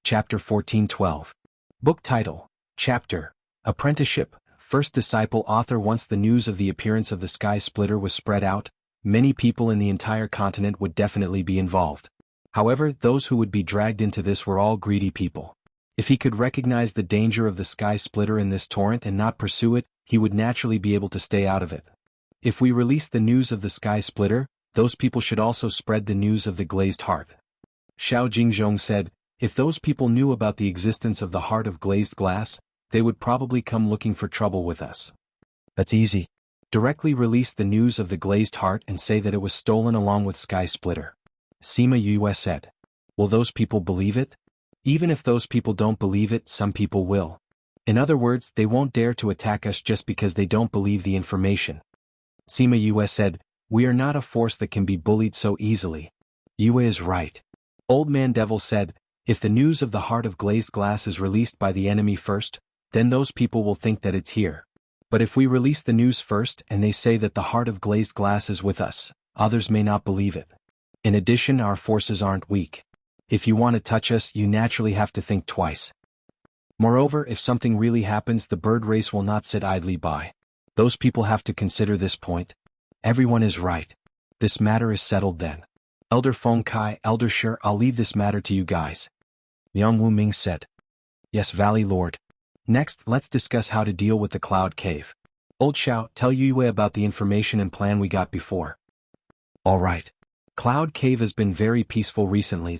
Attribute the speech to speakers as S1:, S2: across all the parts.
S1: Chapter 1412. Book title, Chapter, Apprenticeship, First Disciple Author. Once the news of the appearance of the Sky Splitter was spread out, many people in the entire continent would definitely be involved. However, those who would be dragged into this were all greedy people. If he could recognize the danger of the Sky Splitter in this torrent and not pursue it, he would naturally be able to stay out of it. If we release the news of the Sky Splitter, those people should also spread the news of the Glazed Heart. Xiao Jingzhong said, if those people knew about the existence of the Heart of Glazed Glass, they would probably come looking for trouble with us. That's easy. Directly release the news of the Glazed Heart and say that it was stolen along with Sky Splitter. Sima Yue said. Will those people believe it? Even if those people don't believe it, some people will. In other words, they won't dare to attack us just because they don't believe the information. Sima Yue said, we are not a force that can be bullied so easily. Yue is right. Old Man Devil said, if the news of the Heart of Glazed Glass is released by the enemy first, then those people will think that it's here. But if we release the news first and they say that the Heart of Glazed Glass is with us, others may not believe it. In addition, our forces aren't weak. If you want to touch us, you naturally have to think twice. Moreover, if something really happens, the bird race will not sit idly by. Those people have to consider this point. Everyone is right. This matter is settled then. Elder Feng Kai, Elder Shi, I'll leave this matter to you guys. Yang Wu Ming said. Yes, Valley Lord. Next, let's discuss how to deal with the Cloud Cave. Old Xiao, tell Yue about the information and plan we got before. All right. Cloud Cave has been very peaceful recently.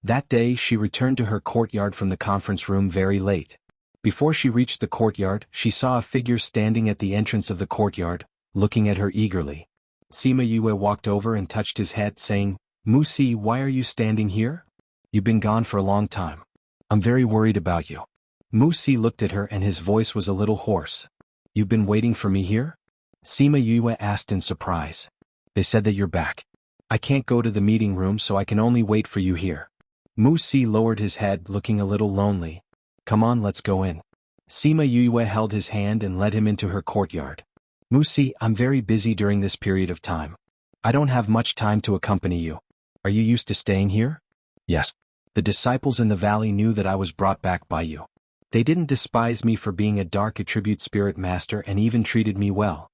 S1: That day she returned to her courtyard from the conference room very late. Before she reached the courtyard, she saw a figure standing at the entrance of the courtyard, looking at her eagerly. Sima Yue walked over and touched his head, saying, Mu Si, why are you standing here? You've been gone for a long time. I'm very worried about you. Mu Si looked at her and his voice was a little hoarse. You've been waiting for me here? Sima Yue asked in surprise. They said that you're back. I can't go to the meeting room, so I can only wait for you here. Mu Si lowered his head, looking a little lonely. Come on, let's go in. Sima Yue held his hand and led him into her courtyard. Mu Si, I'm very busy during this period of time. I don't have much time to accompany you. Are you used to staying here? Yes. The disciples in the valley knew that I was brought back by you. They didn't despise me for being a dark attribute spirit master and even treated me well.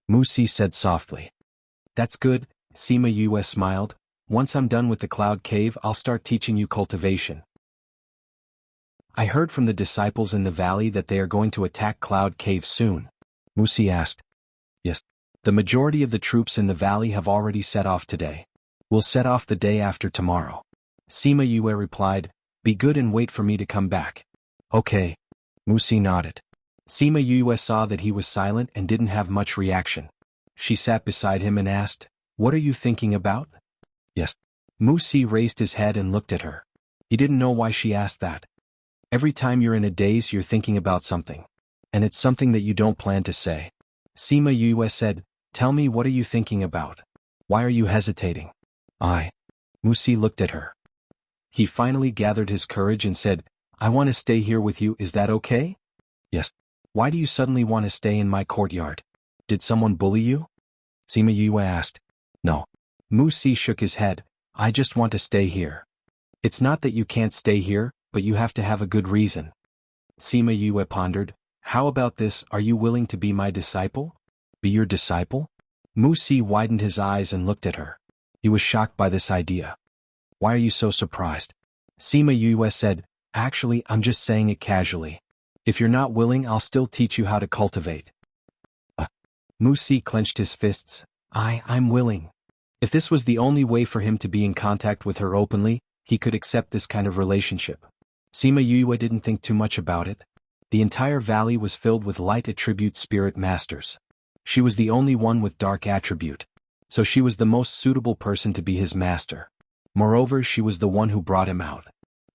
S1: Mu Si said softly. That's good, Sima Yue smiled. Once I'm done with the Cloud Cave, I'll start teaching you cultivation. I heard from the disciples in the valley that they are going to attack Cloud Cave soon. Mu Si asked. Yes. The majority of the troops in the valley have already set off today. We'll set off the day after tomorrow. Sima Yue replied, be good and wait for me to come back. Okay. Mu Si nodded. Sima Yue saw that he was silent and didn't have much reaction. She sat beside him and asked, what are you thinking about? Yes. Mu Si raised his head and looked at her. He didn't know why she asked that. Every time you're in a daze, you're thinking about something. And it's something that you don't plan to say. Sima Yue said, tell me, what are you thinking about? Why are you hesitating? Mu Si looked at her. He finally gathered his courage and said, I want to stay here with you, is that okay? Yes. Why do you suddenly want to stay in my courtyard? Did someone bully you? Sima Yue asked. No. Mu Si shook his head, I just want to stay here. It's not that you can't stay here, but you have to have a good reason. Sima Yue pondered, how about this, are you willing to be my disciple? Be your disciple? Mu Si widened his eyes and looked at her. He was shocked by this idea. Why are you so surprised? Sima Yue said, actually, I'm just saying it casually. If you're not willing, I'll still teach you how to cultivate. Mu Si clenched his fists. I'm willing. If this was the only way for him to be in contact with her openly, he could accept this kind of relationship. Sima Yue didn't think too much about it. The entire valley was filled with light attribute spirit masters. She was the only one with dark attribute. So she was the most suitable person to be his master. Moreover, she was the one who brought him out.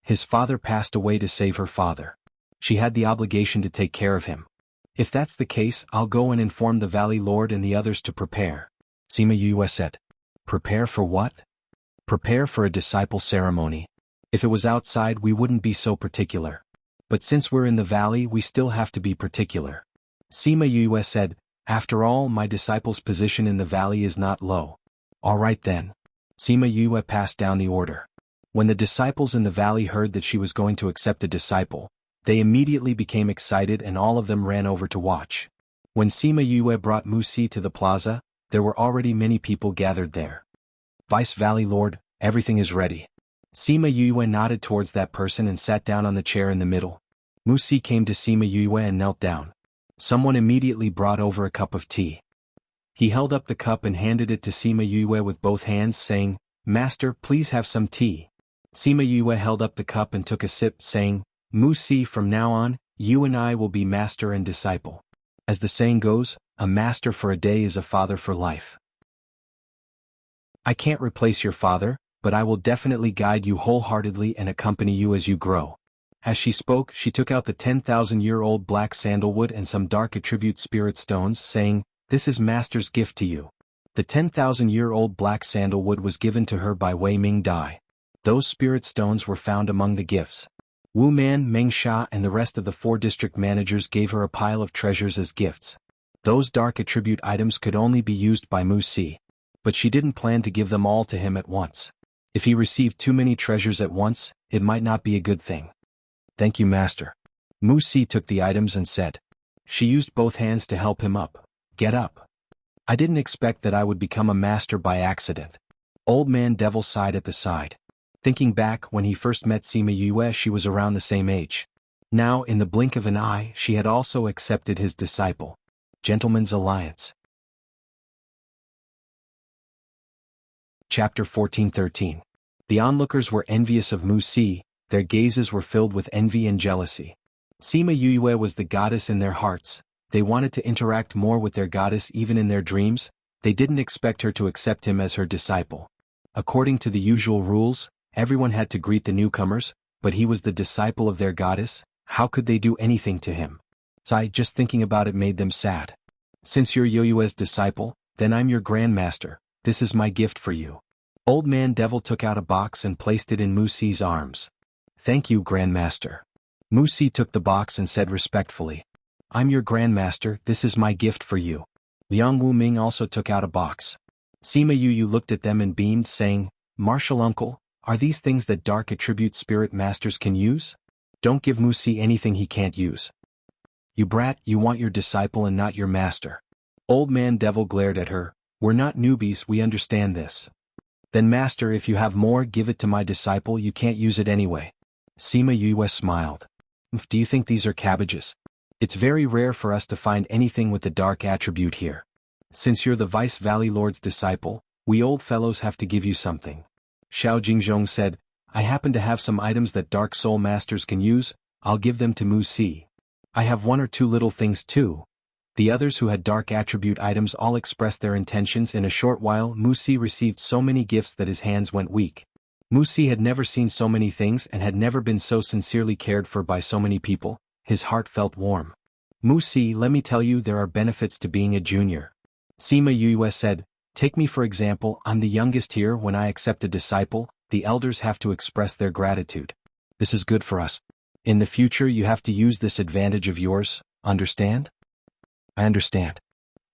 S1: His father passed away to save her father. She had the obligation to take care of him. If that's the case, I'll go and inform the Valley Lord and the others to prepare. Sima Yue said. Prepare for what? Prepare for a disciple ceremony. If it was outside, we wouldn't be so particular. But since we're in the valley, we still have to be particular. Sima Yue said, after all, my disciple's position in the valley is not low. All right then. Sima Yue passed down the order. When the disciples in the valley heard that she was going to accept a disciple, they immediately became excited and all of them ran over to watch. When Sima Yue brought Musi to the plaza, there were already many people gathered there. Vice Valley Lord, everything is ready. Sima Yue nodded towards that person and sat down on the chair in the middle. Musi came to Sima Yue and knelt down. Someone immediately brought over a cup of tea. He held up the cup and handed it to Sima Yue with both hands saying, "Master, please have some tea." Sima Yue held up the cup and took a sip saying, "Musi, from now on, you and I will be master and disciple. As the saying goes, a master for a day is a father for life. I can't replace your father, but I will definitely guide you wholeheartedly and accompany you as you grow." As she spoke, she took out the 10,000-year-old black sandalwood and some dark attribute spirit stones, saying, "This is Master's gift to you." The 10,000-year-old black sandalwood was given to her by Wei Ming Dai. Those spirit stones were found among the gifts. Wu Man, Meng Sha and the rest of the 4 district managers gave her a pile of treasures as gifts. Those dark attribute items could only be used by Musi. But she didn't plan to give them all to him at once. If he received too many treasures at once, it might not be a good thing. "Thank you, Master." Musi took the items and said. She used both hands to help him up. "Get up. I didn't expect that I would become a master by accident." Old Man Devil sighed at the side. Thinking back, when he first met Sima Yue, she was around the same age. Now, in the blink of an eye, she had also accepted his disciple. Gentleman's Alliance. Chapter 14-13. The onlookers were envious of Musi, their gazes were filled with envy and jealousy. Sima Yue was the goddess in their hearts, they wanted to interact more with their goddess even in their dreams, they didn't expect her to accept him as her disciple. According to the usual rules, everyone had to greet the newcomers, but he was the disciple of their goddess, how could they do anything to him? Just thinking about it made them sad. "Since you're Yue's disciple, then I'm your grandmaster, this is my gift for you." Old Man Devil took out a box and placed it in Musi's arms. "Thank you, Grandmaster." Musi took the box and said respectfully, "I'm your Grandmaster, this is my gift for you." Liang Wu Ming also took out a box. Sima Yu looked at them and beamed, saying, "Martial uncle, are these things that dark attribute spirit masters can use? Don't give Musi anything he can't use." "You brat, you want your disciple and not your master." Old Man Devil glared at her, "We're not newbies, we understand this." "Then Master, if you have more, give it to my disciple, you can't use it anyway." Sima Yue smiled. "Do you think these are cabbages? It's very rare for us to find anything with the dark attribute here. Since you're the Vice Valley Lord's disciple, we old fellows have to give you something." Xiao Jingzhong said, "I happen to have some items that dark soul masters can use, I'll give them to Musi. I have 1 or 2 little things too." The others who had dark attribute items all expressed their intentions. In a short while Musi received so many gifts that his hands went weak. Musi had never seen so many things and had never been so sincerely cared for by so many people, his heart felt warm. "Musi, let me tell you, there are benefits to being a junior." Sima Yue said, "Take me for example, I'm the youngest here. When I accept a disciple, the elders have to express their gratitude. This is good for us. In the future you have to use this advantage of yours, understand?" "I understand."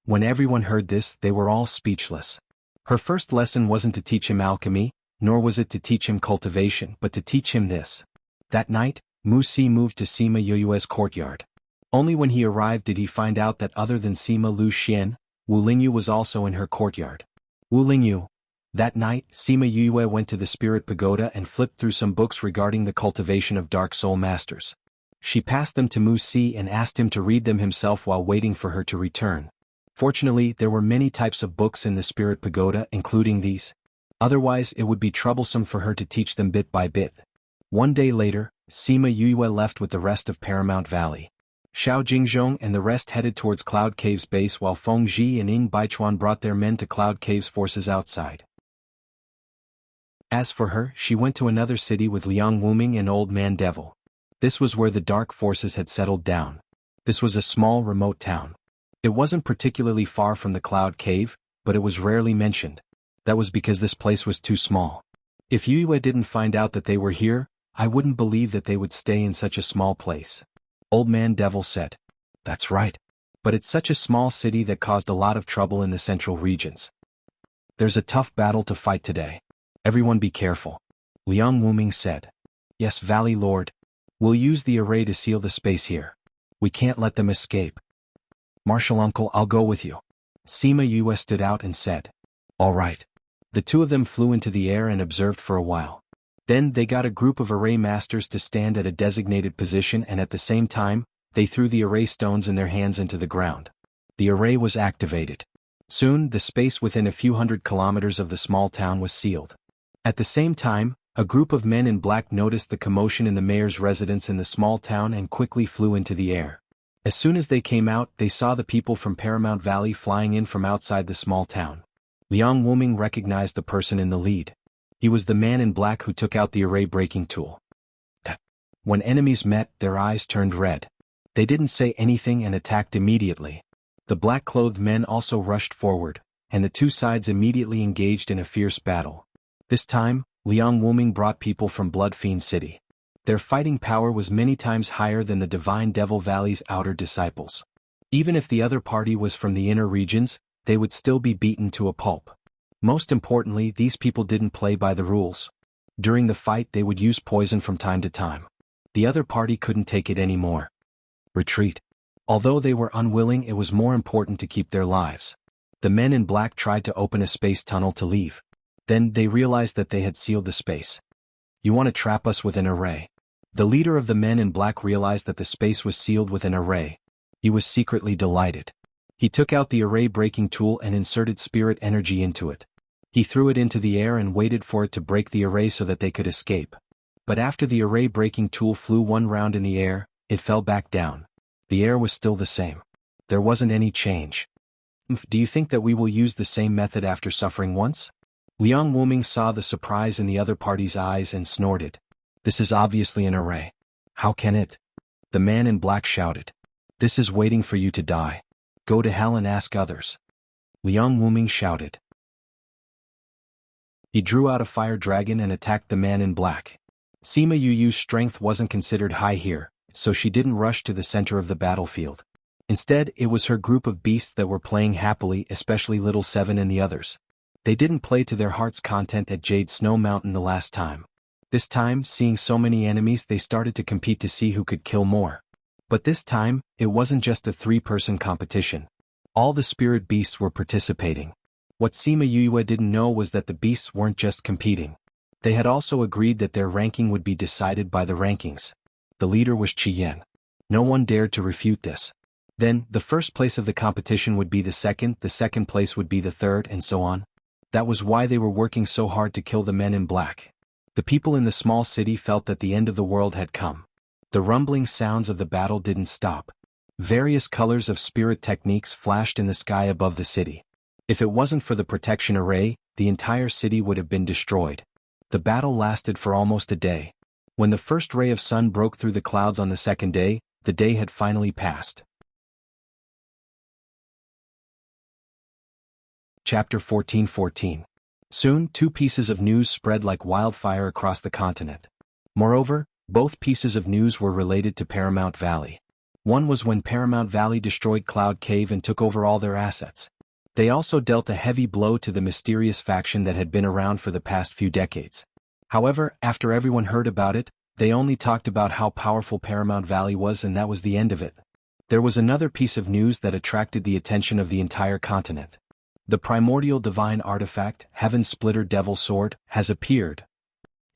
S1: When everyone heard this, they were all speechless. Her first lesson wasn't to teach him alchemy, nor was it to teach him cultivation, but to teach him this. That night, Musi moved to Sima Yue's courtyard. Only when he arrived did he find out that other than Sima Lu Xian, Wu Lingyu was also in her courtyard. Wu Lingyu. That night, Sima Yue went to the Spirit Pagoda and flipped through some books regarding the cultivation of Dark Soul Masters. She passed them to Musi and asked him to read them himself while waiting for her to return. Fortunately, there were many types of books in the Spirit Pagoda, including these. Otherwise, it would be troublesome for her to teach them bit by bit. One day later, Sima Yue left with the rest of Paramount Valley. Xiao Jingzhong and the rest headed towards Cloud Cave's base while Feng Ji and Ying Baichuan brought their men to Cloud Cave's forces outside. As for her, she went to another city with Liang Wuming and Old Man Devil. This was where the dark forces had settled down. This was a small remote town. It wasn't particularly far from the Cloud Cave, but it was rarely mentioned. That was because this place was too small. If Yue didn't find out that they were here, I wouldn't believe that they would stay in such a small place. Old Man Devil said. That's right. But it's such a small city that caused a lot of trouble in the central regions. There's a tough battle to fight today. Everyone be careful. Liang Wuming said. Yes, Valley Lord. We'll use the array to seal the space here. We can't let them escape. Martial Uncle, I'll go with you. Sima Yue stood out and said. All right. The two of them flew into the air and observed for a while. Then they got a group of array masters to stand at a designated position, and at the same time, they threw the array stones in their hands into the ground. The array was activated. Soon, the space within a few hundred kilometers of the small town was sealed. At the same time, a group of men in black noticed the commotion in the mayor's residence in the small town and quickly flew into the air. As soon as they came out, they saw the people from Paramount Valley flying in from outside the small town. Liang Wuming recognized the person in the lead. He was the man in black who took out the array-breaking tool. When enemies met, their eyes turned red. They didn't say anything and attacked immediately. The black-clothed men also rushed forward, and the two sides immediately engaged in a fierce battle. This time, Liang Wuming brought people from Bloodfiend City. Their fighting power was many times higher than the Divine Devil Valley's outer disciples. Even if the other party was from the inner regions, they would still be beaten to a pulp. Most importantly, these people didn't play by the rules. During the fight, they would use poison from time to time. The other party couldn't take it anymore. Retreat. Although they were unwilling, it was more important to keep their lives. The men in black tried to open a space tunnel to leave. Then they realized that they had sealed the space. You want to trap us with an array? The leader of the men in black realized that the space was sealed with an array. He was secretly delighted. He took out the array-breaking tool and inserted spirit energy into it. He threw it into the air and waited for it to break the array so that they could escape. But after the array-breaking tool flew one round in the air, it fell back down. The air was still the same. There wasn't any change. Do you think that we will use the same method after suffering once? Liang Wuming saw the surprise in the other party's eyes and snorted. This is obviously an array. How can it? The man in black shouted. This is waiting for you to die. Go to hell and ask others. Liang Wuming shouted. He drew out a fire dragon and attacked the man in black. Sima Yu's strength wasn't considered high here, so she didn't rush to the center of the battlefield. Instead, it was her group of beasts that were playing happily, especially Little Seven and the others. They didn't play to their heart's content at Jade Snow Mountain the last time. This time, seeing so many enemies, they started to compete to see who could kill more. But this time, it wasn't just a three-person competition. All the spirit beasts were participating. What Sima Yue didn't know was that the beasts weren't just competing. They had also agreed that their ranking would be decided by the rankings. The leader was Qi Yan. No one dared to refute this. Then, the first place of the competition would be the second place would be the third, and so on. That was why they were working so hard to kill the men in black. The people in the small city felt that the end of the world had come. The rumbling sounds of the battle didn't stop. Various colors of spirit techniques flashed in the sky above the city. If it wasn't for the protection array, the entire city would have been destroyed. The battle lasted for almost a day. When the first ray of sun broke through the clouds on the second day, the day had finally passed. Chapter 14:14. Soon, two pieces of news spread like wildfire across the continent. Moreover, both pieces of news were related to Paramount Valley. One was when Paramount Valley destroyed Cloud Cave and took over all their assets. They also dealt a heavy blow to the mysterious faction that had been around for the past few decades. However, after everyone heard about it, they only talked about how powerful Paramount Valley was, and that was the end of it. There was another piece of news that attracted the attention of the entire continent. The primordial divine artifact, Heaven Splitter Devil Sword, has appeared.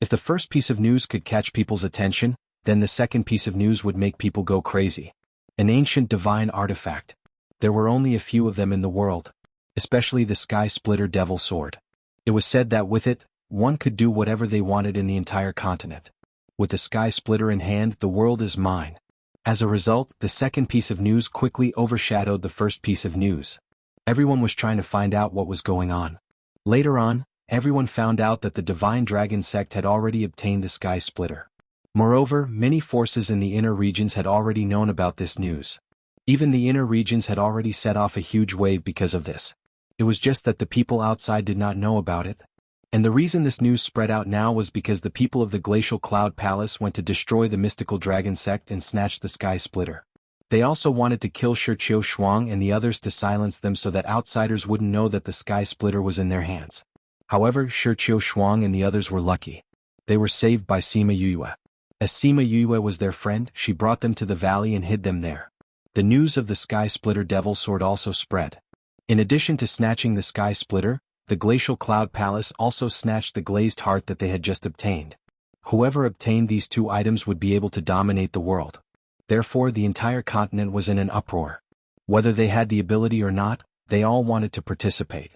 S1: If the first piece of news could catch people's attention, then the second piece of news would make people go crazy. An ancient divine artifact. There were only a few of them in the world, especially the Sky Splitter Devil Sword. It was said that with it, one could do whatever they wanted in the entire continent. With the Sky Splitter in hand, the world is mine. As a result, the second piece of news quickly overshadowed the first piece of news. Everyone was trying to find out what was going on. Later on, everyone found out that the Divine Dragon sect had already obtained the Sky Splitter. Moreover, many forces in the inner regions had already known about this news. Even the inner regions had already set off a huge wave because of this. It was just that the people outside did not know about it. And the reason this news spread out now was because the people of the Glacial Cloud Palace went to destroy the mystical dragon sect and snatch the Sky Splitter. They also wanted to kill Shiqiu Shuang and the others to silence them so that outsiders wouldn't know that the Sky Splitter was in their hands. However, Shiqiu Shuang and the others were lucky. They were saved by Sima Yue. As Sima Yue was their friend, she brought them to the valley and hid them there. The news of the Sky Splitter Devil Sword also spread. In addition to snatching the Sky Splitter, the Glacial Cloud Palace also snatched the Glazed Heart that they had just obtained. Whoever obtained these two items would be able to dominate the world. Therefore, the entire continent was in an uproar. Whether they had the ability or not, they all wanted to participate.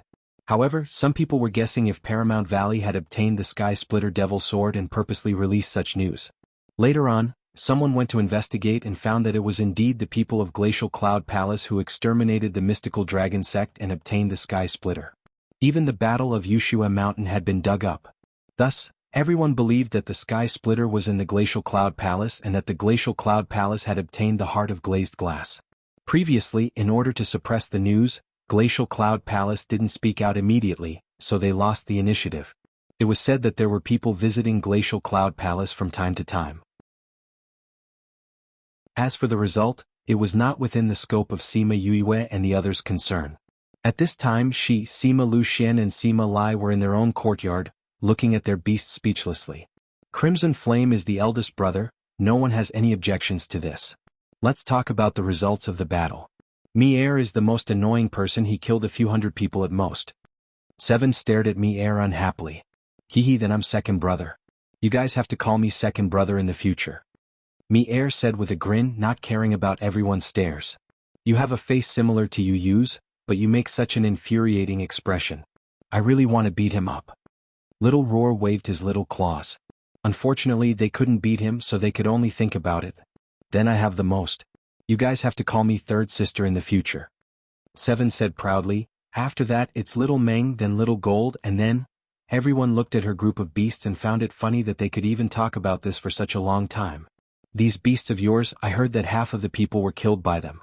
S1: However, some people were guessing if Paramount Valley had obtained the Sky Splitter Devil Sword and purposely released such news. Later on, someone went to investigate and found that it was indeed the people of Glacial Cloud Palace who exterminated the mystical dragon sect and obtained the Sky Splitter. Even the Battle of Wuxia Mountain had been dug up. Thus, everyone believed that the Sky Splitter was in the Glacial Cloud Palace and that the Glacial Cloud Palace had obtained the Heart of Glazed Glass. Previously, in order to suppress the news, Glacial Cloud Palace didn't speak out immediately, so they lost the initiative. It was said that there were people visiting Glacial Cloud Palace from time to time. As for the result, it was not within the scope of Sima Yue and the others' concern. At this time Sima Luxian and Sima Lai were in their own courtyard, looking at their beasts speechlessly. Crimson Flame is the eldest brother, no one has any objections to this. Let's talk about the results of the battle. Mi-Er is the most annoying person, he killed a few hundred people at most. Seven stared at Mi-Er unhappily. Then I'm second brother. You guys have to call me second brother in the future. Mi-Er said with a grin, not caring about everyone's stares. You have a face similar to Yu's, but you make such an infuriating expression. I really want to beat him up. Little Roar waved his little claws. Unfortunately, they couldn't beat him, so they could only think about it. Then I have the most. You guys have to call me third sister in the future. Seven said proudly. After that, it's Little Meng, then Little Gold, and then... Everyone looked at her group of beasts and found it funny that they could even talk about this for such a long time. These beasts of yours, I heard that half of the people were killed by them.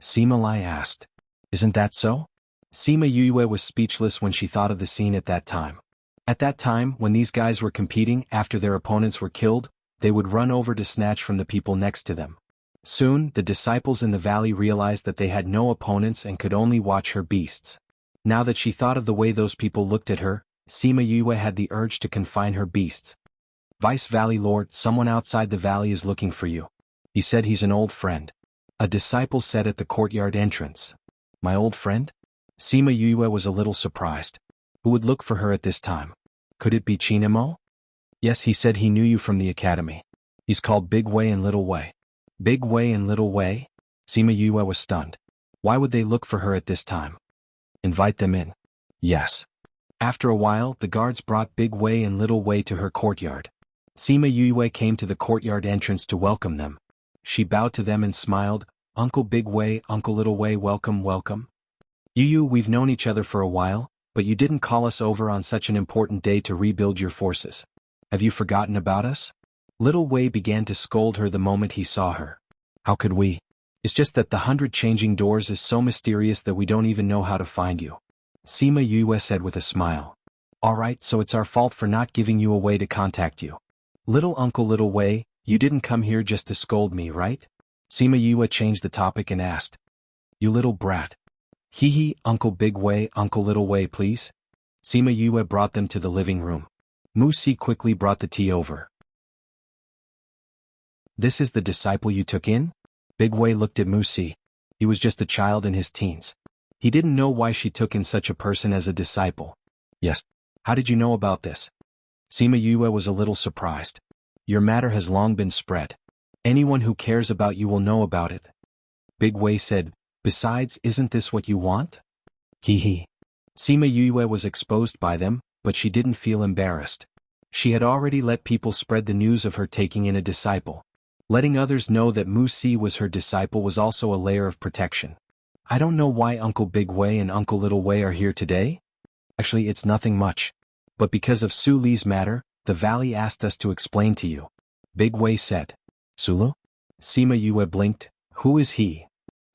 S1: Sima Lai asked. Isn't that so? Sima Yue was speechless when she thought of the scene at that time. At that time, when these guys were competing, after their opponents were killed, they would run over to snatch from the people next to them. Soon, the disciples in the valley realized that they had no opponents and could only watch her beasts. Now that she thought of the way those people looked at her, Sima Yue had the urge to confine her beasts. Vice Valley Lord, someone outside the valley is looking for you. He said he's an old friend. A disciple said at the courtyard entrance. My old friend? Sima Yue was a little surprised. Who would look for her at this time? Could it be Chinemo? Yes, he said he knew you from the academy. He's called Big Wei and Little Wei. Big Wei and Little Wei? Sima Yue was stunned. Why would they look for her at this time? Invite them in. Yes. After a while, the guards brought Big Wei and Little Wei to her courtyard. Sima Yue came to the courtyard entrance to welcome them. She bowed to them and smiled. Uncle Big Wei, Uncle Little Wei, welcome, welcome. We've known each other for a while, but you didn't call us over on such an important day to rebuild your forces. Have you forgotten about us? Little Wei began to scold her the moment he saw her. How could we? It's just that the 100 changing doors is so mysterious that we don't even know how to find you. Sima Yue said with a smile. Alright, so it's our fault for not giving you a way to contact you. Little Uncle Little Wei, you didn't come here just to scold me, right? Sima Yue changed the topic and asked. You little brat. Uncle Big Wei, Uncle Little Wei, please. Sima Yue brought them to the living room. Musi quickly brought the tea over. This is the disciple you took in? Big Wei looked at Musi. He was just a child in his teens. He didn't know why she took in such a person as a disciple. Yes. How did you know about this? Sima Yue was a little surprised. Your matter has long been spread. Anyone who cares about you will know about it. Big Wei said, besides, isn't this what you want? Sima Yue was exposed by them, but she didn't feel embarrassed. She had already let people spread the news of her taking in a disciple. Letting others know that Musi was her disciple was also a layer of protection. I don't know why Uncle Big Wei and Uncle Little Wei are here today. Actually, it's nothing much. But because of Su Li's matter, the valley asked us to explain to you. Big Wei said. Sulu? Sima Yue blinked. Who is he?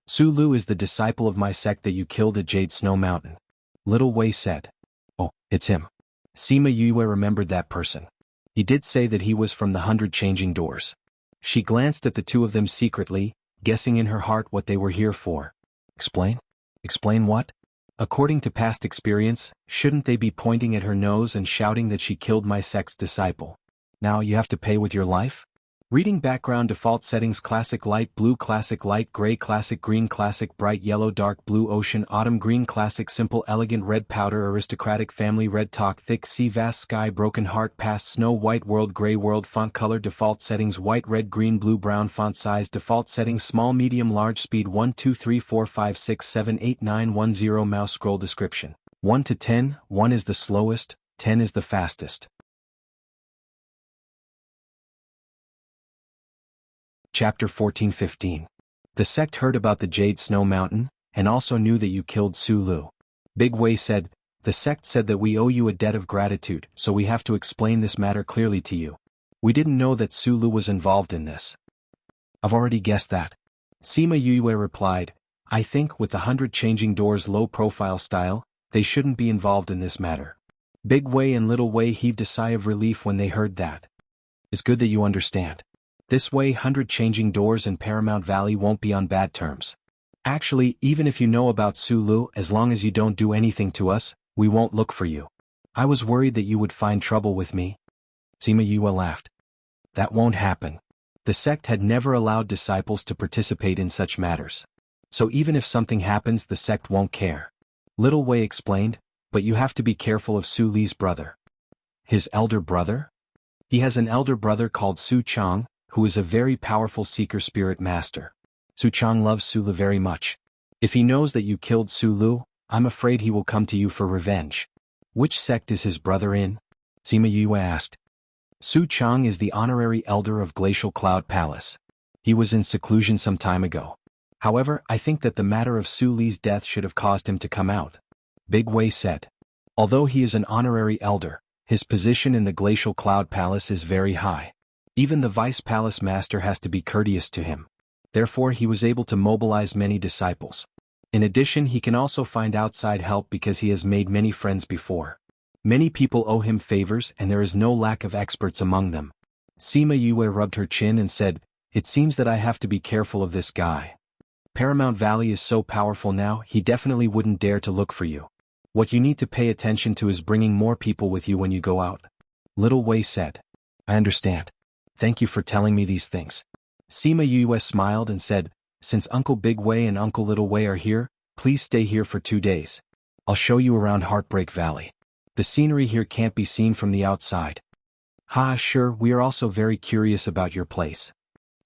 S1: Sulu is the disciple of my sect that you killed at Jade Snow Mountain. Little Wei said. Oh, it's him. Sima Yue remembered that person. He did say that he was from the 100 changing doors. She glanced at the two of them secretly, guessing in her heart what they were here for. Explain? Explain what? According to past experience, shouldn't they be pointing at her nose and shouting that she killed my sect's disciple? Now you have to pay with your life? Reading background default settings: classic light blue, classic light gray, classic green, classic bright yellow, dark blue, ocean, autumn green, classic simple, elegant, red powder, aristocratic, family, red talk, thick sea, vast sky, broken heart, past, snow white, world, gray, world, font color default settings: white, red, green, blue, brown, font size default settings: small, medium, large, speed 1 2 3 4 5 6 7 8 9 1 0, mouse scroll description 1 to 10, 1 is the slowest, 10 is the fastest. Chapter 14-15. The sect heard about the Jade Snow Mountain, and also knew that you killed Su Lu. Big Wei said, the sect said that we owe you a debt of gratitude, so we have to explain this matter clearly to you. We didn't know that Su Lu was involved in this. I've already guessed that. Sima Yue replied, I think with the 100 changing doors low-profile style, they shouldn't be involved in this matter. Big Wei and Little Wei heaved a sigh of relief when they heard that. It's good that you understand. This way 100 changing doors and Paramount Valley won't be on bad terms. Actually, even if you know about Su Lu, as long as you don't do anything to us, we won't look for you. I was worried that you would find trouble with me. Sima Yue laughed. That won't happen. The sect had never allowed disciples to participate in such matters. So even if something happens, the sect won't care. Little Wei explained, but you have to be careful of Su Li's brother. His elder brother? He has an elder brother called Su Chang, who is a very powerful seeker spirit master. Su Chang loves Su Lu very much. If he knows that you killed Su Lu, I'm afraid he will come to you for revenge. Which sect is his brother in? Sima Yue asked. Su Chang is the honorary elder of Glacial Cloud Palace. He was in seclusion some time ago. However, I think that the matter of Su Li's death should have caused him to come out. Big Wei said. Although he is an honorary elder, his position in the Glacial Cloud Palace is very high. Even the Vice Palace Master has to be courteous to him. Therefore he was able to mobilize many disciples. In addition, he can also find outside help because he has made many friends before. Many people owe him favors and there is no lack of experts among them. Sima Yue rubbed her chin and said, it seems that I have to be careful of this guy. Paramount Valley is so powerful now, he definitely wouldn't dare to look for you. What you need to pay attention to is bringing more people with you when you go out. Little Wei said. I understand. Thank you for telling me these things. Sima Yue smiled and said, since Uncle Big Wei and Uncle Little Wei are here, please stay here for 2 days. I'll show you around Heartbreak Valley. The scenery here can't be seen from the outside. Ha, sure, we are also very curious about your place.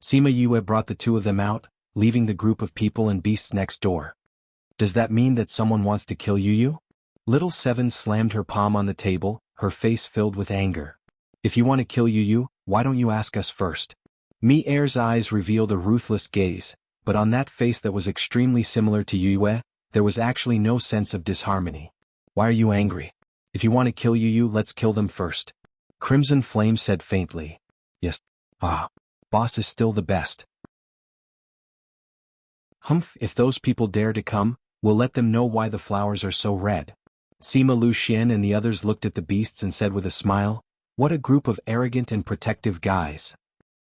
S1: Sima Yue brought the two of them out, leaving the group of people and beasts next door. Does that mean that someone wants to kill Yu? Little Seven slammed her palm on the table, her face filled with anger. If you want to kill Yu, why don't you ask us first? Mi Er's eyes revealed a ruthless gaze, but on that face that was extremely similar to Yue, there was actually no sense of disharmony. Why are you angry? If you want to kill Yu, let's kill them first. Crimson Flame said faintly. Yes. Boss is still the best. Humph, if those people dare to come, we'll let them know why the flowers are so red. Sima Lu Xian and the others looked at the beasts and said with a smile, what a group of arrogant and protective guys.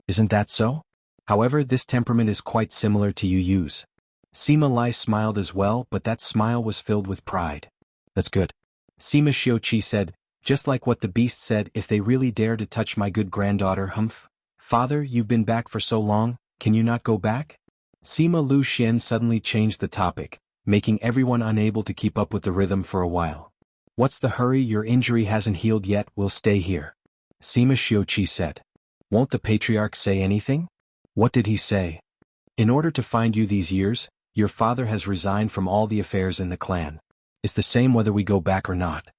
S1: Isn't that so? However, this temperament is quite similar to Yu's. Sima Lai smiled as well, but that smile was filled with pride. That's good. Sima Xiuqi said, just like what the beast said, if they really dare to touch my good granddaughter, humph. Father, you've been back for so long, can you not go back? Sima Lu Xian suddenly changed the topic, making everyone unable to keep up with the rhythm for a while. What's the hurry? Your injury hasn't healed yet, we'll stay here. Sima Xiuqi said. Won't the patriarch say anything? What did he say? In order to find you these years, your father has resigned from all the affairs in the clan. It's the same whether we go back or not.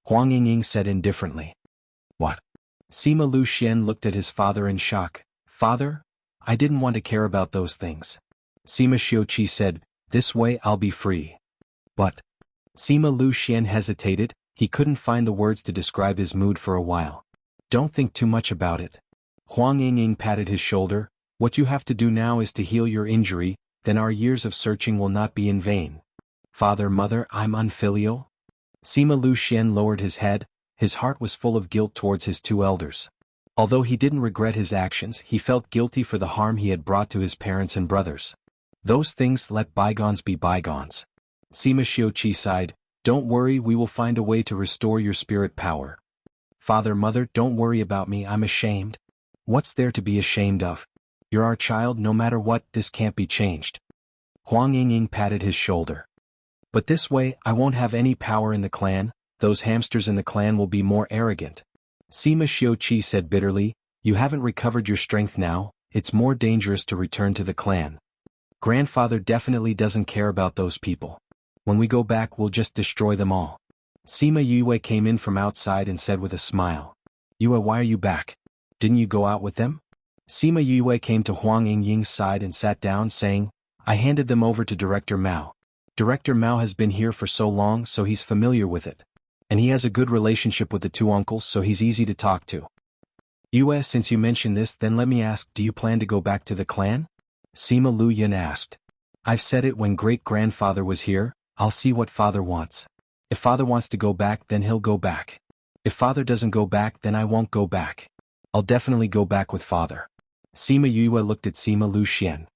S1: Huang Yingying said indifferently. What? Sima Lu Xian looked at his father in shock. Father? I didn't want to care about those things. Sima Xiuqi said, this way I'll be free. But Sima Lu Xian hesitated, he couldn't find the words to describe his mood for a while. Don't think too much about it. Huang Yingying patted his shoulder, what you have to do now is to heal your injury, then our years of searching will not be in vain. Father, mother, I'm unfilial? Sima Lu Xian lowered his head, his heart was full of guilt towards his two elders. Although he didn't regret his actions, he felt guilty for the harm he had brought to his parents and brothers. Those things, let bygones be bygones. Sima Xiuqi sighed, don't worry, we will find a way to restore your spirit power. Father, Mother, don't worry about me, I'm ashamed. What's there to be ashamed of? You're our child no matter what, this can't be changed. Huang Yingying patted his shoulder. But this way, I won't have any power in the clan, those hamsters in the clan will be more arrogant. Sima Xiuqi said bitterly, you haven't recovered your strength now, it's more dangerous to return to the clan. Grandfather definitely doesn't care about those people. When we go back we'll just destroy them all. Sima Yue came in from outside and said with a smile. Yue, why are you back? Didn't you go out with them? Sima Yue came to Huang Yingying's side and sat down saying, I handed them over to Director Mao. Director Mao has been here for so long so he's familiar with it. And he has a good relationship with the two uncles so he's easy to talk to. Yue, since you mentioned this, then let me ask, do you plan to go back to the clan? Sima Luyan asked. I've said it when great-grandfather was here, I'll see what father wants. If father wants to go back then he'll go back. If father doesn't go back then I won't go back. I'll definitely go back with father. Sima Yue looked at Sima Luxian.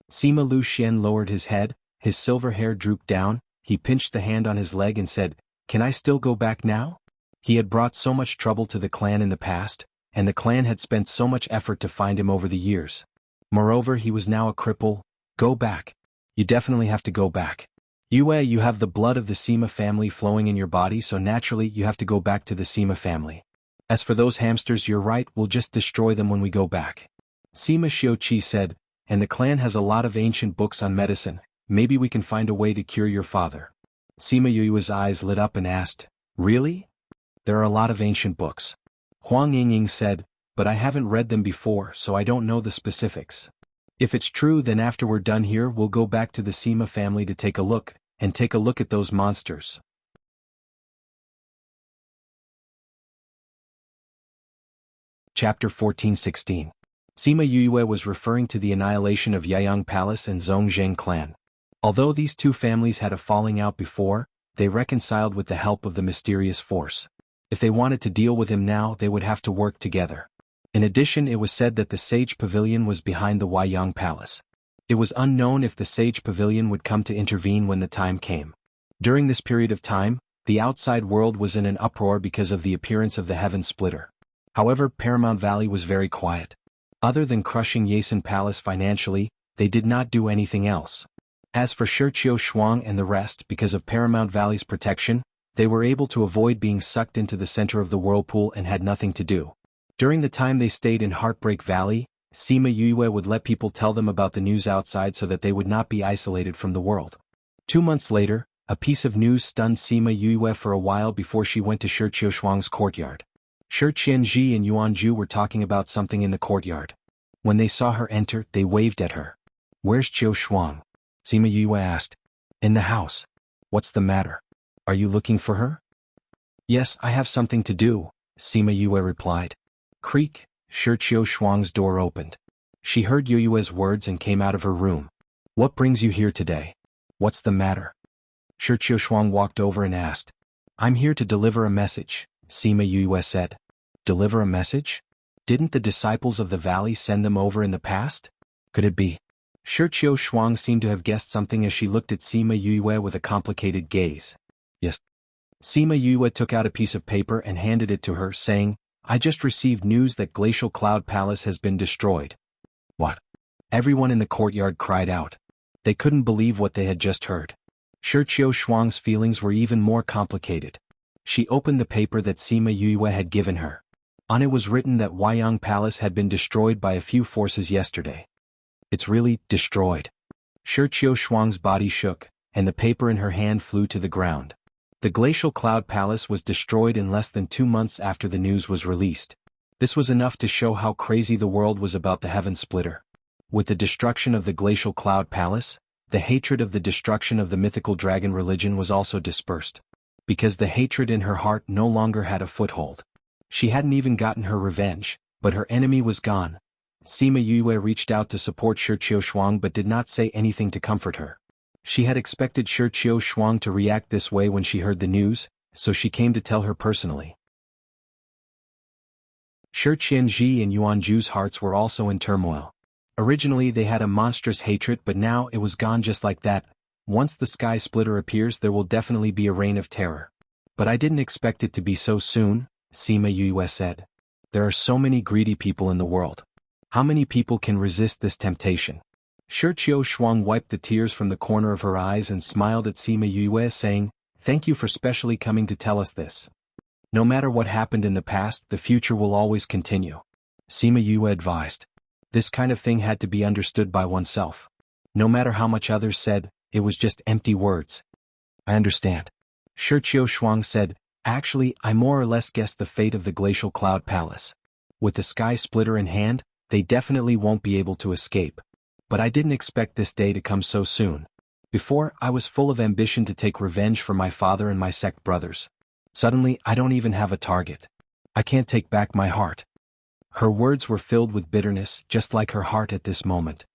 S1: Sima Luxian lowered his head, his silver hair drooped down, he pinched the hand on his leg and said, Can I still go back now? He had brought so much trouble to the clan in the past, and the clan had spent so much effort to find him over the years. Moreover, he was now a cripple. Go back. You definitely have to go back. Yue, you have the blood of the Sima family flowing in your body, so naturally you have to go back to the Sima family. As for those hamsters, you're right, we'll just destroy them when we go back. Sima Xiuqi said, and the clan has a lot of ancient books on medicine, maybe we can find a way to cure your father. Sima Yue's eyes lit up and asked, Really? There are a lot of ancient books. Huang Yingying said, but I haven't read them before so I don't know the specifics. If it's true then after we're done here we'll go back to the Sima family to take a look at those monsters. Chapter 14-16. Sima Yue was referring to the annihilation of Yayang Palace and Zhongzheng clan. Although these two families had a falling out before, they reconciled with the help of the mysterious force. If they wanted to deal with him now they would have to work together. In addition, it was said that the Sage Pavilion was behind the Huayang Palace. It was unknown if the Sage Pavilion would come to intervene when the time came. During this period of time, the outside world was in an uproar because of the appearance of the Heaven Splitter. However, Paramount Valley was very quiet. Other than crushing Yasen Palace financially, they did not do anything else. As for Shiqiu Shuang and the rest, because of Paramount Valley's protection, they were able to avoid being sucked into the center of the whirlpool and had nothing to do. During the time they stayed in Heartbreak Valley, Sima Yue would let people tell them about the news outside so that they would not be isolated from the world. 2 months later, a piece of news stunned Sima Yue for a while before she went to Shiqiu Shuang's courtyard. Shi Qianji and Yuanju were talking about something in the courtyard. When they saw her enter, they waved at her. Where's Qiu Shuang? Sima Yue asked. In the house. What's the matter? Are you looking for her? Yes, I have something to do, Sima Yue replied. Creak, Shiqiu Shuang's door opened. She heard Yue's words and came out of her room. What brings you here today? What's the matter? Shiqiu Shuang walked over and asked. I'm here to deliver a message, Sima Yue said. Deliver a message? Didn't the disciples of the valley send them over in the past? Could it be? Shiqiu Shuang seemed to have guessed something as she looked at Sima Yue with a complicated gaze. Yes. Sima Yue took out a piece of paper and handed it to her, saying, I just received news that Glacial Cloud Palace has been destroyed. What? Everyone in the courtyard cried out. They couldn't believe what they had just heard. Shiqiu Shuang's feelings were even more complicated. She opened the paper that Sima Yue had given her. On it was written that Huayang Palace had been destroyed by a few forces yesterday. It's really destroyed. Shiqiu Shuang's body shook, and the paper in her hand flew to the ground. The Glacial Cloud Palace was destroyed in less than 2 months after the news was released. This was enough to show how crazy the world was about the Heaven Splitter. With the destruction of the Glacial Cloud Palace, the hatred of the destruction of the mythical dragon religion was also dispersed. Because the hatred in her heart no longer had a foothold. She hadn't even gotten her revenge, but her enemy was gone. Sima Yue reached out to support Shiqiu Shuang but did not say anything to comfort her. She had expected Shiqiu Shuang to react this way when she heard the news, so she came to tell her personally. Shi Qianji and Yuanju's hearts were also in turmoil. Originally they had a monstrous hatred but now it was gone just like that. Once the Sky Splitter appears there will definitely be a reign of terror. But I didn't expect it to be so soon, Sima Yue said. There are so many greedy people in the world. How many people can resist this temptation? Shi Shuang wiped the tears from the corner of her eyes and smiled at Sima Yue, saying, "Thank you for specially coming to tell us this. No matter what happened in the past, the future will always continue." Sima Yue advised. This kind of thing had to be understood by oneself. No matter how much others said, it was just empty words. "I understand." Shi Shuang said, "Actually, I more or less guessed the fate of the Glacial Cloud Palace. With the Sky Splitter in hand, they definitely won't be able to escape. But I didn't expect this day to come so soon. Before, I was full of ambition to take revenge for my father and my sect brothers. Suddenly, I don't even have a target. I can't take back my heart." Her words were filled with bitterness, just like her heart at this moment.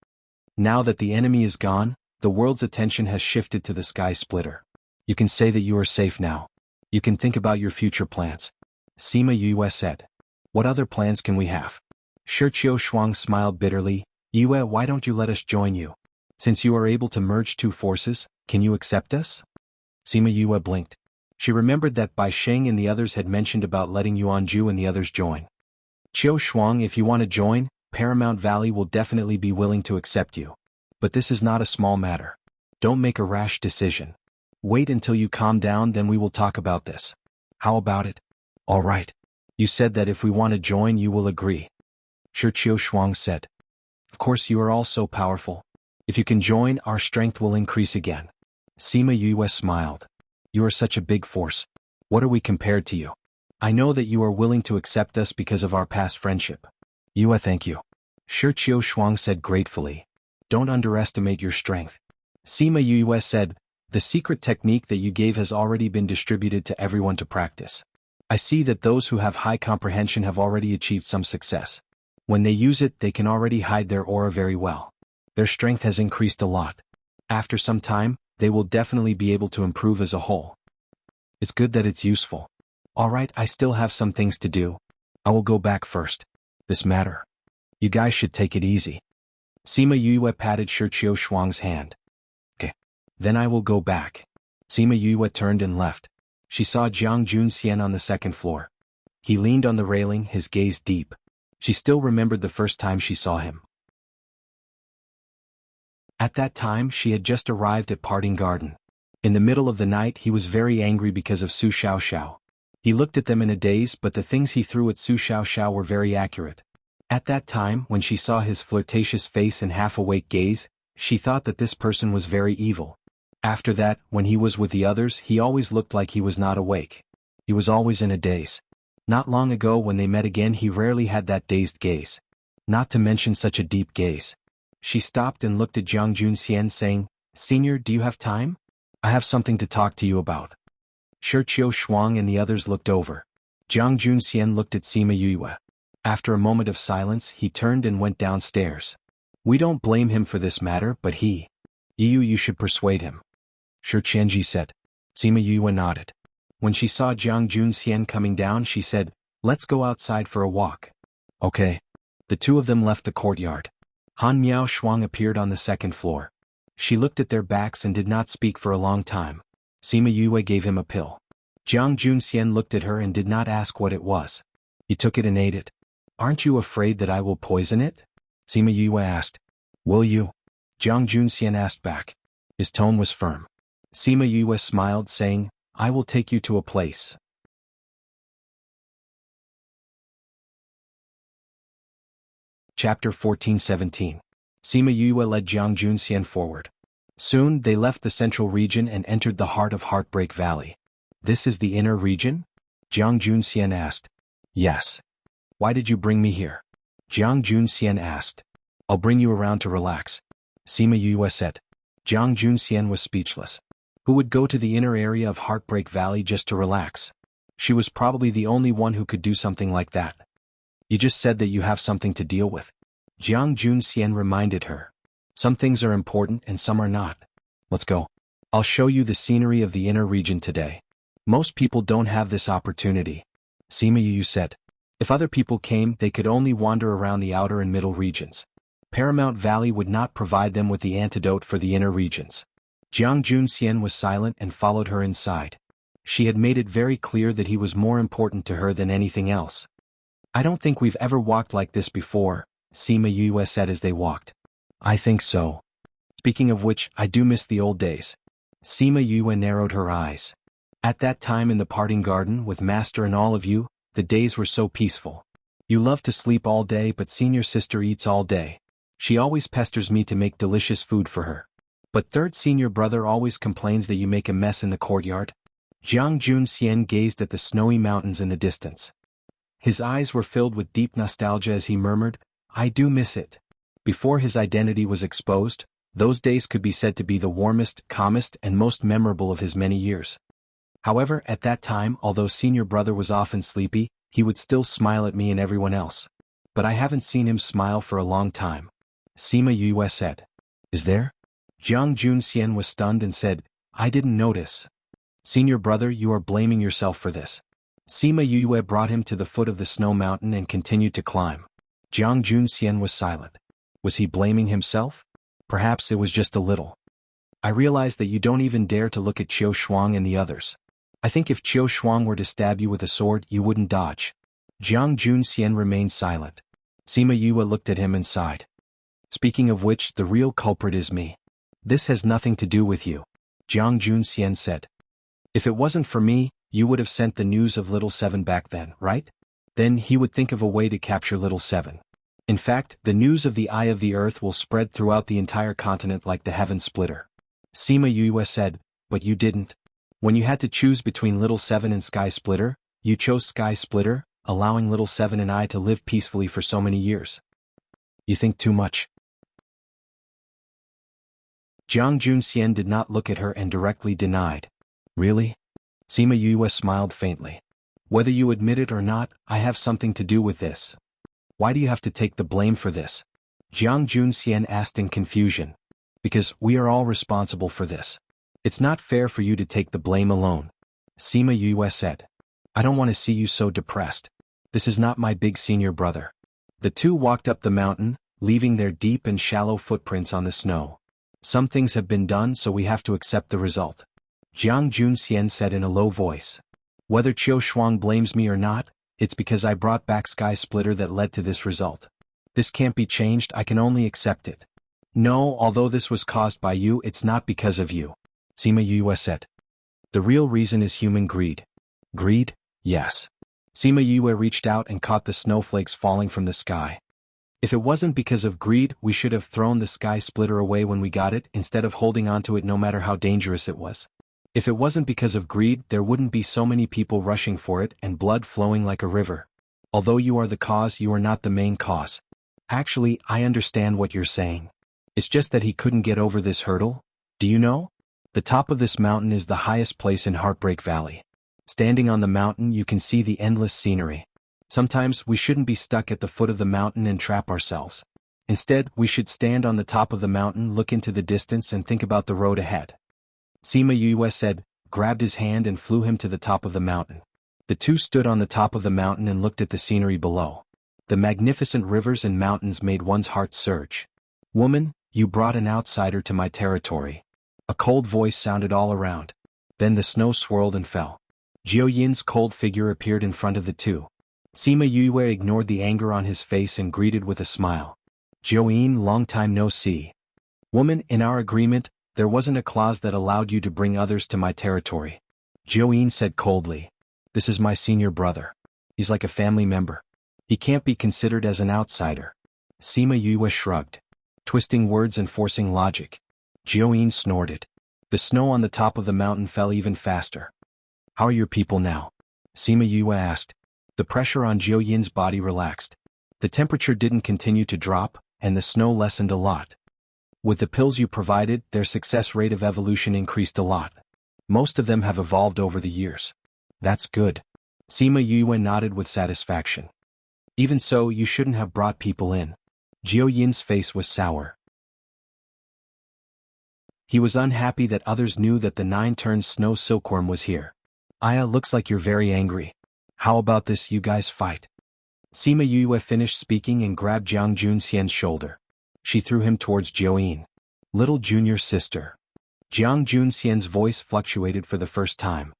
S1: Now that the enemy is gone, the world's attention has shifted to the Sky Splitter. You can say that you are safe now. You can think about your future plans. Sima Yue said. "What other plans can we have?" Shi Shuang smiled bitterly. "Yue, why don't you let us join you? Since you are able to merge two forces, can you accept us?" Sima Yue blinked. She remembered that Bai Sheng and the others had mentioned about letting Yuanju and the others join. "Qiu Shuang, if you want to join, Paramount Valley will definitely be willing to accept you. But this is not a small matter. Don't make a rash decision. Wait until you calm down, then we will talk about this. How about it?" "All right. You said that if we want to join, you will agree." Shi Shuang said. "Of course, you are all so powerful. If you can join, our strength will increase again." Sima Yue smiled. "You are such a big force. What are we compared to you? I know that you are willing to accept us because of our past friendship." "Yue, thank you." Shi Shuang said gratefully. "Don't underestimate your strength." Sima Yue said, "The secret technique that you gave has already been distributed to everyone to practice. I see that those who have high comprehension have already achieved some success. When they use it, they can already hide their aura very well. Their strength has increased a lot. After some time, they will definitely be able to improve as a whole. It's good that it's useful. All right, I still have some things to do. I will go back first. This matter. You guys should take it easy." Sima Yue patted Shi Shuang's hand. "Okay. Then I will go back." Sima Yue turned and left. She saw Jiang Junxian on the second floor. He leaned on the railing, his gaze deep. She still remembered the first time she saw him. At that time, she had just arrived at Parting Garden. In the middle of the night, he was very angry because of Su Xiaoxiao. He looked at them in a daze, but the things he threw at Su Xiaoxiao were very accurate. At that time, when she saw his flirtatious face and half-awake gaze, she thought that this person was very evil. After that, when he was with the others, he always looked like he was not awake. He was always in a daze. Not long ago when they met again, he rarely had that dazed gaze. Not to mention such a deep gaze. She stopped and looked at Jiang Junxian, saying, "Senior, do you have time? I have something to talk to you about." Shi Shuang and the others looked over. Jiang Junxian looked at Sima Yue. After a moment of silence, he turned and went downstairs. "We don't blame him for this matter, but you should persuade him," Shi Qianji said. Sima Yue nodded. When she saw Jiang Junxian coming down, she said, "Let's go outside for a walk." "Okay." The two of them left the courtyard. Han Miao Shuang appeared on the second floor. She looked at their backs and did not speak for a long time. Sima Yue gave him a pill. Jiang Junxian looked at her and did not ask what it was. He took it and ate it. "Aren't you afraid that I will poison it?" Sima Yue asked. "Will you?" Jiang Junxian asked back. His tone was firm. Sima Yue smiled, saying, "I will take you to a place." Chapter 14-17. Sima Yue led Jiang Junxian forward. Soon, they left the central region and entered the heart of Heartbreak Valley. "This is the inner region?" Jiang Junxian asked. "Yes." "Why did you bring me here?" Jiang Junxian asked. "I'll bring you around to relax," Sima Yue said. Jiang Junxian was speechless. Who would go to the inner area of Heartbreak Valley just to relax? She was probably the only one who could do something like that. "You just said that you have something to deal with," Jiang Junxian reminded her. "Some things are important and some are not. Let's go. I'll show you the scenery of the inner region today. Most people don't have this opportunity," Sima Yue said. If other people came, they could only wander around the outer and middle regions. Paramount Valley would not provide them with the antidote for the inner regions. Jiang Junxian was silent and followed her inside. She had made it very clear that he was more important to her than anything else. I don't think we've ever walked like this before, Sima Yue said as they walked. I think so. Speaking of which, I do miss the old days. Sima Yue narrowed her eyes. At that time in the parting garden with Master and all of you, the days were so peaceful. You love to sleep all day but senior sister eats all day. She always pesters me to make delicious food for her. But third senior brother always complains that you make a mess in the courtyard. Jiang Junxian gazed at the snowy mountains in the distance. His eyes were filled with deep nostalgia as he murmured, I do miss it. Before his identity was exposed, those days could be said to be the warmest, calmest, and most memorable of his many years. However, at that time, although senior brother was often sleepy, he would still smile at me and everyone else. But I haven't seen him smile for a long time. Sima Yue said. Is there? Jiang Junxian was stunned and said, I didn't notice. Senior brother, you are blaming yourself for this. Sima Yue brought him to the foot of the snow mountain and continued to climb. Jiang Junxian was silent. Was he blaming himself? Perhaps it was just a little. I realize that you don't even dare to look at Qiu Shuang and the others. I think if Qiu Shuang were to stab you with a sword, you wouldn't dodge. Jiang Junxian remained silent. Sima Yue looked at him and sighed. Speaking of which, the real culprit is me. This has nothing to do with you. Jiang Junxian said. If it wasn't for me, you would have sent the news of Little Seven back then, right? Then he would think of a way to capture Little Seven. In fact, the news of the Eye of the Earth will spread throughout the entire continent like the heaven splitter. Sima Yue said, but you didn't. When you had to choose between Little Seven and Sky Splitter, you chose Sky Splitter, allowing Little Seven and I to live peacefully for so many years. You think too much. Jiang Junxian did not look at her and directly denied. Really? Sima Yue smiled faintly. Whether you admit it or not, I have something to do with this. Why do you have to take the blame for this? Jiang Junxian asked in confusion. Because we are all responsible for this. It's not fair for you to take the blame alone. Sima Yue said. I don't want to see you so depressed. This is not my big senior brother. The two walked up the mountain, leaving their deep and shallow footprints on the snow. Some things have been done, so we have to accept the result. Jiang Junxian said in a low voice. Whether Qiu Shuang blames me or not, it's because I brought back Sky Splitter that led to this result. This can't be changed, I can only accept it. No, although this was caused by you, it's not because of you. Sima Yue said. The real reason is human greed. Greed? Yes. Sima Yue reached out and caught the snowflakes falling from the sky. If it wasn't because of greed, we should have thrown the Sky Splitter away when we got it instead of holding onto it no matter how dangerous it was. If it wasn't because of greed, there wouldn't be so many people rushing for it and blood flowing like a river. Although you are the cause, you are not the main cause. Actually, I understand what you're saying. It's just that he couldn't get over this hurdle. Do you know? The top of this mountain is the highest place in Heartbreak Valley. Standing on the mountain, you can see the endless scenery. Sometimes we shouldn't be stuck at the foot of the mountain and trap ourselves. Instead, we should stand on the top of the mountain, look into the distance and think about the road ahead. Sima Yue said, grabbed his hand and flew him to the top of the mountain. The two stood on the top of the mountain and looked at the scenery below. The magnificent rivers and mountains made one's heart surge. Woman, you brought an outsider to my territory. A cold voice sounded all around. Then the snow swirled and fell. Jiao Yin's cold figure appeared in front of the two. Sima Yue ignored the anger on his face and greeted with a smile. Jiao Yin, long time no see. Woman, in our agreement, there wasn't a clause that allowed you to bring others to my territory. Jiao Yin said coldly. This is my senior brother. He's like a family member. He can't be considered as an outsider. Sima Yue shrugged. Twisting words and forcing logic. Jiao Yin snorted. The snow on the top of the mountain fell even faster. How are your people now? Sima Yue asked. The pressure on Jiao Yin's body relaxed. The temperature didn't continue to drop, and the snow lessened a lot. With the pills you provided, their success rate of evolution increased a lot. Most of them have evolved over the years. That's good. Sima Yue nodded with satisfaction. Even so, you shouldn't have brought people in. Jiao Yin's face was sour. He was unhappy that others knew that the 9-turned snow silkworm was here. Aya, looks like you're very angry. How about this, you guys fight? Sima Yue finished speaking and grabbed Jiang Junxian's shoulder. She threw him towards Jiao Yin. Little junior sister. Jiang Junxian's voice fluctuated for the first time.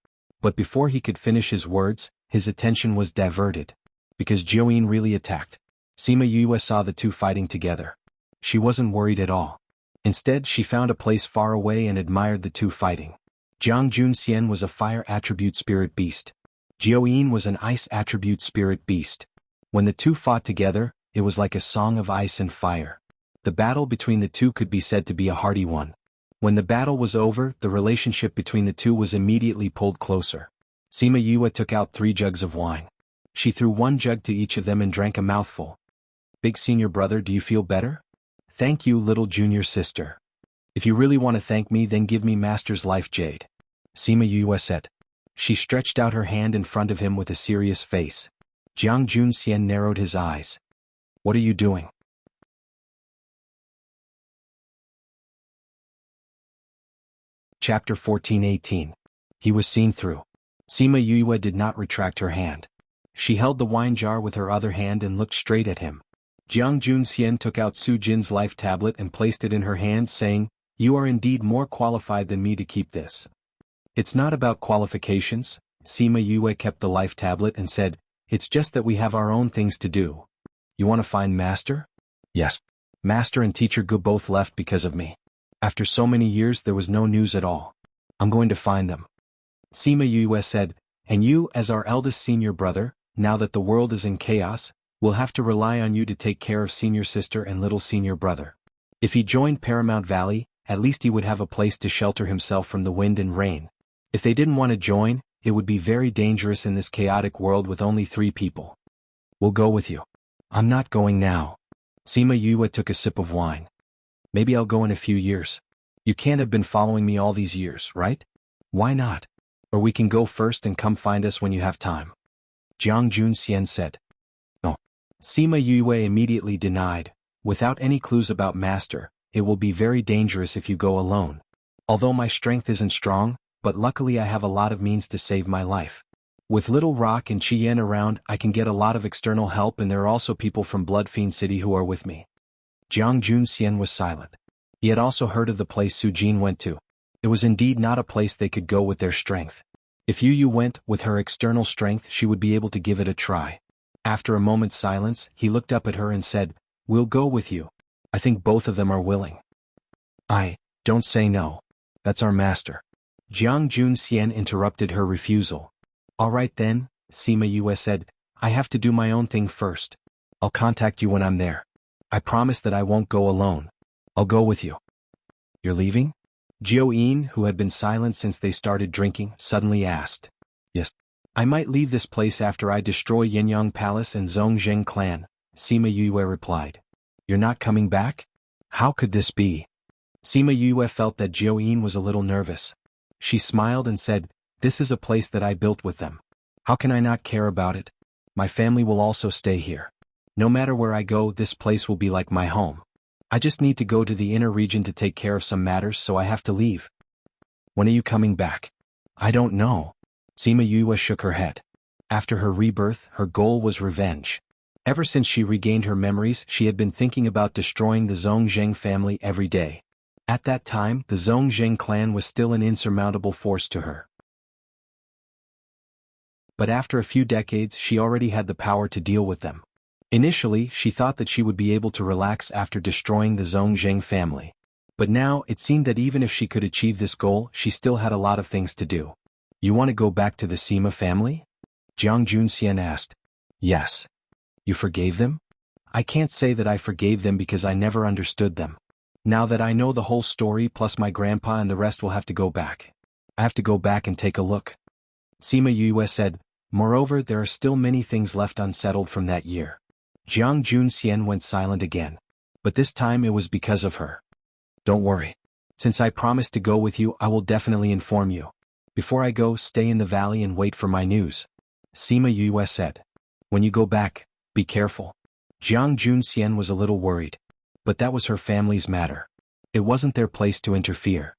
S1: But before he could finish his words, his attention was diverted. Because Jianghu really attacked. Sima Yue saw the two fighting together. She wasn't worried at all. Instead, she found a place far away and admired the two fighting. Jiang Junxian was a fire attribute spirit beast. Jianghu was an ice attribute spirit beast. When the two fought together, it was like a song of ice and fire. The battle between the two could be said to be a hearty one. When the battle was over, the relationship between the two was immediately pulled closer. Sima Yue took out 3 jugs of wine. She threw 1 jug to each of them and drank a mouthful. Big senior brother, do you feel better? Thank you, little junior sister. If you really want to thank me, then give me Master's life jade. Sima Yue said. She stretched out her hand in front of him with a serious face. Jiang Junxian narrowed his eyes. What are you doing? Chapter 14:18. He was seen through. Sima Yue did not retract her hand. She held the wine jar with her other hand and looked straight at him. Jiang Junxian took out Su Jin's life tablet and placed it in her hand, saying, You are indeed more qualified than me to keep this. It's not about qualifications. Sima Yue kept the life tablet and said, It's just that we have our own things to do. You want to find Master? Yes. Master and Teacher Gu both left because of me. After so many years there was no news at all. I'm going to find them. Sima Yue said, And you, as our eldest senior brother, now that the world is in chaos, will have to rely on you to take care of senior sister and little senior brother. If he joined Paramount Valley, at least he would have a place to shelter himself from the wind and rain. If they didn't want to join, it would be very dangerous in this chaotic world with only 3 people. We'll go with you. I'm not going now. Sima Yue took a sip of wine. Maybe I'll go in a few years. You can't have been following me all these years, right? Why not? Or we can go first and come find us when you have time. Jiang Junxian said. No. Sima Yue immediately denied. Without any clues about Master, it will be very dangerous if you go alone. Although my strength isn't strong, but luckily I have a lot of means to save my life. With Little Rock and Chien around, I can get a lot of external help, and there are also people from Bloodfiend City who are with me. Jiang Junxian was silent. He had also heard of the place Su Jin went to. It was indeed not a place they could go with their strength. If Yu went, with her external strength, she would be able to give it a try. After a moment's silence, he looked up at her and said, We'll go with you. I think both of them are willing. Don't say no. That's our master. Jiang Junxian interrupted her refusal. All right then, Sima Yue said, I have to do my own thing first. I'll contact you when I'm there. I promise that I won't go alone. I'll go with you. You're leaving? Jianghu, who had been silent since they started drinking, suddenly asked. Yes. I might leave this place after I destroy Yinyang Palace and Zhongzheng clan, Sima Yue replied. You're not coming back? How could this be? Sima Yue felt that Jianghu was a little nervous. She smiled and said, This is a place that I built with them. How can I not care about it? My family will also stay here. No matter where I go, this place will be like my home. I just need to go to the inner region to take care of some matters, so I have to leave. When are you coming back? I don't know. Sima Yue shook her head. After her rebirth, her goal was revenge. Ever since she regained her memories, she had been thinking about destroying the Zhongzheng family every day. At that time, the Zhongzheng clan was still an insurmountable force to her. But after a few decades, she already had the power to deal with them. Initially, she thought that she would be able to relax after destroying the Zhongzheng family. But now, it seemed that even if she could achieve this goal, she still had a lot of things to do. You want to go back to the Sima family? Jiang Junxian asked. Yes. You forgave them? I can't say that I forgave them because I never understood them. Now that I know the whole story, plus my grandpa and the rest will have to go back. I have to go back and take a look. Sima Yue said, Moreover, there are still many things left unsettled from that year. Jiang Junxian went silent again. But this time it was because of her. Don't worry. Since I promised to go with you, I will definitely inform you. Before I go, stay in the valley and wait for my news. Sima Yue said. When you go back, be careful. Jiang Junxian was a little worried. But that was her family's matter. It wasn't their place to interfere.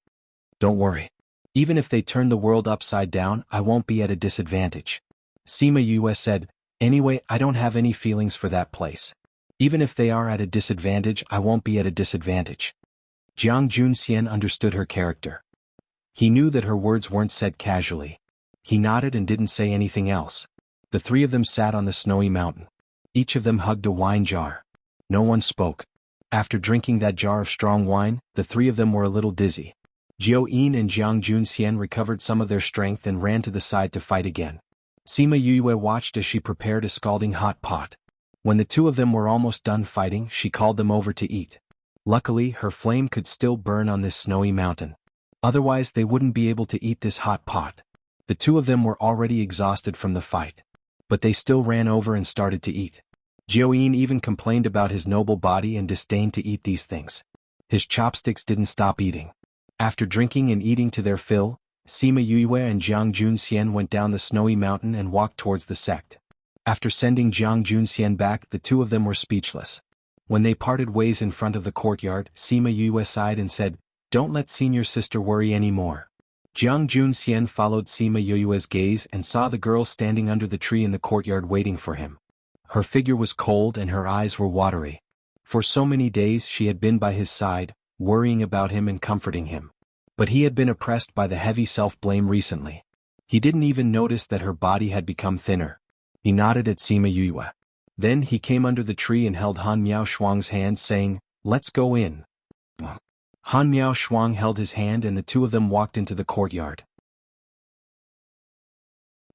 S1: Don't worry. Even if they turn the world upside down, I won't be at a disadvantage. Sima Yue said, Anyway, I don't have any feelings for that place. Even if they are at a disadvantage, I won't be at a disadvantage. Jiang Junxian understood her character. He knew that her words weren't said casually. He nodded and didn't say anything else. The three of them sat on the snowy mountain. Each of them hugged a wine jar. No one spoke. After drinking that jar of strong wine, the three of them were a little dizzy. Jiao Yin and Jiang Junxian recovered some of their strength and ran to the side to fight again. Sima Yue watched as she prepared a scalding hot pot. When the two of them were almost done fighting, she called them over to eat. Luckily, her flame could still burn on this snowy mountain. Otherwise, they wouldn't be able to eat this hot pot. The two of them were already exhausted from the fight. But they still ran over and started to eat. Jiao Yin even complained about his noble body and disdained to eat these things. His chopsticks didn't stop eating. After drinking and eating to their fill, Sima Yue and Jiang Junxian went down the snowy mountain and walked towards the sect. After sending Jiang Junxian back, the two of them were speechless. When they parted ways in front of the courtyard, Sima Yue sighed and said, "Don't let senior sister worry anymore." Jiang Junxian followed Sima Yue's gaze and saw the girl standing under the tree in the courtyard waiting for him. Her figure was cold and her eyes were watery. For so many days she had been by his side, worrying about him and comforting him. But he had been oppressed by the heavy self-blame recently. He didn't even notice that her body had become thinner. He nodded at Sima Yue. Then he came under the tree and held Han Miao Shuang's hand, saying, "Let's go in." Han Miao Shuang held his hand and the two of them walked into the courtyard.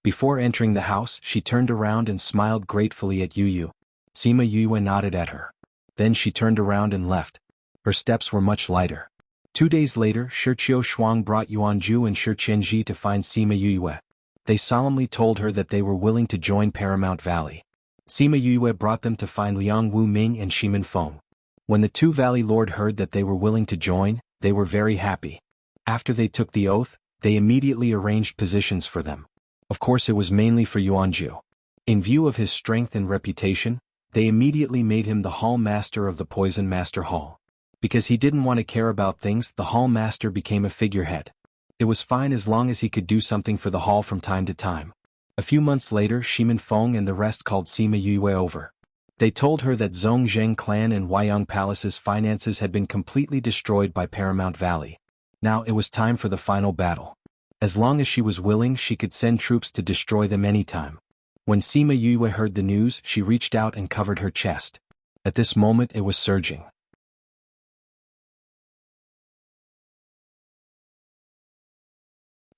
S1: Before entering the house, she turned around and smiled gratefully at Yu. Sima Yue nodded at her. Then she turned around and left. Her steps were much lighter. 2 days later, Shiqiu Shuang brought Yuanju and Shi Qianji to find Sima Yue. They solemnly told her that they were willing to join Paramount Valley. Sima Yue brought them to find Liang Wu Ming and Shimin Feng. When the two Valley Lord heard that they were willing to join, they were very happy. After they took the oath, they immediately arranged positions for them. Of course it was mainly for Yuanju. In view of his strength and reputation, they immediately made him the Hall Master of the Poison Master Hall. Because he didn't want to care about things, the Hall Master became a figurehead. It was fine as long as he could do something for the Hall from time to time. A few months later, Shimin Feng and the rest called Sima Yue over. They told her that Zhongzheng clan and Huayang Palace's finances had been completely destroyed by Paramount Valley. Now it was time for the final battle. As long as she was willing, she could send troops to destroy them anytime. When Sima Yue heard the news, she reached out and covered her chest. At this moment it was surging.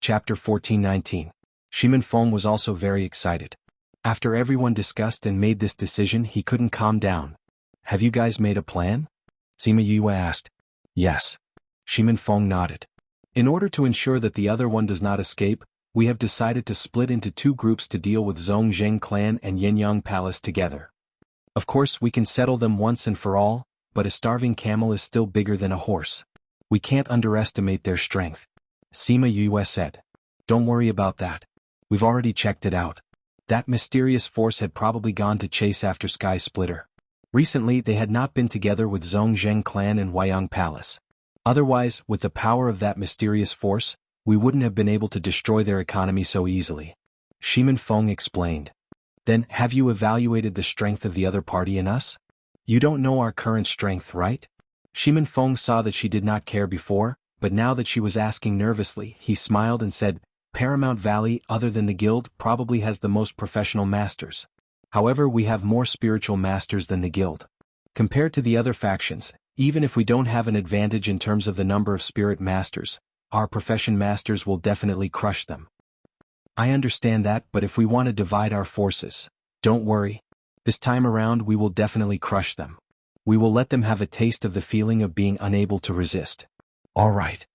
S1: Chapter 14-19. Shimin Feng was also very excited. After everyone discussed and made this decision, he couldn't calm down. "Have you guys made a plan?" Sima Yue asked. "Yes." Shimin Feng nodded. "In order to ensure that the other one does not escape, we have decided to split into 2 groups to deal with Zhongzheng clan and Yenyang Palace together. Of course we can settle them once and for all, but a starving camel is still bigger than a horse. We can't underestimate their strength." Sima Yue said. "Don't worry about that. We've already checked it out. That mysterious force had probably gone to chase after Sky Splitter. Recently they had not been together with Zhongzheng clan and Huayang Palace. Otherwise, with the power of that mysterious force, we wouldn't have been able to destroy their economy so easily." Shimin Feng explained. "Then, have you evaluated the strength of the other party and us? You don't know our current strength, right?" Shimin Feng saw that she did not care before, but now that she was asking nervously, he smiled and said, "Paramount Valley, other than the guild, probably has the most professional masters. However, we have more spiritual masters than the guild. Compared to the other factions, even if we don't have an advantage in terms of the number of spirit masters, our profession masters will definitely crush them." "I understand that, but if we want to divide our forces, don't worry. This time around we will definitely crush them. We will let them have a taste of the feeling of being unable to resist." "All right."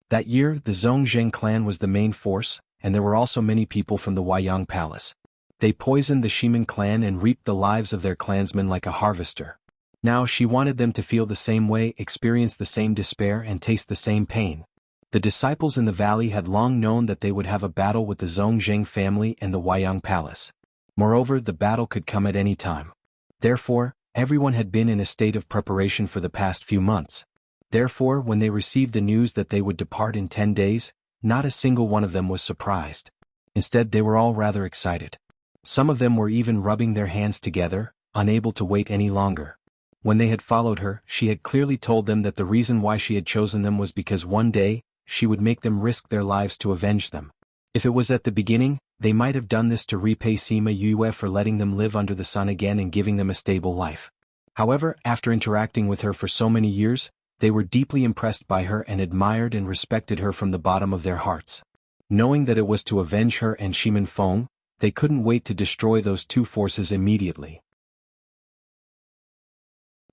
S1: That year, the Zhongzheng clan was the main force, and there were also many people from the Huayang Palace. They poisoned the Shimin clan and reaped the lives of their clansmen like a harvester. Now she wanted them to feel the same way, experience the same despair, and taste the same pain. The disciples in the valley had long known that they would have a battle with the Zhongzheng family and the Huayang Palace. Moreover, the battle could come at any time. Therefore, everyone had been in a state of preparation for the past few months. Therefore, when they received the news that they would depart in 10 days, not a single one of them was surprised. Instead, they were all rather excited. Some of them were even rubbing their hands together, unable to wait any longer. When they had followed her, she had clearly told them that the reason why she had chosen them was because one day, she would make them risk their lives to avenge them. If it was at the beginning, they might have done this to repay Sima Yue for letting them live under the sun again and giving them a stable life. However, after interacting with her for so many years, they were deeply impressed by her and admired and respected her from the bottom of their hearts. Knowing that it was to avenge her and Shimin Feng, they couldn't wait to destroy those two forces immediately.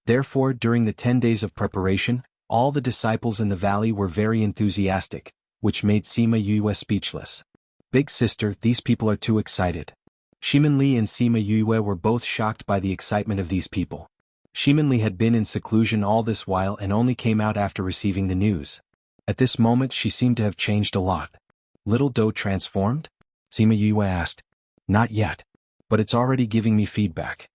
S1: Therefore, during the 10 days of preparation, all the disciples in the valley were very enthusiastic, which made Sima Yue speechless. Big sister, these people are too excited. Shimin Li and Sima Yue were both shocked by the excitement of these people. Shimin Li had been in seclusion all this while and only came out after receiving the news. At this moment she seemed to have changed a lot. Little dough transformed? Sima Yue asked. Not yet. But it's already giving me feedback.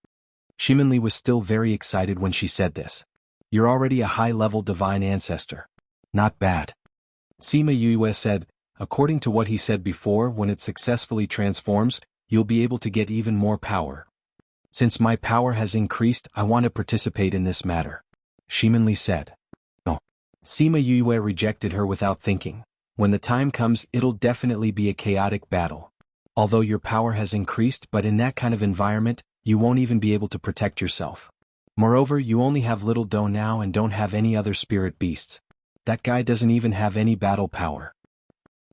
S1: Shimin Li was still very excited when she said this. You're already a high-level divine ancestor. Not bad. Sima Yue said, according to what he said before, when it successfully transforms, you'll be able to get even more power. Since my power has increased, I want to participate in this matter. Shimin Li said. No. Sima Yue rejected her without thinking. When the time comes, it'll definitely be a chaotic battle. Although your power has increased, but in that kind of environment, you won't even be able to protect yourself. Moreover, you only have little dough now and don't have any other spirit beasts. That guy doesn't even have any battle power.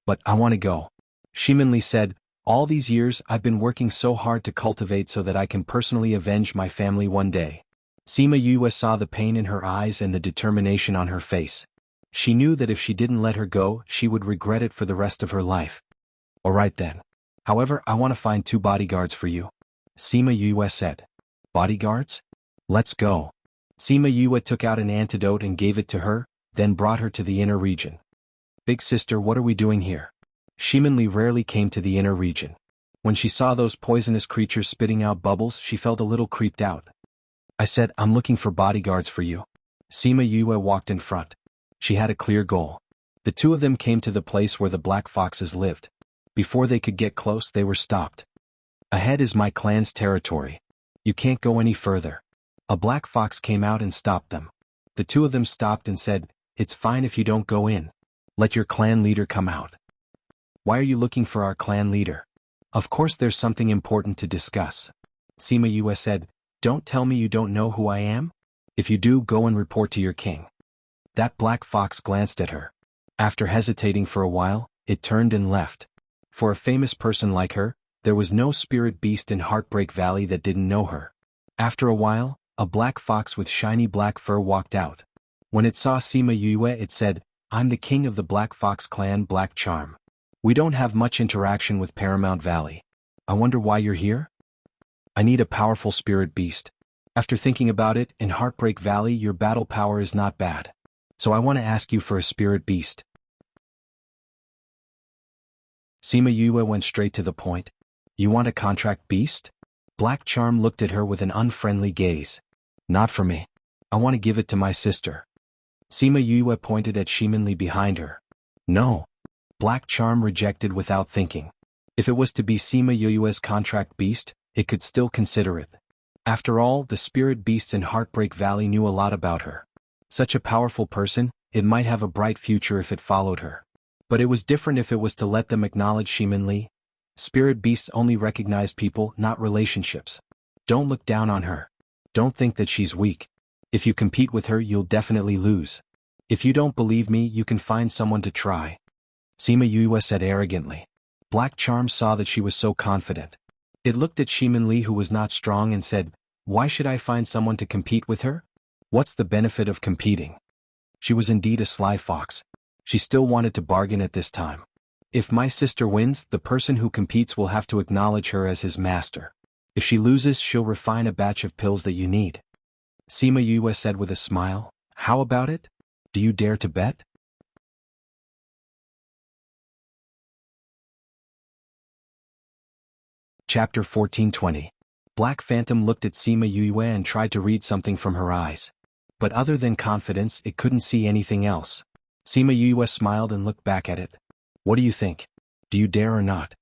S1: But I want to go. Shimin Li said, all these years I've been working so hard to cultivate so that I can personally avenge my family one day. Sima Yue saw the pain in her eyes and the determination on her face. She knew that if she didn't let her go, she would regret it for the rest of her life. Alright then. However, I want to find 2 bodyguards for you. Sima Yue said. Bodyguards? Let's go. Sima Yue took out an antidote and gave it to her, then brought her to the inner region. Big sister, what are we doing here? Shimin Li rarely came to the inner region. When she saw those poisonous creatures spitting out bubbles, she felt a little creeped out. I said, I'm looking for bodyguards for you. Sima Yue walked in front. She had a clear goal. The 2 of them came to the place where the black foxes lived. Before they could get close, they were stopped. Ahead is my clan's territory. You can't go any further. A black fox came out and stopped them. The 2 of them stopped and said, it's fine if you don't go in. Let your clan leader come out. Why are you looking for our clan leader? Of course there's something important to discuss. Sima Yue said, don't tell me you don't know who I am? If you do, go and report to your king. That black fox glanced at her. After hesitating for a while, it turned and left. For a famous person like her, there was no spirit beast in Heartbreak Valley that didn't know her. After a while, a black fox with shiny black fur walked out. When it saw Sima Yue, it said, I'm the king of the Black Fox clan, Black Charm. We don't have much interaction with Paramount Valley. I wonder why you're here? I need a powerful spirit beast. After thinking about it, in Heartbreak Valley your battle power is not bad. So I want to ask you for a spirit beast. Sima Yue went straight to the point. You want a contract beast? Black Charm looked at her with an unfriendly gaze. Not for me. I want to give it to my sister. Sima Yue pointed at Shimin Li behind her. No. Black Charm rejected without thinking. If it was to be Sima Yue's contract beast, it could still consider it. After all, the spirit beasts in Heartbreak Valley knew a lot about her. Such a powerful person, it might have a bright future if it followed her. But it was different if it was to let them acknowledge Shimin Li. Spirit beasts only recognize people, not relationships. Don't look down on her. Don't think that she's weak. If you compete with her, you'll definitely lose. If you don't believe me, you can find someone to try. Sima Yue said arrogantly. Black Charm saw that she was so confident. It looked at Shimin Li, who was not strong, and said, why should I find someone to compete with her? What's the benefit of competing? She was indeed a sly fox. She still wanted to bargain at this time. If my sister wins, the person who competes will have to acknowledge her as his master. If she loses, she'll refine a batch of pills that you need. Sima Yue said with a smile, how about it? Do you dare to bet? Chapter 1420. Black Phantom looked at Sima Yue and tried to read something from her eyes. But other than confidence, it couldn't see anything else. Sima Yue smiled and looked back at it. What do you think? Do you dare or not?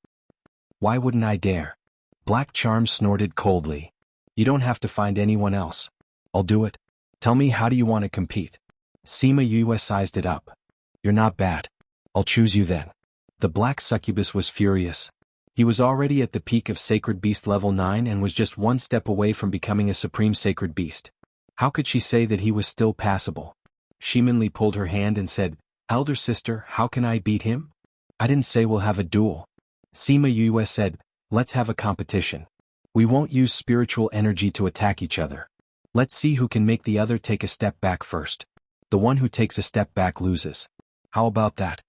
S1: Why wouldn't I dare? Black Charm snorted coldly. You don't have to find anyone else. I'll do it. Tell me, how do you want to compete? Sima Yue sized it up. You're not bad. I'll choose you then. The black succubus was furious. He was already at the peak of Sacred Beast level 9 and was just one step away from becoming a Supreme Sacred Beast. How could she say that he was still passable? Shimin pulled her hand and said, "Elder sister, how can I beat him?" "I didn't say we'll have a duel." Sima Yue said, "Let's have a competition. We won't use spiritual energy to attack each other. Let's see who can make the other take a step back first. The one who takes a step back loses. How about that?"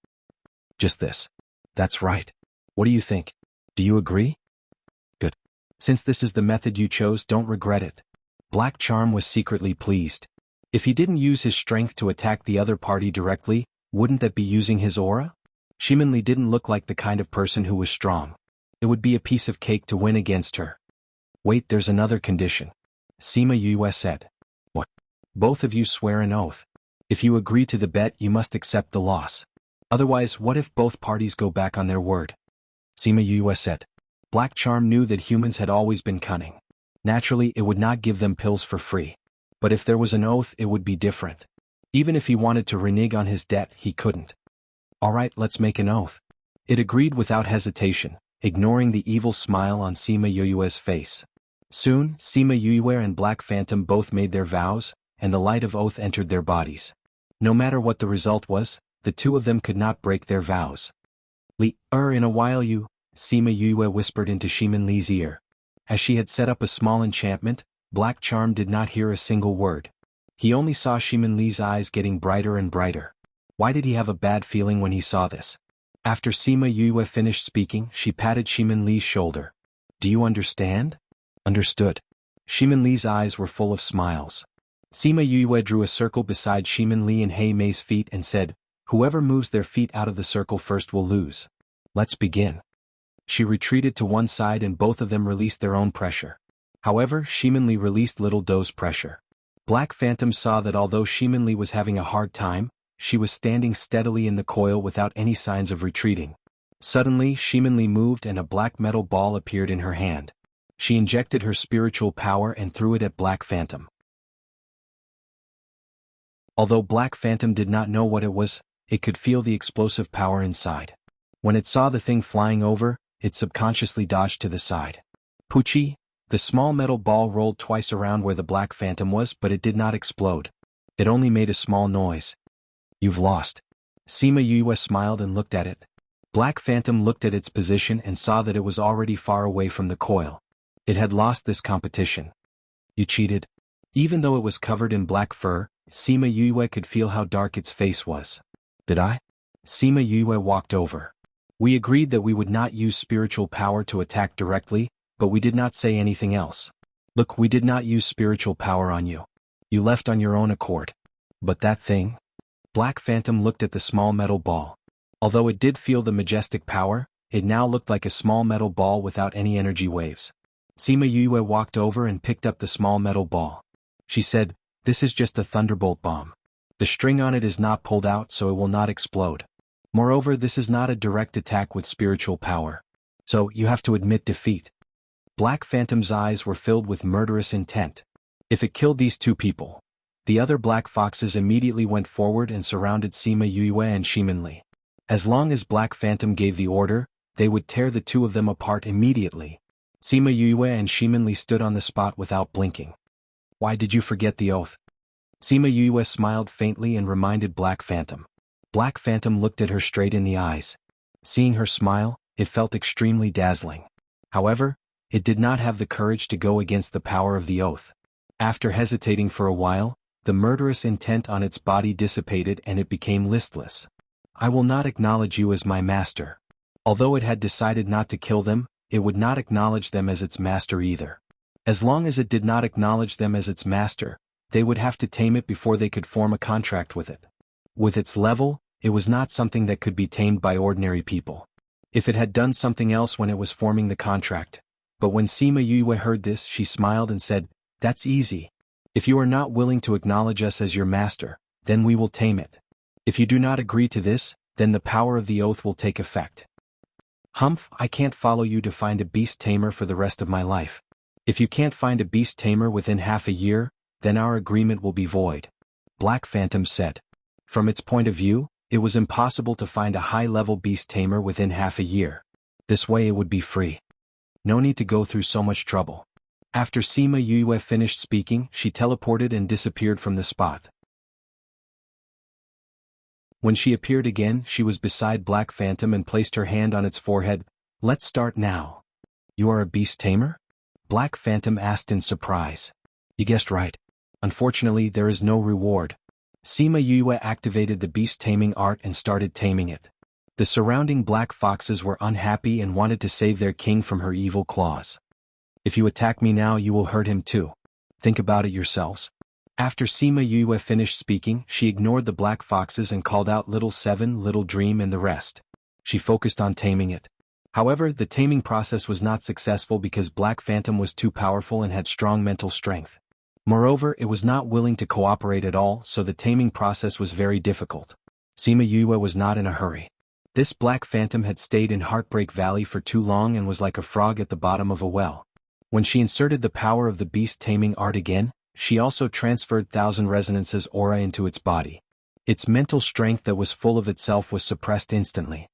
S1: "Just this." "That's right. What do you think? Do you agree?" "Good. Since this is the method you chose, don't regret it." Black Charm was secretly pleased. If he didn't use his strength to attack the other party directly, wouldn't that be using his aura? Shimin didn't look like the kind of person who was strong. It would be a piece of cake to win against her. "Wait, there's another condition," Sima Yue said. "What?" "Both of you swear an oath. If you agree to the bet, you must accept the loss. Otherwise, what if both parties go back on their word?" Sima Yue said. Black Charm knew that humans had always been cunning. Naturally, it would not give them pills for free. But if there was an oath, it would be different. Even if he wanted to renege on his debt, he couldn't. "All right, let's make an oath." It agreed without hesitation, ignoring the evil smile on Sima Yue's face. Soon, Sima Yue and Black Phantom both made their vows, and the light of oath entered their bodies. No matter what the result was, the two of them could not break their vows. In a while Sima Yue whispered into Shimin Li's ear. As she had set up a small enchantment, Black Charm did not hear a single word. He only saw Shimin Li's eyes getting brighter and brighter. Why did he have a bad feeling when he saw this? After Sima Yue finished speaking, she patted Shimin Li's shoulder. "Do you understand?" "Understood." Shimin Li's eyes were full of smiles. Sima Yue drew a circle beside Shimin Li and Hei Mei's feet and said, "Whoever moves their feet out of the circle first will lose. Let's begin." She retreated to one side and both of them released their own pressure. However, Shimin Li released Little Doe's pressure. Black Phantom saw that although Shimin Li was having a hard time, she was standing steadily in the coil without any signs of retreating. Suddenly, Shimin Li moved and a black metal ball appeared in her hand. She injected her spiritual power and threw it at Black Phantom. Although Black Phantom did not know what it was, it could feel the explosive power inside. When it saw the thing flying over, it subconsciously dodged to the side. Poochie! The small metal ball rolled twice around where the Black Phantom was, but it did not explode. It only made a small noise. "You've lost." Sima Yue smiled and looked at it. Black Phantom looked at its position and saw that it was already far away from the coil. It had lost this competition. "You cheated." Even though it was covered in black fur, Sima Yue could feel how dark its face was. "Did I?" Sima Yue walked over. "We agreed that we would not use spiritual power to attack directly, but we did not say anything else. Look, we did not use spiritual power on you. You left on your own accord. But that thing?" Black Phantom looked at the small metal ball. Although it did feel the majestic power, it now looked like a small metal ball without any energy waves. Sima Yue walked over and picked up the small metal ball. She said, "This is just a thunderbolt bomb. The string on it is not pulled out, so it will not explode. Moreover, this is not a direct attack with spiritual power. So, you have to admit defeat." Black Phantom's eyes were filled with murderous intent. If it killed these two people. The other black foxes immediately went forward and surrounded Sima Yue and Shimin Li. As long as Black Phantom gave the order, they would tear the two of them apart immediately. Sima Yue and Shimin Li stood on the spot without blinking. "Why did you forget the oath?" Sima Yue smiled faintly and reminded Black Phantom. Black Phantom looked at her straight in the eyes. Seeing her smile, it felt extremely dazzling. However, it did not have the courage to go against the power of the oath. After hesitating for a while, the murderous intent on its body dissipated and it became listless. "I will not acknowledge you as my master." Although it had decided not to kill them, it would not acknowledge them as its master either. As long as it did not acknowledge them as its master, they would have to tame it before they could form a contract with it. With its level, it was not something that could be tamed by ordinary people. If it had done something else when it was forming the contract. But when Sima Yue heard this, she smiled and said, "That's easy. If you are not willing to acknowledge us as your master, then we will tame it. If you do not agree to this, then the power of the oath will take effect." "Humph, I can't follow you to find a beast tamer for the rest of my life. If you can't find a beast tamer within half a year, then our agreement will be void," Black Phantom said. From its point of view, It was impossible to find a high-level beast tamer within half a year. This way it would be free. No need to go through so much trouble. After Sima Yue finished speaking, she teleported and disappeared from the spot. When she appeared again, she was beside Black Phantom and placed her hand on its forehead. "Let's start now." "You are a beast tamer?" Black Phantom asked in surprise. "You guessed right. Unfortunately, there is no reward." Sima Yue activated the beast taming art and started taming it. The surrounding black foxes were unhappy and wanted to save their king from her evil claws. "If you attack me now, you will hurt him too. Think about it yourselves." After Sima Yue finished speaking, she ignored the black foxes and called out Little Seven, Little Dream and the rest. She focused on taming it. However, the taming process was not successful because Black Phantom was too powerful and had strong mental strength. Moreover, it was not willing to cooperate at all, so the taming process was very difficult. Sima Yue was not in a hurry. This Black Phantom had stayed in Heartbreak Valley for too long and was like a frog at the bottom of a well. When she inserted the power of the beast taming art again, she also transferred 1,000 Resonance's aura into its body. Its mental strength that was full of itself was suppressed instantly.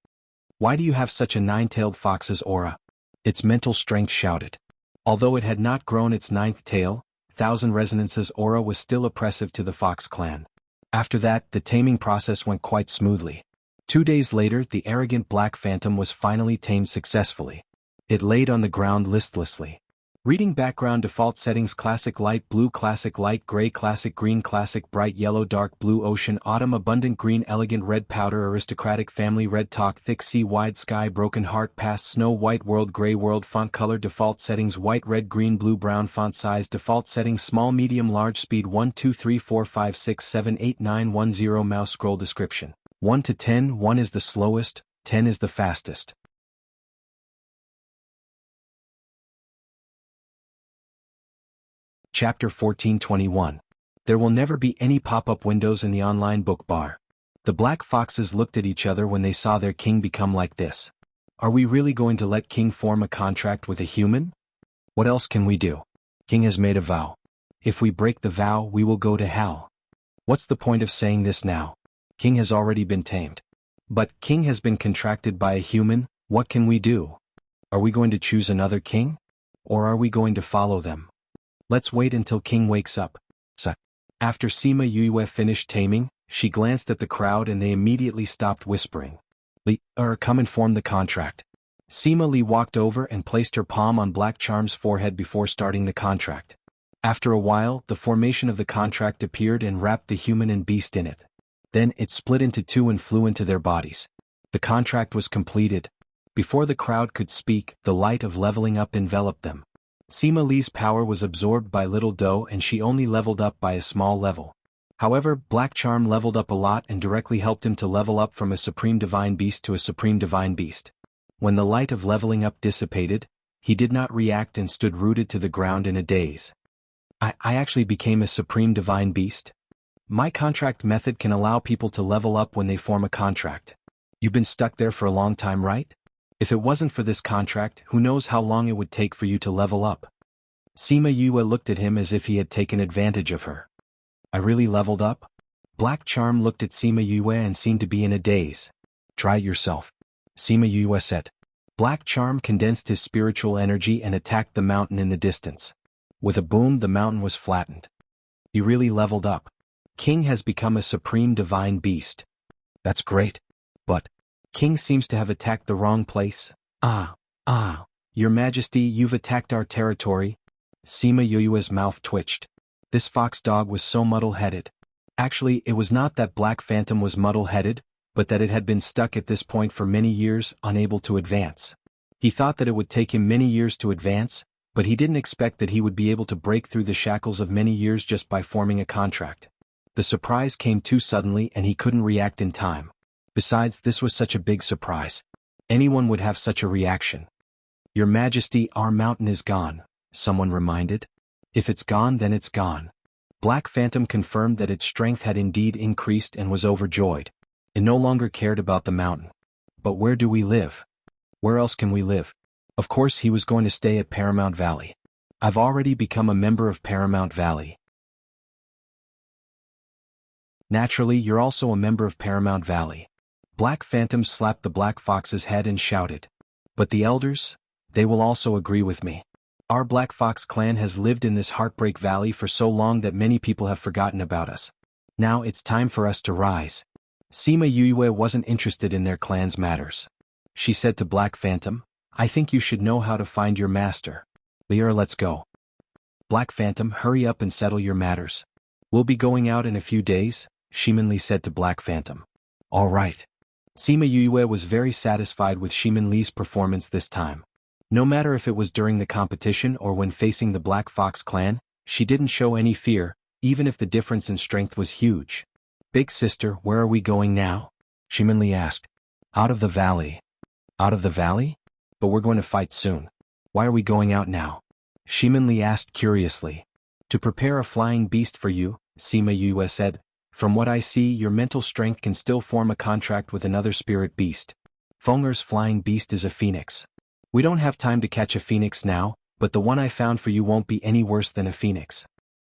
S1: "Why do you have such a nine-tailed fox's aura?" Its mental strength shouted. Although it had not grown its ninth tail, 1,000 Resonance's aura was still oppressive to the Fox clan. After that, the taming process went quite smoothly. 2 days later, the arrogant Black Phantom was finally tamed successfully. It laid on the ground listlessly. Reading background default settings: classic light blue, classic light gray, classic green, classic bright yellow, dark blue, ocean, autumn, abundant green, elegant red, powder, aristocratic, family, red, talk, thick, sea, wide sky, broken heart, past, snow, white, world, gray, world, font color default settings: white, red, green, blue, brown, font size default settings: small, medium, large, speed 1 2 3 4 5 6 7 8 9 1 0. Mouse scroll description: 1 to 10, 1 is the slowest, 10 is the fastest. Chapter 14:21. There will never be any pop-up windows in the online book bar. The black foxes looked at each other when they saw their king become like this. Are we really going to let King form a contract with a human? What else can we do? King has made a vow. If we break the vow, we will go to hell. What's the point of saying this now? King has already been tamed. But King has been contracted by a human, what can we do? Are we going to choose another king? Or are we going to follow them? Let's wait until King wakes up. After Sima Yue finished taming, she glanced at the crowd and they immediately stopped whispering. "Li, come and form the contract." Sima Li walked over and placed her palm on Black Charm's forehead before starting the contract. After a while, the formation of the contract appeared and wrapped the human and beast in it. Then it split into two and flew into their bodies. The contract was completed. Before the crowd could speak, the light of leveling up enveloped them. Sima Li's power was absorbed by Little Doe and she only leveled up by a small level. However, Black Charm leveled up a lot and directly helped him to level up from a Supreme Divine Beast to a Supreme Divine Beast. When the light of leveling up dissipated, he did not react and stood rooted to the ground in a daze. I actually became a Supreme Divine Beast? My contract method can allow people to level up when they form a contract. You've been stuck there for a long time, right? If it wasn't for this contract, who knows how long it would take for you to level up? Sima Yue looked at him as if he had taken advantage of her. I really leveled up? Black Charm looked at Sima Yue and seemed to be in a daze. Try it yourself. Sima Yue said. Black Charm condensed his spiritual energy and attacked the mountain in the distance. With a boom, the mountain was flattened. He really leveled up. King has become a Supreme Divine Beast. That's great. But King seems to have attacked the wrong place. Your Majesty, you've attacked our territory. Sima Yue's mouth twitched. This fox dog was so muddle-headed. Actually, it was not that Black Phantom was muddle-headed, but that it had been stuck at this point for many years, unable to advance. He thought that it would take him many years to advance, but he didn't expect that he would be able to break through the shackles of many years just by forming a contract. The surprise came too suddenly and he couldn't react in time. Besides, this was such a big surprise. Anyone would have such a reaction. Your Majesty, our mountain is gone, someone reminded. If it's gone, then it's gone. Black Phantom confirmed that its strength had indeed increased and was overjoyed. It no longer cared about the mountain. But where do we live? Where else can we live? Of course he was going to stay at Paramount Valley. I've already become a member of Paramount Valley. Naturally, you're also a member of Paramount Valley. Black Phantom slapped the Black Fox's head and shouted. But the elders? They will also agree with me. Our Black Fox clan has lived in this Heartbreak Valley for so long that many people have forgotten about us. Now it's time for us to rise. Sima Yue wasn't interested in their clan's matters. She said to Black Phantom, I think you should know how to find your master. Let's go. Black Phantom, hurry up and settle your matters. We'll be going out in a few days, Shimin Li said to Black Phantom. All right. Sima Yue was very satisfied with Shimin Li's performance this time. No matter if it was during the competition or when facing the Black Fox clan, she didn't show any fear, even if the difference in strength was huge. Big sister, where are we going now? Shimin Li asked. Out of the valley. Out of the valley? But we're going to fight soon. Why are we going out now? Shimin Li asked curiously. To prepare a flying beast for you, Sima Yue said. From what I see, your mental strength can still form a contract with another spirit beast. Feng'er's flying beast is a phoenix. We don't have time to catch a phoenix now, but the one I found for you won't be any worse than a phoenix.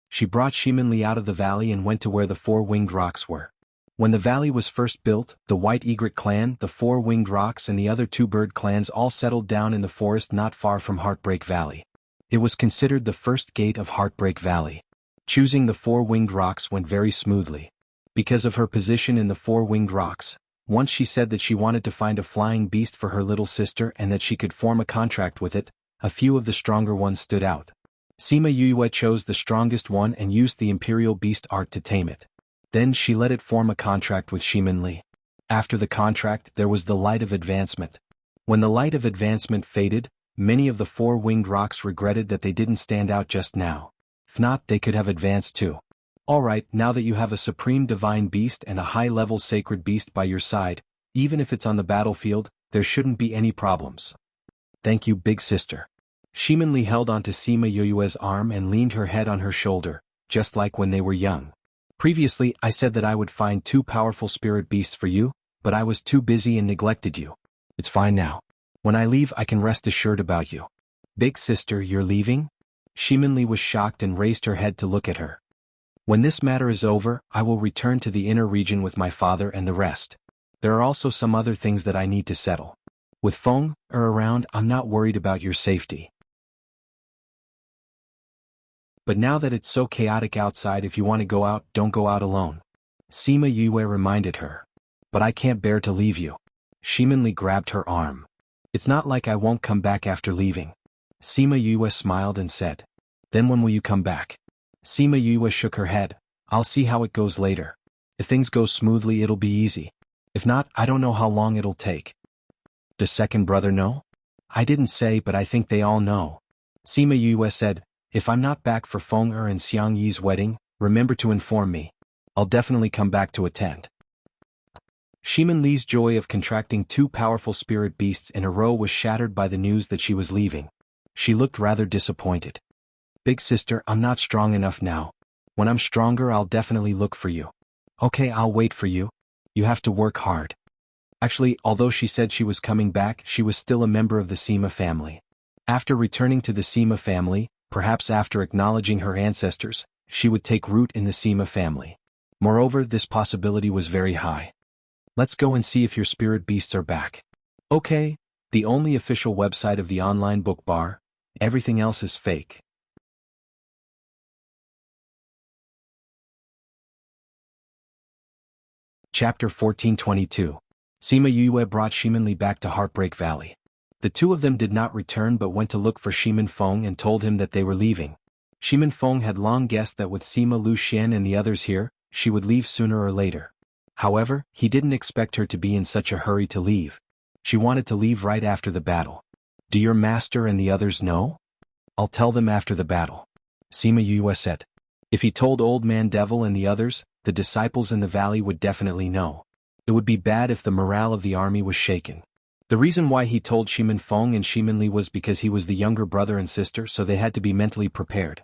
S1: She brought Shimin Li out of the valley and went to where the four-winged rocks were. When the valley was first built, the White Egret clan, the four-winged rocks and the other two bird clans all settled down in the forest not far from Heartbreak Valley. It was considered the first gate of Heartbreak Valley. Choosing the four-winged rocks went very smoothly. Because of her position in the four-winged rocks, once she said that she wanted to find a flying beast for her little sister and that she could form a contract with it, a few of the stronger ones stood out. Sima Yue chose the strongest one and used the Imperial Beast art to tame it. Then she let it form a contract with Shimin Li. After the contract, there was the Light of Advancement. When the Light of Advancement faded, many of the four-winged rocks regretted that they didn't stand out just now. If not, they could have advanced too. Alright, now that you have a supreme divine beast and a high-level sacred beast by your side, even if it's on the battlefield, there shouldn't be any problems. Thank you, big sister. Shimin Li held onto Sima Yue's arm and leaned her head on her shoulder, just like when they were young. Previously, I said that I would find two powerful spirit beasts for you, but I was too busy and neglected you. It's fine now. When I leave, I can rest assured about you. Big sister, you're leaving? Shimin Li was shocked and raised her head to look at her. When this matter is over, I will return to the inner region with my father and the rest. There are also some other things that I need to settle. With Feng'er around, I'm not worried about your safety. But now that it's so chaotic outside, if you want to go out, don't go out alone. Sima Yue reminded her. But I can't bear to leave you. Shimin Li grabbed her arm. It's not like I won't come back after leaving. Sima Yue smiled and said. Then when will you come back? Sima Yue shook her head. I'll see how it goes later. If things go smoothly, it'll be easy. If not, I don't know how long it'll take. Does second brother know? I didn't say, but I think they all know. Sima Yue said, if I'm not back for Feng'er and Xiang Yi's wedding, remember to inform me. I'll definitely come back to attend. Shimin Li's joy of contracting two powerful spirit beasts in a row was shattered by the news that she was leaving. She looked rather disappointed. Big sister, I'm not strong enough now. When I'm stronger, I'll definitely look for you. Okay, I'll wait for you. You have to work hard. Actually, although she said she was coming back, she was still a member of the Sima family. After returning to the Sima family, perhaps after acknowledging her ancestors, she would take root in the Sima family. Moreover, this possibility was very high. Let's go and see if your spirit beasts are back. Okay, the only official website of the online book bar. Everything else is fake. Chapter 1422. Sima Yue brought Shimin Li back to Heartbreak Valley. The two of them did not return but went to look for Shimin Feng and told him that they were leaving. Shimin Feng had long guessed that with Sima Lu Xian and the others here, she would leave sooner or later. However, he didn't expect her to be in such a hurry to leave. She wanted to leave right after the battle. Do your master and the others know? I'll tell them after the battle. Sima Yue said. If he told Old Man Devil and the others, the disciples in the valley would definitely know. It would be bad if the morale of the army was shaken. The reason why he told Shimin Feng and Shimin Li was because he was the younger brother and sister, so they had to be mentally prepared.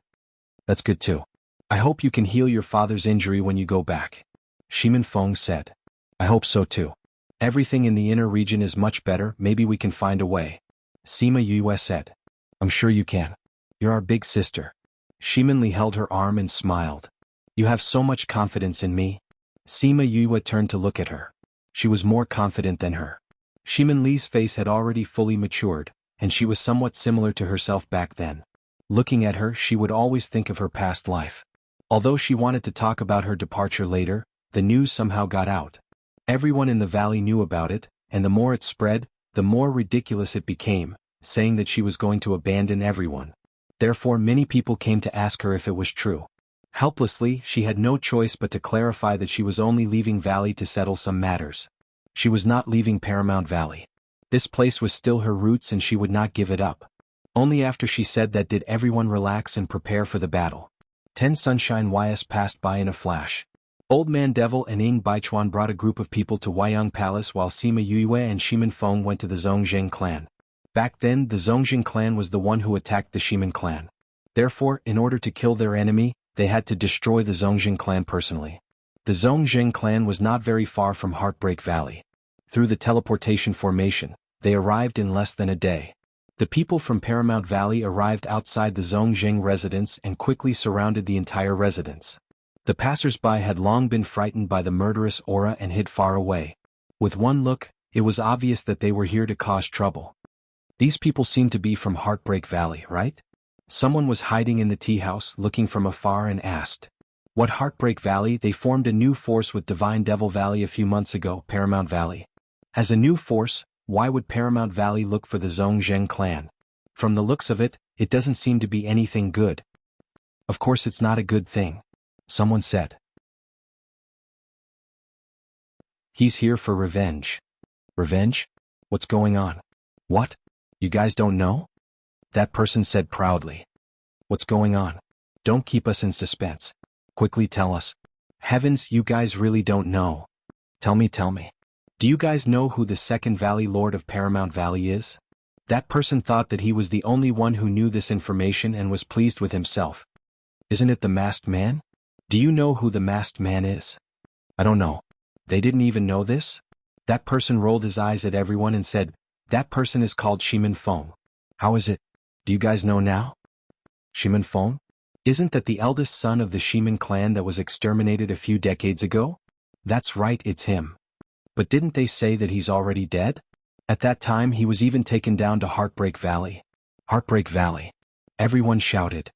S1: That's good too. I hope you can heal your father's injury when you go back. Shimin Feng said. I hope so too. Everything in the inner region is much better, maybe we can find a way. Sima Yue said. I'm sure you can. You're our big sister. Shimin Li held her arm and smiled. You have so much confidence in me. Sima Yue turned to look at her. She was more confident than her. Shimin Li's face had already fully matured, and she was somewhat similar to herself back then. Looking at her, she would always think of her past life. Although she wanted to talk about her departure later, the news somehow got out. Everyone in the valley knew about it, and the more it spread, the more ridiculous it became, saying that she was going to abandon everyone. Therefore many people came to ask her if it was true. Helplessly, she had no choice but to clarify that she was only leaving Valley to settle some matters. She was not leaving Paramount Valley. This place was still her roots and she would not give it up. Only after she said that did everyone relax and prepare for the battle. 10 Sunshine YS passed by in a flash. Old Man Devil and Ying Baichuan brought a group of people to Huayang Palace while Sima Yue and Shimin Feng went to the Zhongzheng clan. Back then, the Zhongzheng clan was the one who attacked the Shimin clan. Therefore, in order to kill their enemy, they had to destroy the Zhongzheng clan personally. The Zhongzheng clan was not very far from Heartbreak Valley. Through the teleportation formation, they arrived in less than a day. The people from Paramount Valley arrived outside the Zhongzheng residence and quickly surrounded the entire residence. The passers-by had long been frightened by the murderous aura and hid far away. With one look, it was obvious that they were here to cause trouble. These people seemed to be from Heartbreak Valley, right? Someone was hiding in the tea house looking from afar and asked. What Heartbreak Valley? They formed a new force with Divine Devil Valley a few months ago, Paramount Valley. As a new force, why would Paramount Valley look for the Zhongzheng clan? From the looks of it, it doesn't seem to be anything good. Of course it's not a good thing. Someone said. He's here for revenge. Revenge? What's going on? What? You guys don't know? That person said proudly. What's going on? Don't keep us in suspense. Quickly tell us. Heavens, you guys really don't know. Tell me. Do you guys know who the second Valley Lord of Paramount Valley is? That person thought that he was the only one who knew this information and was pleased with himself. Isn't it the Masked Man? Do you know who the Masked Man is? I don't know. They didn't even know this? That person rolled his eyes at everyone and said, that person is called Shimin Feng. How is it? Do you guys know now? Shimin Feng? Isn't that the eldest son of the Shimin clan that was exterminated a few decades ago? That's right, it's him. But didn't they say that he's already dead? At that time he was even taken down to Heartbreak Valley. Heartbreak Valley. Everyone shouted.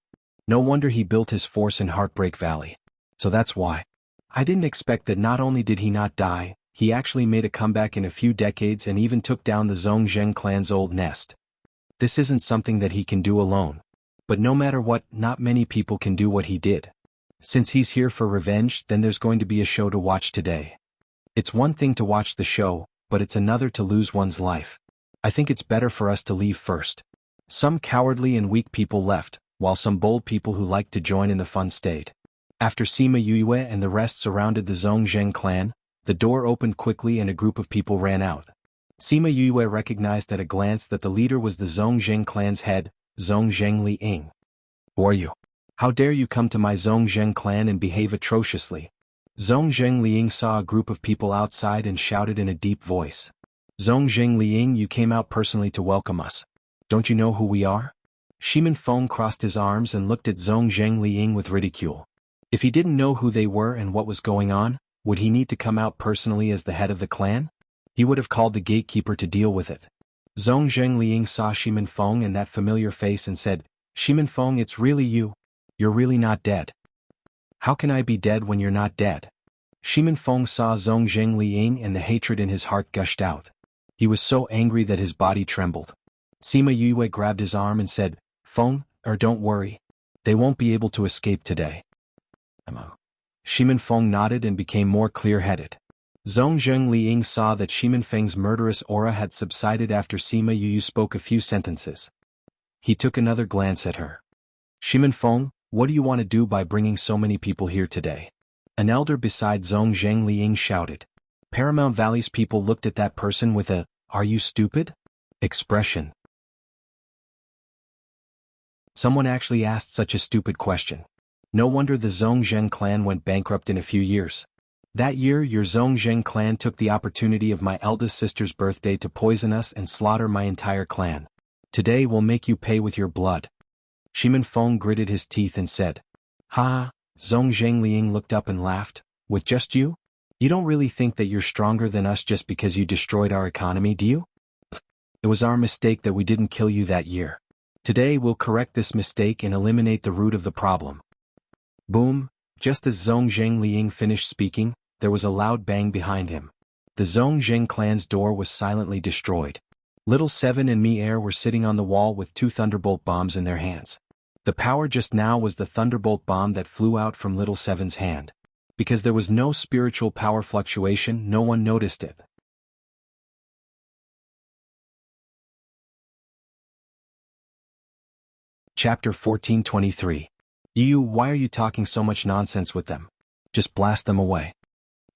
S1: No wonder he built his force in Heartbreak Valley. So that's why. I didn't expect that not only did he not die, he actually made a comeback in a few decades and even took down the Zhongzheng clan's old nest. This isn't something that he can do alone. But no matter what, not many people can do what he did. Since he's here for revenge, then there's going to be a show to watch today. It's one thing to watch the show, but it's another to lose one's life. I think it's better for us to leave first. Some cowardly and weak people left, while some bold people who liked to join in the fun stayed. After Sima Yue and the rest surrounded the Zhongzheng clan, the door opened quickly and a group of people ran out. Sima Yue recognized at a glance that the leader was the Zhongzheng clan's head, Zhongzheng Li. Who are you? How dare you come to my Zhongzheng clan and behave atrociously? Zhongzheng Li saw a group of people outside and shouted in a deep voice. Zhongzheng Li, you came out personally to welcome us. Don't you know who we are? Shimin Feng crossed his arms and looked at Zhongzheng Li with ridicule. If he didn't know who they were and what was going on, would he need to come out personally as the head of the clan? He would have called the gatekeeper to deal with it. Zhongzheng Li saw Shimin Feng and that familiar face and said, Shimin Feng, it's really you. You're really not dead. How can I be dead when you're not dead? Shimin Feng saw Zhongzheng Li and the hatred in his heart gushed out. He was so angry that his body trembled. Sima Yue grabbed his arm and said, Feng, don't worry. They won't be able to escape today. Shimin Feng nodded and became more clear-headed. Zhongzheng Li saw that Shimin Feng's murderous aura had subsided after Sima Yue spoke a few sentences. He took another glance at her. Shimin Feng, what do you want to do by bringing so many people here today? An elder beside Zhongzheng Li shouted. Paramount Valley's people looked at that person with a, are you stupid? Expression. Someone actually asked such a stupid question. No wonder the Zhongzheng clan went bankrupt in a few years. That year your Zhongzheng clan took the opportunity of my eldest sister's birthday to poison us and slaughter my entire clan. Today we'll make you pay with your blood. Shimin Feng gritted his teeth and said. Ha! Zhongzheng Li looked up and laughed. With just you? You don't really think that you're stronger than us just because you destroyed our economy, do you? It was our mistake that we didn't kill you that year. Today we'll correct this mistake and eliminate the root of the problem. Boom! Just as Zhongzheng Liang finished speaking, there was a loud bang behind him. The Zhongzheng clan's door was silently destroyed. Little Seven and Mi Er were sitting on the wall with 2 thunderbolt bombs in their hands. The power just now was the thunderbolt bomb that flew out from Little Seven's hand. Because there was no spiritual power fluctuation, no one noticed it. Chapter 1423. You, why are you talking so much nonsense with them? Just blast them away.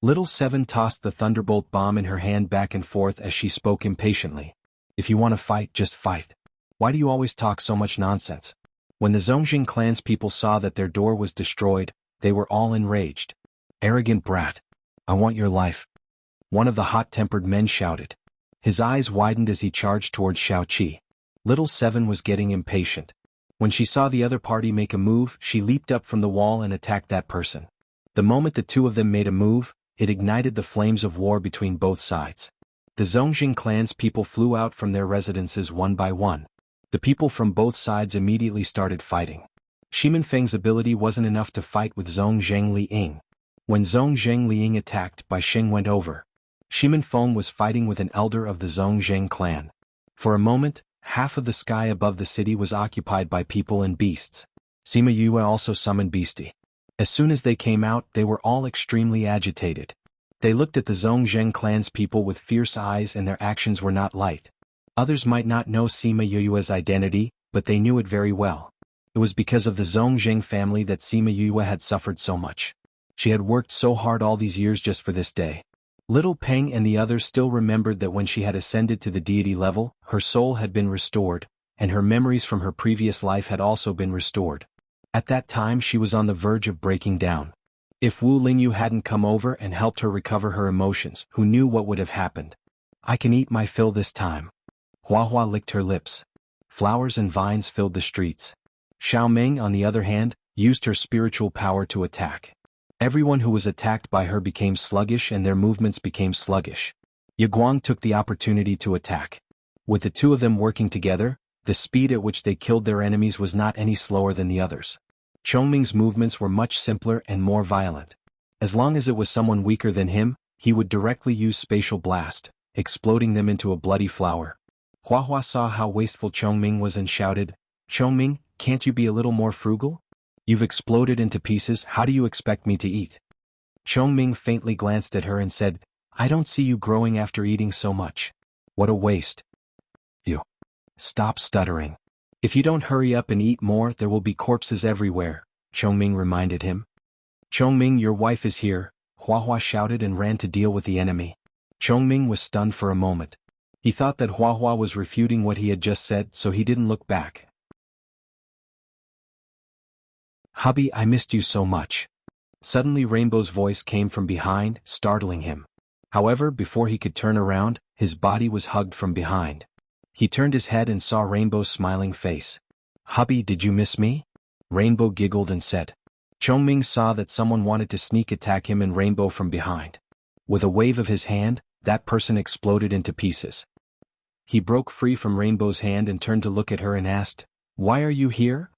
S1: Little Seven tossed the thunderbolt bomb in her hand back and forth as she spoke impatiently. If you want to fight, just fight. Why do you always talk so much nonsense? When the Zhongzheng clan's people saw that their door was destroyed, they were all enraged. Arrogant brat. I want your life. One of the hot-tempered men shouted. His eyes widened as he charged towards Xiaoqi. Little Seven was getting impatient. When she saw the other party make a move, she leaped up from the wall and attacked that person. The moment the two of them made a move, it ignited the flames of war between both sides. The Zhongzheng clan's people flew out from their residences one by one. The people from both sides immediately started fighting. Shimin Feng's ability wasn't enough to fight with Zhongzheng Liang. When Zhongzheng Liang attacked, Bai Sheng went over. Shimin Feng was fighting with an elder of the Zhongzheng clan. For a moment, half of the sky above the city was occupied by people and beasts. Sima Yue also summoned Beastie. As soon as they came out, they were all extremely agitated. They looked at the Zhongzheng clan's people with fierce eyes, and their actions were not light. Others might not know Sima Yue's identity, but they knew it very well. It was because of the Zhongzheng family that Sima Yue had suffered so much. She had worked so hard all these years just for this day. Little Peng and the others still remembered that when she had ascended to the deity level, her soul had been restored, and her memories from her previous life had also been restored. At that time she was on the verge of breaking down. If Wu Lingyu hadn't come over and helped her recover her emotions, who knew what would have happened? I can eat my fill this time. Hua Hua licked her lips. Flowers and vines filled the streets. Xiao Meng, on the other hand, used her spiritual power to attack. Everyone who was attacked by her became sluggish and their movements became sluggish. Ye Guang took the opportunity to attack. With the two of them working together, the speed at which they killed their enemies was not any slower than the others. Chongming's movements were much simpler and more violent. As long as it was someone weaker than him, he would directly use spatial blast, exploding them into a bloody flower. Hua Hua saw how wasteful Chongming was and shouted, "Chongming, can't you be a little more frugal? You've exploded into pieces, how do you expect me to eat?" Chongming faintly glanced at her and said, "I don't see you growing after eating so much. What a waste." "You. Stop stuttering. If you don't hurry up and eat more, there will be corpses everywhere," Chongming reminded him. "Chongming, your wife is here," Hua Hua shouted and ran to deal with the enemy. Chongming was stunned for a moment. He thought that Hua Hua was refuting what he had just said, so he didn't look back. "Hubby, I missed you so much." Suddenly Rainbow's voice came from behind, startling him. However, before he could turn around, his body was hugged from behind. He turned his head and saw Rainbow's smiling face. "Hubby, did you miss me?" Rainbow giggled and said. Chongming saw that someone wanted to sneak attack him and Rainbow from behind. With a wave of his hand, that person exploded into pieces. He broke free from Rainbow's hand and turned to look at her and asked, "Why are you here?"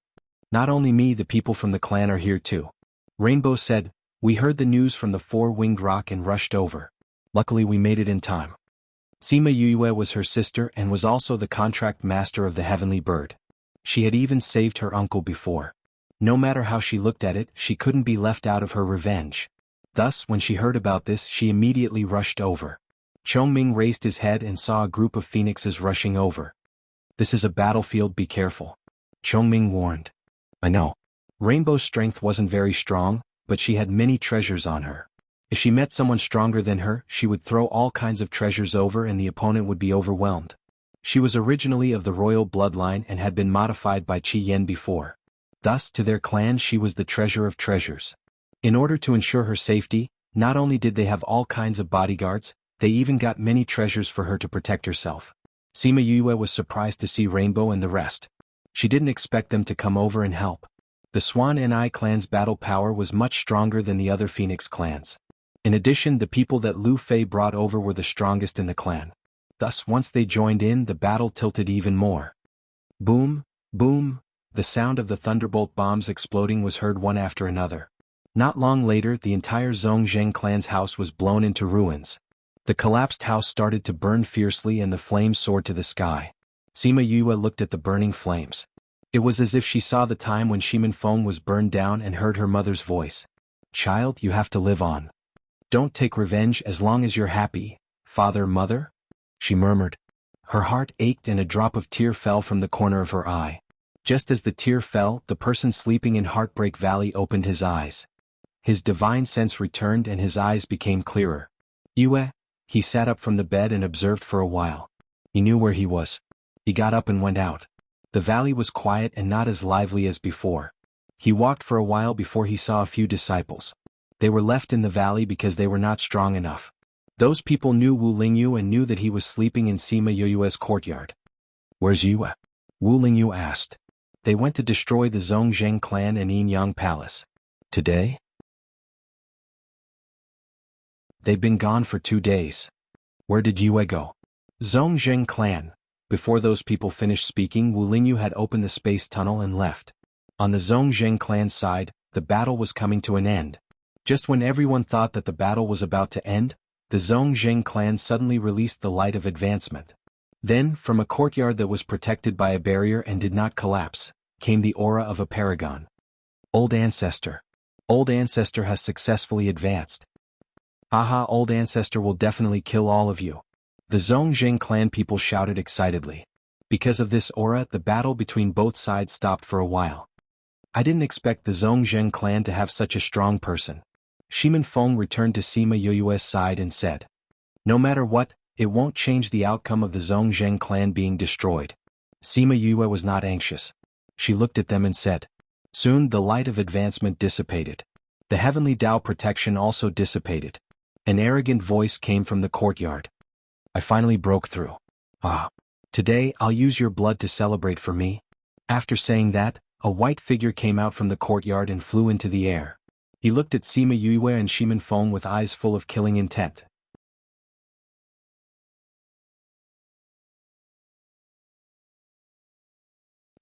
S1: "Not only me, the people from the clan are here too." Rainbow said, "We heard the news from the four-winged rock and rushed over. Luckily we made it in time." Sima Yue was her sister and was also the contract master of the heavenly bird. She had even saved her uncle before. No matter how she looked at it, she couldn't be left out of her revenge. Thus, when she heard about this, she immediately rushed over. Chongming raised his head and saw a group of phoenixes rushing over. "This is a battlefield, be careful," Chongming warned. "I know." Rainbow's strength wasn't very strong, but she had many treasures on her. If she met someone stronger than her, she would throw all kinds of treasures over and the opponent would be overwhelmed. She was originally of the royal bloodline and had been modified by Qi Yan before. Thus, to their clan she was the treasure of treasures. In order to ensure her safety, not only did they have all kinds of bodyguards, they even got many treasures for her to protect herself. Sima Yue was surprised to see Rainbow and the rest. She didn't expect them to come over and help. The Swan and I clan's battle power was much stronger than the other Phoenix clans. In addition, the people that Lu Fei brought over were the strongest in the clan. Thus, once they joined in, the battle tilted even more. Boom, boom, the sound of the thunderbolt bombs exploding was heard one after another. Not long later, the entire Zhongzheng clan's house was blown into ruins. The collapsed house started to burn fiercely and the flames soared to the sky. Sima Yue looked at the burning flames. It was as if she saw the time when Shimin Feng was burned down and heard her mother's voice. "Child, you have to live on. Don't take revenge as long as you're happy, father, mother?" she murmured. Her heart ached and a drop of tear fell from the corner of her eye. Just as the tear fell, the person sleeping in Heartbreak Valley opened his eyes. His divine sense returned and his eyes became clearer. Yue, he sat up from the bed and observed for a while. He knew where he was. He got up and went out. The valley was quiet and not as lively as before. He walked for a while before he saw a few disciples. They were left in the valley because they were not strong enough. Those people knew Wu Lingyu and knew that he was sleeping in Sima Yue's courtyard. "Where's Yue?" Wu Lingyu asked. "They went to destroy the Zhongzheng clan and Yinyang Palace. Today?" "They've been gone for 2 days. Where did Yue go?" "Zhongzheng clan." Before those people finished speaking, Wu Lingyu had opened the space tunnel and left. On the Zhongzheng clan side, the battle was coming to an end. Just when everyone thought that the battle was about to end, the Zhongzheng clan suddenly released the light of advancement. Then, from a courtyard that was protected by a barrier and did not collapse, came the aura of a paragon. "Old Ancestor. Old Ancestor has successfully advanced. Aha, Old Ancestor will definitely kill all of you." The Zhongzheng clan people shouted excitedly. Because of this aura, the battle between both sides stopped for a while. "I didn't expect the Zhongzheng clan to have such a strong person." Shimin Feng returned to Sima Yue's side and said, "No matter what, it won't change the outcome of the Zhongzheng clan being destroyed." Sima Yue was not anxious. She looked at them and said. Soon the light of advancement dissipated. The heavenly Tao protection also dissipated. An arrogant voice came from the courtyard. "I finally broke through. Ah. Today I'll use your blood to celebrate for me." After saying that, a white figure came out from the courtyard and flew into the air. He looked at Sima Yue and Shimin Feng with eyes full of killing intent.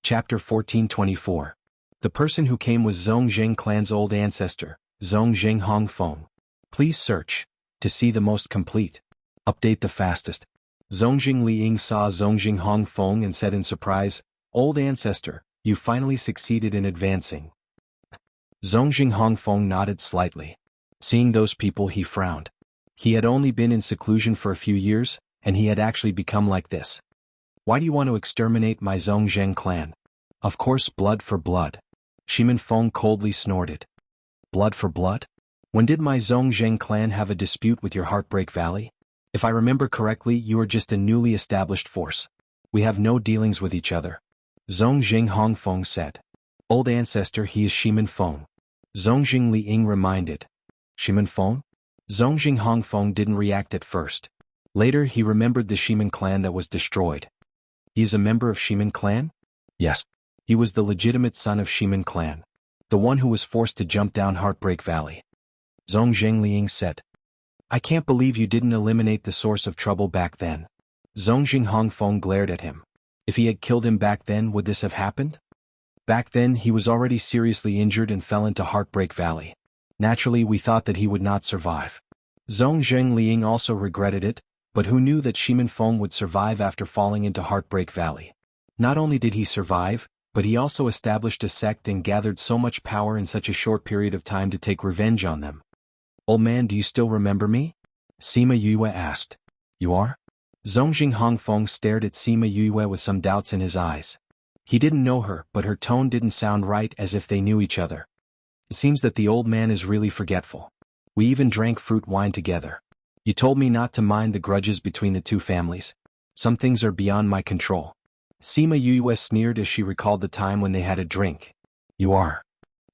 S1: Chapter 1424. The person who came was Zhongzheng clan's old ancestor, Zhongzheng Hongfeng. Please search to see the most complete. Update the fastest. Zhongzheng Liying saw Zhongzheng Hongfeng and said in surprise, "Old ancestor, you finally succeeded in advancing." Zhongzheng Hongfeng nodded slightly. Seeing those people, he frowned. He had only been in seclusion for a few years, and he had actually become like this. "Why do you want to exterminate my Zhongzheng clan?" "Of course, blood for blood." Shimin Feng coldly snorted. "Blood for blood? When did my Zhongzheng clan have a dispute with your Heartbreak Valley? If I remember correctly, you are just a newly established force. We have no dealings with each other." Zhongzheng Hongfeng said. "Old ancestor, he is Shimin Feng." Zhongzheng Liying reminded. "Shimin Feng?" Zhongzheng Hongfeng didn't react at first. Later he remembered the Shimin clan that was destroyed. "He is a member of Shimin clan?" "Yes. He was the legitimate son of Shimin clan. The one who was forced to jump down Heartbreak Valley." Zhongzheng Liying said. "I can't believe you didn't eliminate the source of trouble back then." Zhongzheng Hongfeng glared at him. If he had killed him back then, would this have happened? Back then he was already seriously injured and fell into Heartbreak Valley. Naturally, we thought that he would not survive. Zhongzheng Liying also regretted it, but who knew that Shimin Feng would survive after falling into Heartbreak Valley? Not only did he survive, but he also established a sect and gathered so much power in such a short period of time to take revenge on them. "Old man, do you still remember me?" Sima Yue asked. "You are?" Zhongzheng Hongfeng stared at Sima Yue with some doubts in his eyes. He didn't know her, but her tone didn't sound right, as if they knew each other. It seems that the old man is really forgetful. We even drank fruit wine together. You told me not to mind the grudges between the two families. Some things are beyond my control. Sima Yue sneered as she recalled the time when they had a drink. "You are."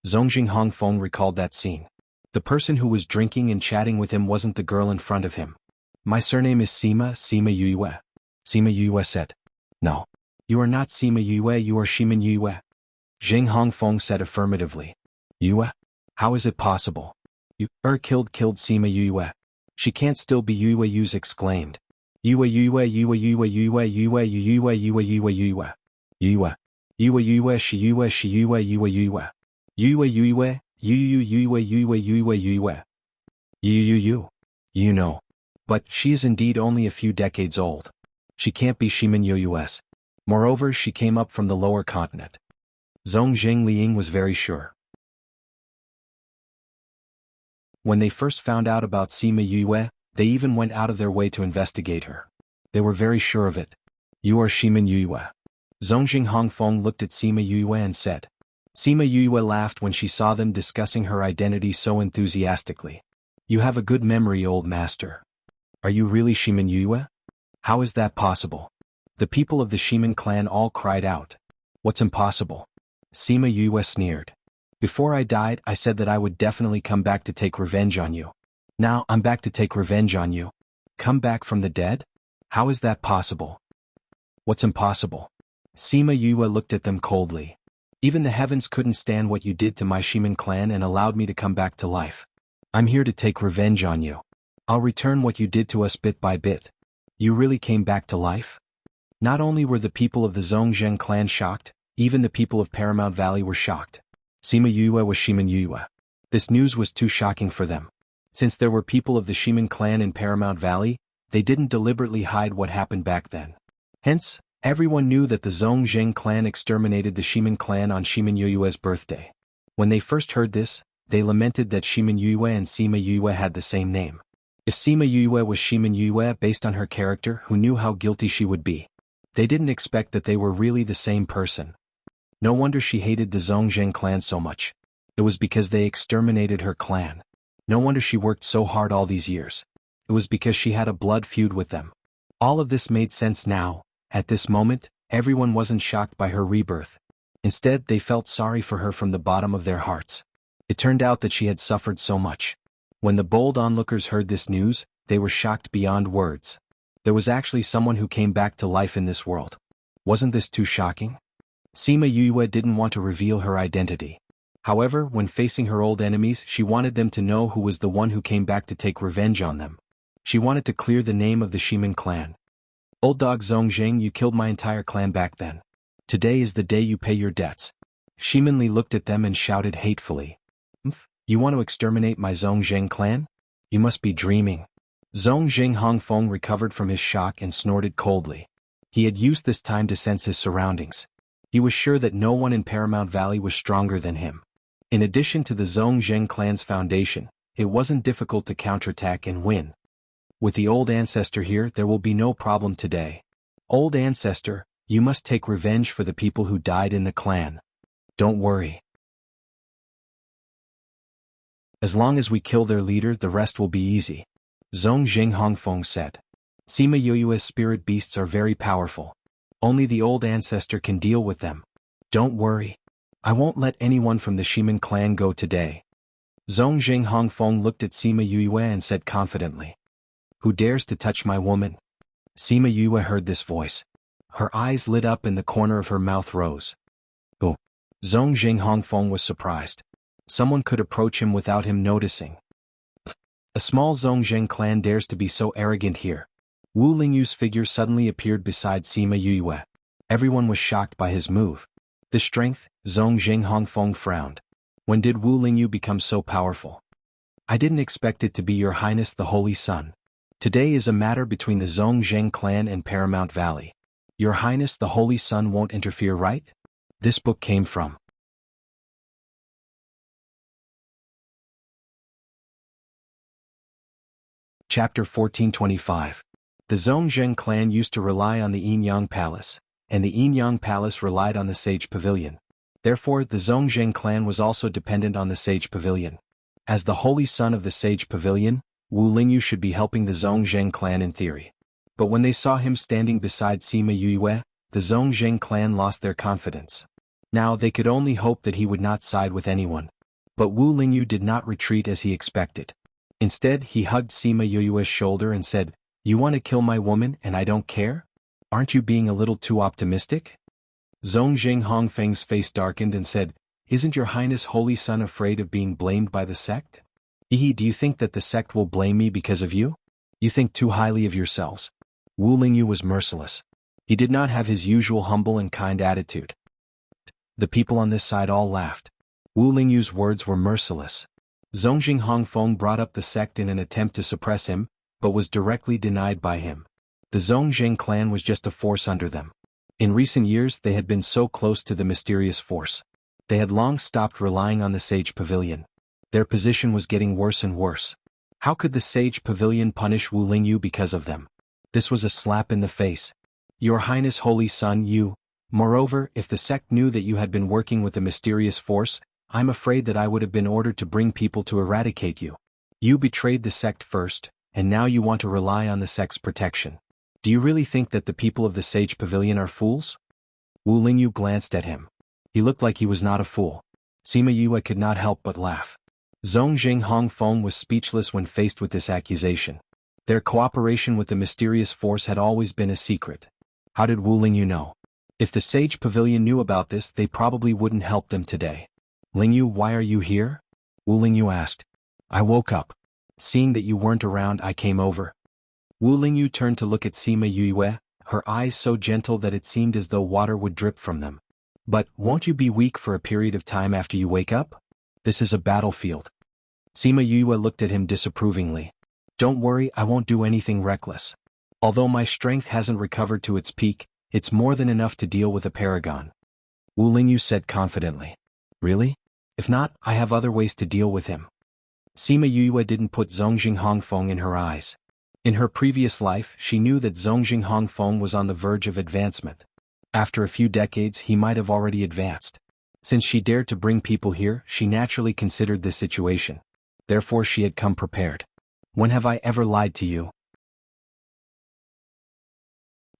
S1: Zhongzheng Hongfeng recalled that scene. The person who was drinking and chatting with him wasn't the girl in front of him. "My surname is Sima Yue." Sima Yue said. "No. You are not Sima Yue, you are Shimin Yue." Zheng Hongfeng said affirmatively. "Yue? How is it possible?" You killed Sima Yue. She can't still be Yue Yu's exclaimed. Yue Yue Yue Yue Yue Yue Yue Yue Yue Yue Yue. Yue. Yue Yue Shi Yue Shi Yue Yue Yue. Yue Yue Yu Yue Yue Yue Yue. Yu. You know. But she is indeed only a few decades old. She can't be Shimin Yuyu's. Moreover, she came up from the lower continent. Zhong Liang was very sure. When they first found out about Sima Yue, they even went out of their way to investigate her. They were very sure of it. You are Shimin Yue. Zongjing Hongfeng looked at Sima Yue and said. Sima Yue laughed when she saw them discussing her identity so enthusiastically. You have a good memory, old master. Are you really Shimin Yue? How is that possible? The people of the Shimin clan all cried out. What's impossible? Sima Yue sneered. Before I died, I said that I would definitely come back to take revenge on you. Now, I'm back to take revenge on you. Come back from the dead? How is that possible? What's impossible? Sima Yue looked at them coldly. Even the heavens couldn't stand what you did to my Shimin clan and allowed me to come back to life. I'm here to take revenge on you. I'll return what you did to us bit by bit. You really came back to life? Not only were the people of the Zhongzheng clan shocked, even the people of Paramount Valley were shocked. Sima Yue was Shimin Yue. This news was too shocking for them. Since there were people of the Shimin clan in Paramount Valley, they didn't deliberately hide what happened back then. Hence, everyone knew that the Zhongzheng clan exterminated the Shimin clan on Shimin Yue's birthday. When they first heard this, they lamented that Shimin Yue and Sima Yue had the same name. If Sima Yue was Shimin Yue based on her character, who knew how guilty she would be? They didn't expect that they were really the same person. No wonder she hated the Zhongzheng clan so much. It was because they exterminated her clan. No wonder she worked so hard all these years. It was because she had a blood feud with them. All of this made sense now. At this moment, everyone wasn't shocked by her rebirth. Instead, they felt sorry for her from the bottom of their hearts. It turned out that she had suffered so much. When the bold onlookers heard this news, they were shocked beyond words. There was actually someone who came back to life in this world. Wasn't this too shocking? Sima Yue didn't want to reveal her identity. However, when facing her old enemies, she wanted them to know who was the one who came back to take revenge on them. She wanted to clear the name of the Shimin clan. Old dog Zhongzheng, you killed my entire clan back then. Today is the day you pay your debts. Shimin Li looked at them and shouted hatefully. You want to exterminate my Zhongzheng clan? You must be dreaming. Zongjing Hongfeng recovered from his shock and snorted coldly. He had used this time to sense his surroundings. He was sure that no one in Paramount Valley was stronger than him. In addition to the Zhongzheng clan's foundation, it wasn't difficult to counterattack and win. With the old ancestor here, there will be no problem today. Old ancestor, you must take revenge for the people who died in the clan. Don't worry. As long as we kill their leader, the rest will be easy. Zongjing Hongfeng said. Sima Yue's spirit beasts are very powerful. Only the old ancestor can deal with them. Don't worry. I won't let anyone from the Shimin clan go today. Zongjing Hongfeng looked at Sima Yue and said confidently. Who dares to touch my woman? Sima Yue heard this voice. Her eyes lit up and the corner of her mouth rose. Oh. Zongjing Hongfeng was surprised. Someone could approach him without him noticing. A small Zhongzheng clan dares to be so arrogant here. Wu Lingyu's figure suddenly appeared beside Sima Yue. Everyone was shocked by his move. The strength, Zongjing Hongfeng frowned. When did Wu Lingyu become so powerful? I didn't expect it to be Your Highness the Holy Sun. Today is a matter between the Zhongzheng clan and Paramount Valley. Your Highness the Holy Sun won't interfere, right? This book came from. Chapter 1425. The Zhongzheng clan used to rely on the Yinyang Palace, and the Yinyang Palace relied on the Sage Pavilion. Therefore, the Zhongzheng clan was also dependent on the Sage Pavilion. As the holy son of the Sage Pavilion, Wu Lingyu should be helping the Zhongzheng clan in theory. But when they saw him standing beside Sima Yue, the Zhongzheng clan lost their confidence. Now they could only hope that he would not side with anyone. But Wu Lingyu did not retreat as he expected. Instead, he hugged Sima Yue's shoulder and said, You want to kill my woman and I don't care? Aren't you being a little too optimistic? Zongjing Hongfeng's face darkened and said, Isn't Your Highness Holy Son afraid of being blamed by the sect? Ehe, do you think that the sect will blame me because of you? You think too highly of yourselves. Wu Lingyu was merciless. He did not have his usual humble and kind attitude. The people on this side all laughed. Wu Lingyu's words were merciless. Zongjing Hongfeng brought up the sect in an attempt to suppress him, but was directly denied by him. The Zongjing clan was just a force under them. In recent years they had been so close to the mysterious force. They had long stopped relying on the Sage Pavilion. Their position was getting worse and worse. How could the Sage Pavilion punish Wu Lingyu because of them? This was a slap in the face. Your Highness Holy Son, you. Moreover, if the sect knew that you had been working with the mysterious force, I'm afraid that I would have been ordered to bring people to eradicate you. You betrayed the sect first, and now you want to rely on the sect's protection. Do you really think that the people of the Sage Pavilion are fools? Wu Lingyu glanced at him. He looked like he was not a fool. Sima Yue could not help but laugh. Zongjing Hongfeng was speechless when faced with this accusation. Their cooperation with the mysterious force had always been a secret. How did Wu Lingyu know? If the Sage Pavilion knew about this, they probably wouldn't help them today. Lingyu, why are you here? Wu Lingyu asked. I woke up. Seeing that you weren't around, I came over. Wu Lingyu turned to look at Sima Yue, her eyes so gentle that it seemed as though water would drip from them. But won't you be weak for a period of time after you wake up? This is a battlefield. Sima Yue looked at him disapprovingly. Don't worry, I won't do anything reckless. Although my strength hasn't recovered to its peak, it's more than enough to deal with a paragon. Wu Lingyu said confidently. Really? If not, I have other ways to deal with him. Sima Yue didn't put Zongjing Hongfeng in her eyes. In her previous life, she knew that Zongjing Hongfeng was on the verge of advancement. After a few decades, he might have already advanced. Since she dared to bring people here, she naturally considered this situation. Therefore she had come prepared. When have I ever lied to you?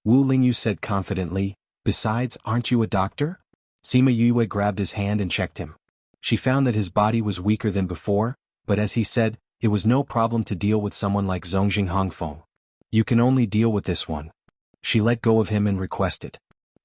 S1: Wu Lingyu said confidently, besides, aren't you a doctor? Sima Yue grabbed his hand and checked him. She found that his body was weaker than before, but as he said, it was no problem to deal with someone like Zongjing Hongfeng. You can only deal with this one. She let go of him and requested.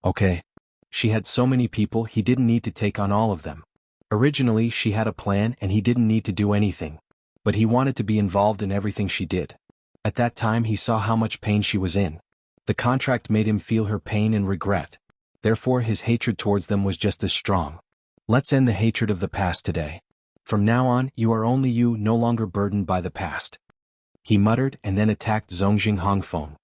S1: Okay. She had so many people, he didn't need to take on all of them. Originally she had a plan and he didn't need to do anything. But he wanted to be involved in everything she did. At that time he saw how much pain she was in. The contract made him feel her pain and regret. Therefore his hatred towards them was just as strong. Let's end the hatred of the past today. From now on, you are only you, no longer burdened by the past. He muttered and then attacked Zongjing Hongfeng.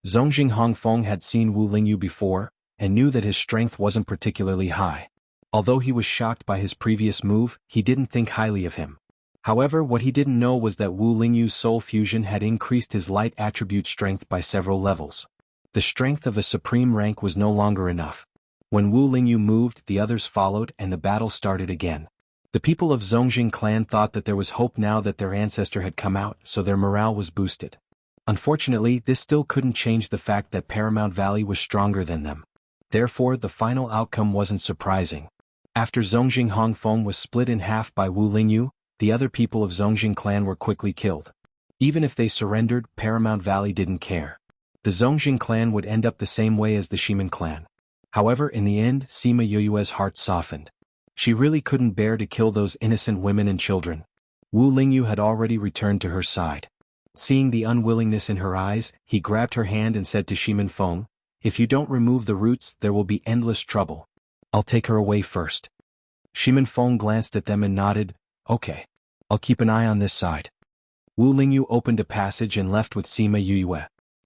S1: Zongjing Hongfeng had seen Wu Lingyu before, and knew that his strength wasn't particularly high. Although he was shocked by his previous move, he didn't think highly of him. However, what he didn't know was that Wu Lingyu's soul fusion had increased his light attribute strength by several levels. The strength of a supreme rank was no longer enough. When Wu Lingyu moved, the others followed and the battle started again. The people of Zongjing clan thought that there was hope now that their ancestor had come out, so their morale was boosted. Unfortunately, this still couldn't change the fact that Paramount Valley was stronger than them. Therefore, the final outcome wasn't surprising. After Zongjing Hongfeng was split in half by Wu Lingyu, the other people of Zongjing clan were quickly killed. Even if they surrendered, Paramount Valley didn't care. The Zongjing clan would end up the same way as the Shiman clan. However, in the end, Sima Yue's heart softened. She really couldn't bear to kill those innocent women and children. Wu Lingyu had already returned to her side. Seeing the unwillingness in her eyes, he grabbed her hand and said to Shiman Feng, if you don't remove the roots, there will be endless trouble. I'll take her away first. Shiman Feng glanced at them and nodded, okay. I'll keep an eye on this side. Wu Lingyu opened a passage and left with Sima Yue.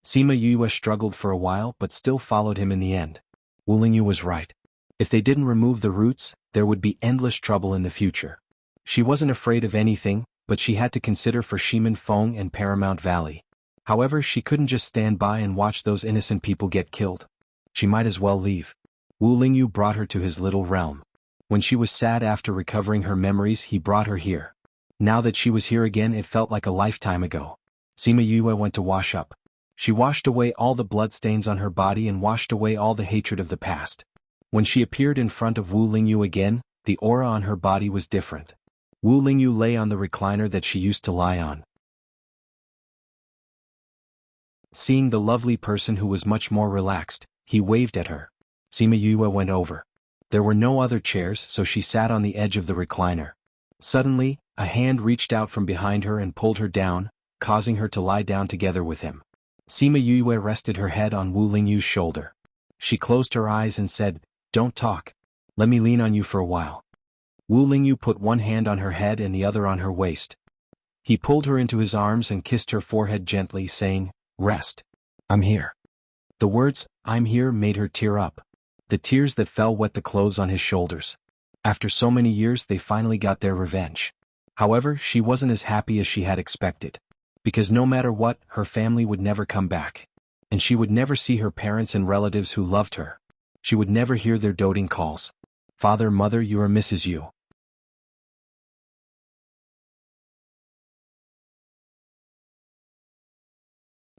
S1: Sima Yue struggled for a while but still followed him in the end. Wu Lingyu was right. If they didn't remove the roots, there would be endless trouble in the future. She wasn't afraid of anything, but she had to consider for Shiman Feng and Paramount Valley. However, she couldn't just stand by and watch those innocent people get killed. She might as well leave. Wu Lingyu brought her to his little realm. When she was sad after recovering her memories, he brought her here. Now that she was here again, it felt like a lifetime ago. Sima Yue went to wash up. She washed away all the bloodstains on her body and washed away all the hatred of the past. When she appeared in front of Wu Lingyu again, the aura on her body was different. Wu Lingyu lay on the recliner that she used to lie on. Seeing the lovely person who was much more relaxed, he waved at her. Sima Yue went over. There were no other chairs, so she sat on the edge of the recliner. Suddenly, A hand reached out from behind her and pulled her down, causing her to lie down together with him. Sima Yue rested her head on Wu Lingyu's shoulder. She closed her eyes and said, "Don't talk. Let me lean on you for a while." Wu Lingyu put one hand on her head and the other on her waist. He pulled her into his arms and kissed her forehead gently, saying, "Rest. I'm here." The words, "I'm here," made her tear up. The tears that fell wet the clothes on his shoulders. After so many years they finally got their revenge. However, she wasn't as happy as she had expected. Because no matter what, her family would never come back. And she would never see her parents and relatives who loved her. She would never hear their doting calls. "Father, mother, you are Mrs. Yu."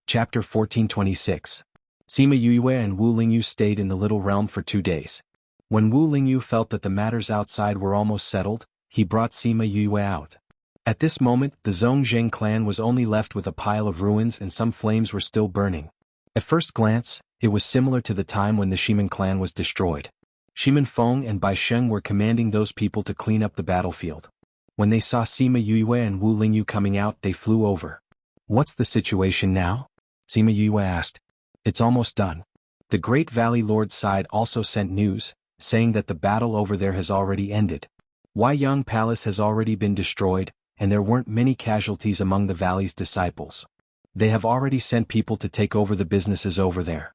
S1: Chapter 1426. Sima Yue and Wu Lingyu stayed in the little realm for 2 days. When Wu Lingyu felt that the matters outside were almost settled, he brought Sima Yue out. At this moment, the Zhongzheng clan was only left with a pile of ruins and some flames were still burning. At first glance, it was similar to the time when the Shimen clan was destroyed. Shimen Feng and Bai Sheng were commanding those people to clean up the battlefield. When they saw Sima Yue and Wu Lingyu coming out, they flew over. "What's the situation now?" Sima Yue asked. "It's almost done." The Great Valley Lord's side also sent news, saying that the battle over there has already ended. Huaiyang Palace has already been destroyed, and there weren't many casualties among the valley's disciples. They have already sent people to take over the businesses over there.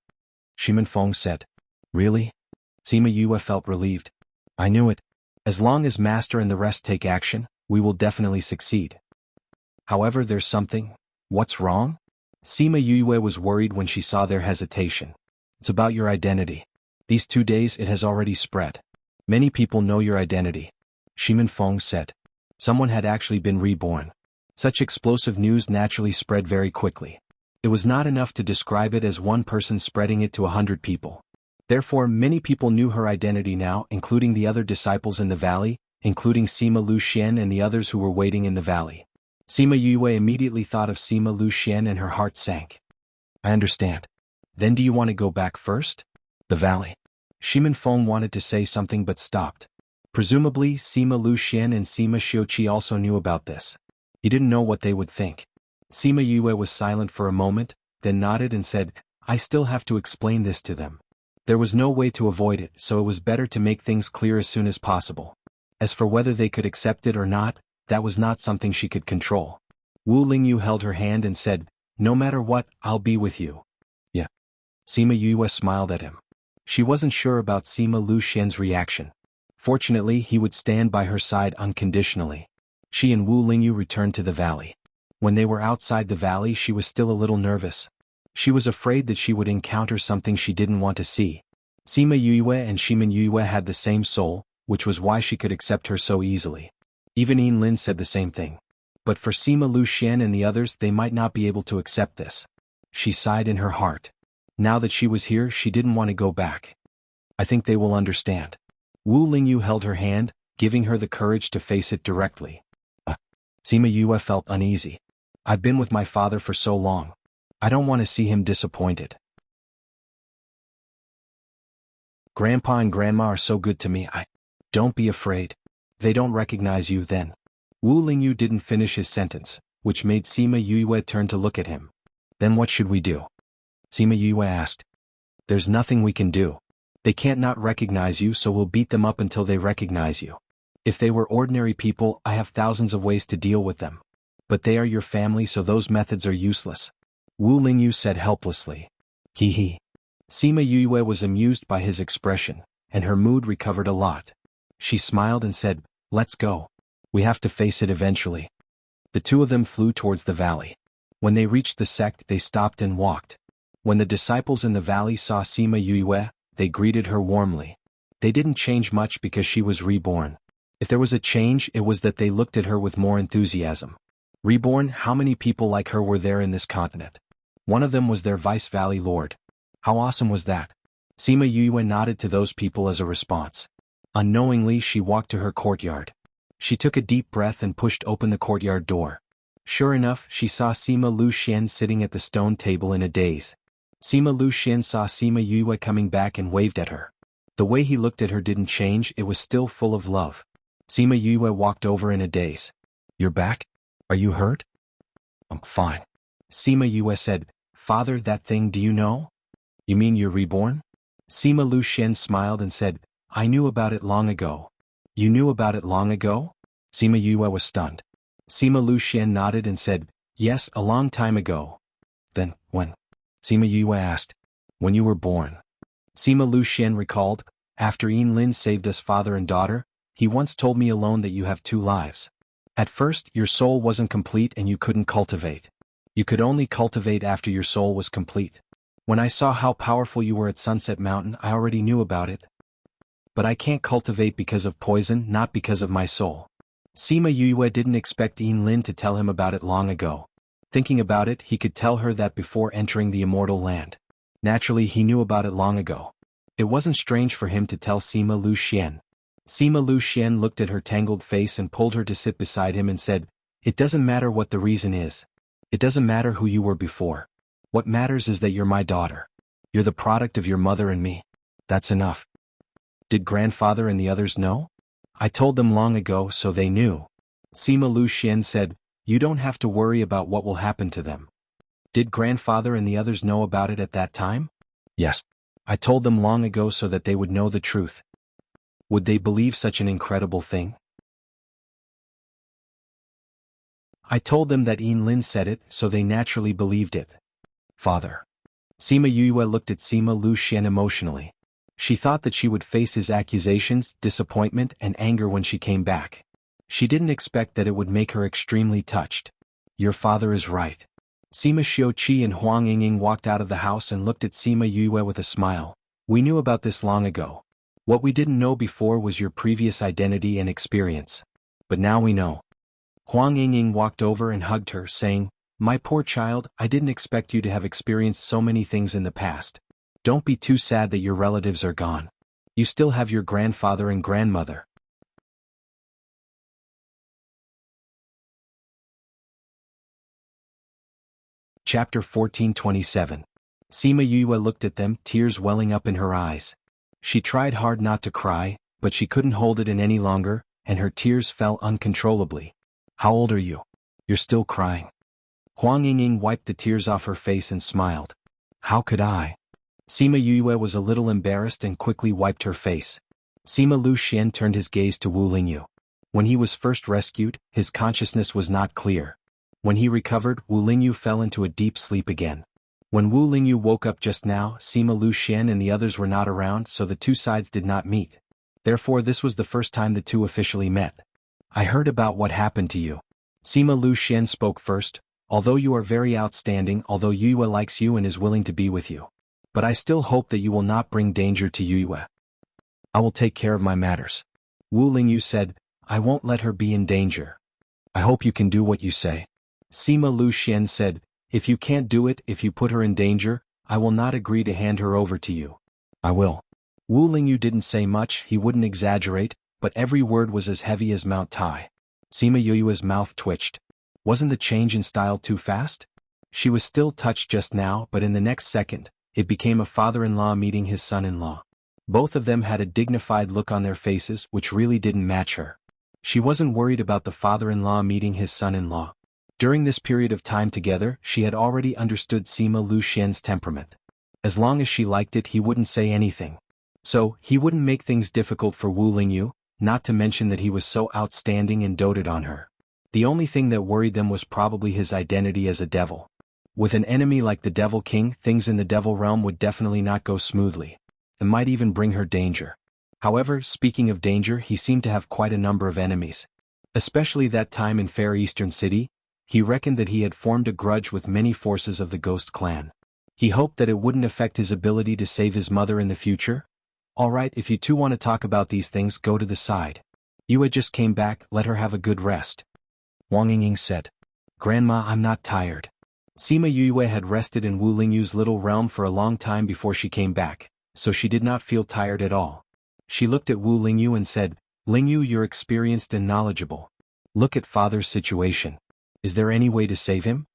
S1: Shimen Feng said. "Really?" Sima Yue felt relieved. "I knew it. As long as Master and the rest take action, we will definitely succeed. However, there's something. What's wrong?" Sima Yue was worried when she saw their hesitation. "It's about your identity. These 2 days it has already spread. Many people know your identity." Shimen Feng said. Someone had actually been reborn. Such explosive news naturally spread very quickly. It was not enough to describe it as one person spreading it to 100 people. Therefore, many people knew her identity now, including the other disciples in the valley, including Sima Luxian and the others who were waiting in the valley. Sima Yue immediately thought of Sima Luxian and her heart sank. "I understand. Then do you want to go back first?" "The valley." Shimen Feng wanted to say something but stopped. Presumably, Sima Luxian and Sima Xiuqi also knew about this. He didn't know what they would think. Sima Yue was silent for a moment, then nodded and said, "I still have to explain this to them." There was no way to avoid it, so it was better to make things clear as soon as possible. As for whether they could accept it or not, that was not something she could control. Wu Lingyu held her hand and said, "No matter what, I'll be with you." "Yeah." Sima Yue smiled at him. She wasn't sure about Sima Luxian's reaction. Fortunately, he would stand by her side unconditionally. She and Wu Lingyu returned to the valley. When they were outside the valley, she was still a little nervous. She was afraid that she would encounter something she didn't want to see. Sima Yue and Shimen Yue had the same soul, which was why she could accept her so easily. Even Yin Lin said the same thing. But for Sima Luxian and the others, they might not be able to accept this. She sighed in her heart. Now that she was here, she didn't want to go back. "I think they will understand." Wu Lingyu held her hand, giving her the courage to face it directly. Sima Yue felt uneasy. "I've been with my father for so long. I don't want to see him disappointed. Grandpa and Grandma are so good to me. Don't be afraid. They don't recognize you then." Wu Lingyu didn't finish his sentence, which made Sima Yue turn to look at him. "Then what should we do?" Sima Yue asked. "There's nothing we can do. They can't not recognize you, so we'll beat them up until they recognize you. If they were ordinary people, I have thousands of ways to deal with them. But they are your family, so those methods are useless." Wu Lingyu said helplessly. Hee hee. Sima Yue was amused by his expression, and her mood recovered a lot. She smiled and said, "Let's go. We have to face it eventually." The two of them flew towards the valley. When they reached the sect, they stopped and walked. When the disciples in the valley saw Sima Yue, they greeted her warmly. They didn't change much because she was reborn. If there was a change, it was that they looked at her with more enthusiasm. Reborn, how many people like her were there in this continent? One of them was their Vice Valley Lord. How awesome was that? Sima Yue nodded to those people as a response. Unknowingly, she walked to her courtyard. She took a deep breath and pushed open the courtyard door. Sure enough, she saw Sima Luxian sitting at the stone table in a daze. Sima Luxian saw Sima Yue coming back and waved at her. The way he looked at her didn't change, it was still full of love. Sima Yue walked over in a daze. You're back? Are you hurt? I'm fine. Sima Yue said, Father, that thing, do you know? You mean you're reborn? Sima Lu Xian smiled and said, I knew about it long ago. You knew about it long ago? Sima Yue was stunned. Sima Lu Xian nodded and said, Yes, a long time ago. Then, when? Sima Yue asked. When you were born. Sima Lu Xian recalled, after Yin Lin saved us father and daughter, he once told me alone that you have 2 lives. At first, your soul wasn't complete and you couldn't cultivate. You could only cultivate after your soul was complete. When I saw how powerful you were at Sunset Mountain, I already knew about it. But I can't cultivate because of poison, not because of my soul. Sima Yue didn't expect Yin Lin to tell him about it long ago. Thinking about it, he could tell her that before entering the immortal land. Naturally, he knew about it long ago. It wasn't strange for him to tell Sima Lu Xian. Sima Lu Xian looked at her tangled face and pulled her to sit beside him and said, It doesn't matter what the reason is. It doesn't matter who you were before. What matters is that you're my daughter. You're the product of your mother and me. That's enough. Did grandfather and the others know? I told them long ago, so they knew. Sima Lu Xian said, You don't have to worry about what will happen to them. Did grandfather and the others know about it at that time? Yes. I told them long ago so that they would know the truth. Would they believe such an incredible thing? I told them that Yin Lin said it, so they naturally believed it. Father. Sima Yue looked at Sima Lu Xian emotionally. She thought that she would face his accusations, disappointment, and anger when she came back. She didn't expect that it would make her extremely touched. Your father is right. Sima Xiuqi and Huang Yingying walked out of the house and looked at Sima Yue with a smile. We knew about this long ago. What we didn't know before was your previous identity and experience. But now we know. Huang Yingying walked over and hugged her, saying, My poor child, I didn't expect you to have experienced so many things in the past. Don't be too sad that your relatives are gone. You still have your grandfather and grandmother. Chapter 1427. Sima Yue looked at them, tears welling up in her eyes. She tried hard not to cry, but she couldn't hold it in any longer, and her tears fell uncontrollably. How old are you? You're still crying. Huang Yingying wiped the tears off her face and smiled. How could I? Sima Yue was a little embarrassed and quickly wiped her face. Sima Lu Xian turned his gaze to Wu Lingyu. When he was first rescued, his consciousness was not clear. When he recovered, Wu Lingyu fell into a deep sleep again. When Wu Lingyu woke up just now, Sima Lu Xian and the others were not around, so the 2 sides did not meet. Therefore, this was the first time the 2 officially met. I heard about what happened to you. Sima Lu Xian spoke first. Although you are very outstanding, although Yue likes you and is willing to be with you. But I still hope that you will not bring danger to Yue. I will take care of my matters. Wu Lingyu said, I won't let her be in danger. I hope you can do what you say. Sima Lu Xian said, If you can't do it, if you put her in danger, I will not agree to hand her over to you. I will. Wu Lingyu didn't say much, he wouldn't exaggerate, but every word was as heavy as Mount Tai. Sima Yue's mouth twitched. Wasn't the change in style too fast? She was still touched just now, but in the next second, it became a father-in-law meeting his son-in-law. Both of them had a dignified look on their faces, which really didn't match her. She wasn't worried about the father-in-law meeting his son-in-law. During this period of time together, she had already understood Sima Lu Xian's temperament. As long as she liked it, he wouldn't say anything. So, he wouldn't make things difficult for Wu Lingyu, not to mention that he was so outstanding and doted on her. The only thing that worried them was probably his identity as a devil. With an enemy like the Devil King, things in the devil realm would definitely not go smoothly. It might even bring her danger. However, speaking of danger, he seemed to have quite a number of enemies. Especially that time in Fair Eastern City, he reckoned that he had formed a grudge with many forces of the Ghost Clan. He hoped that it wouldn't affect his ability to save his mother in the future. Alright, if you two want to talk about these things, go to the side. Yue just came back, let her have a good rest. Wang Yingying said. Grandma, I'm not tired. Sima Yue had rested in Wu Lingyu's little realm for a long time before she came back, so she did not feel tired at all. She looked at Wu Lingyu and said, Lingyu, you're experienced and knowledgeable. Look at father's situation. Is there any way to save him?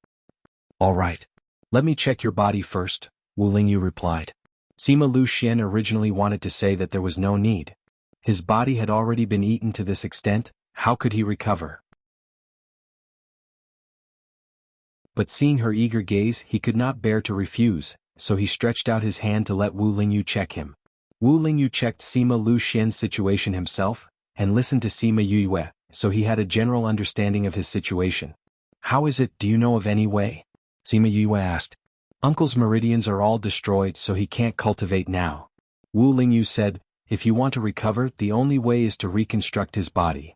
S1: All right. Let me check your body first, Wu Lingyu replied. Sima Lu Xian originally wanted to say that there was no need. His body had already been eaten to this extent, how could he recover? But seeing her eager gaze he could not bear to refuse, so he stretched out his hand to let Wu Lingyu check him. Wu Lingyu checked Sima Lu Xian's situation himself, and listened to Sima Yue, so he had a general understanding of his situation. "How is it, do you know of any way?" Sima Yue asked. "Uncle's meridians are all destroyed so he can't cultivate now." Wu Lingyu said, "If you want to recover, the only way is to reconstruct his body."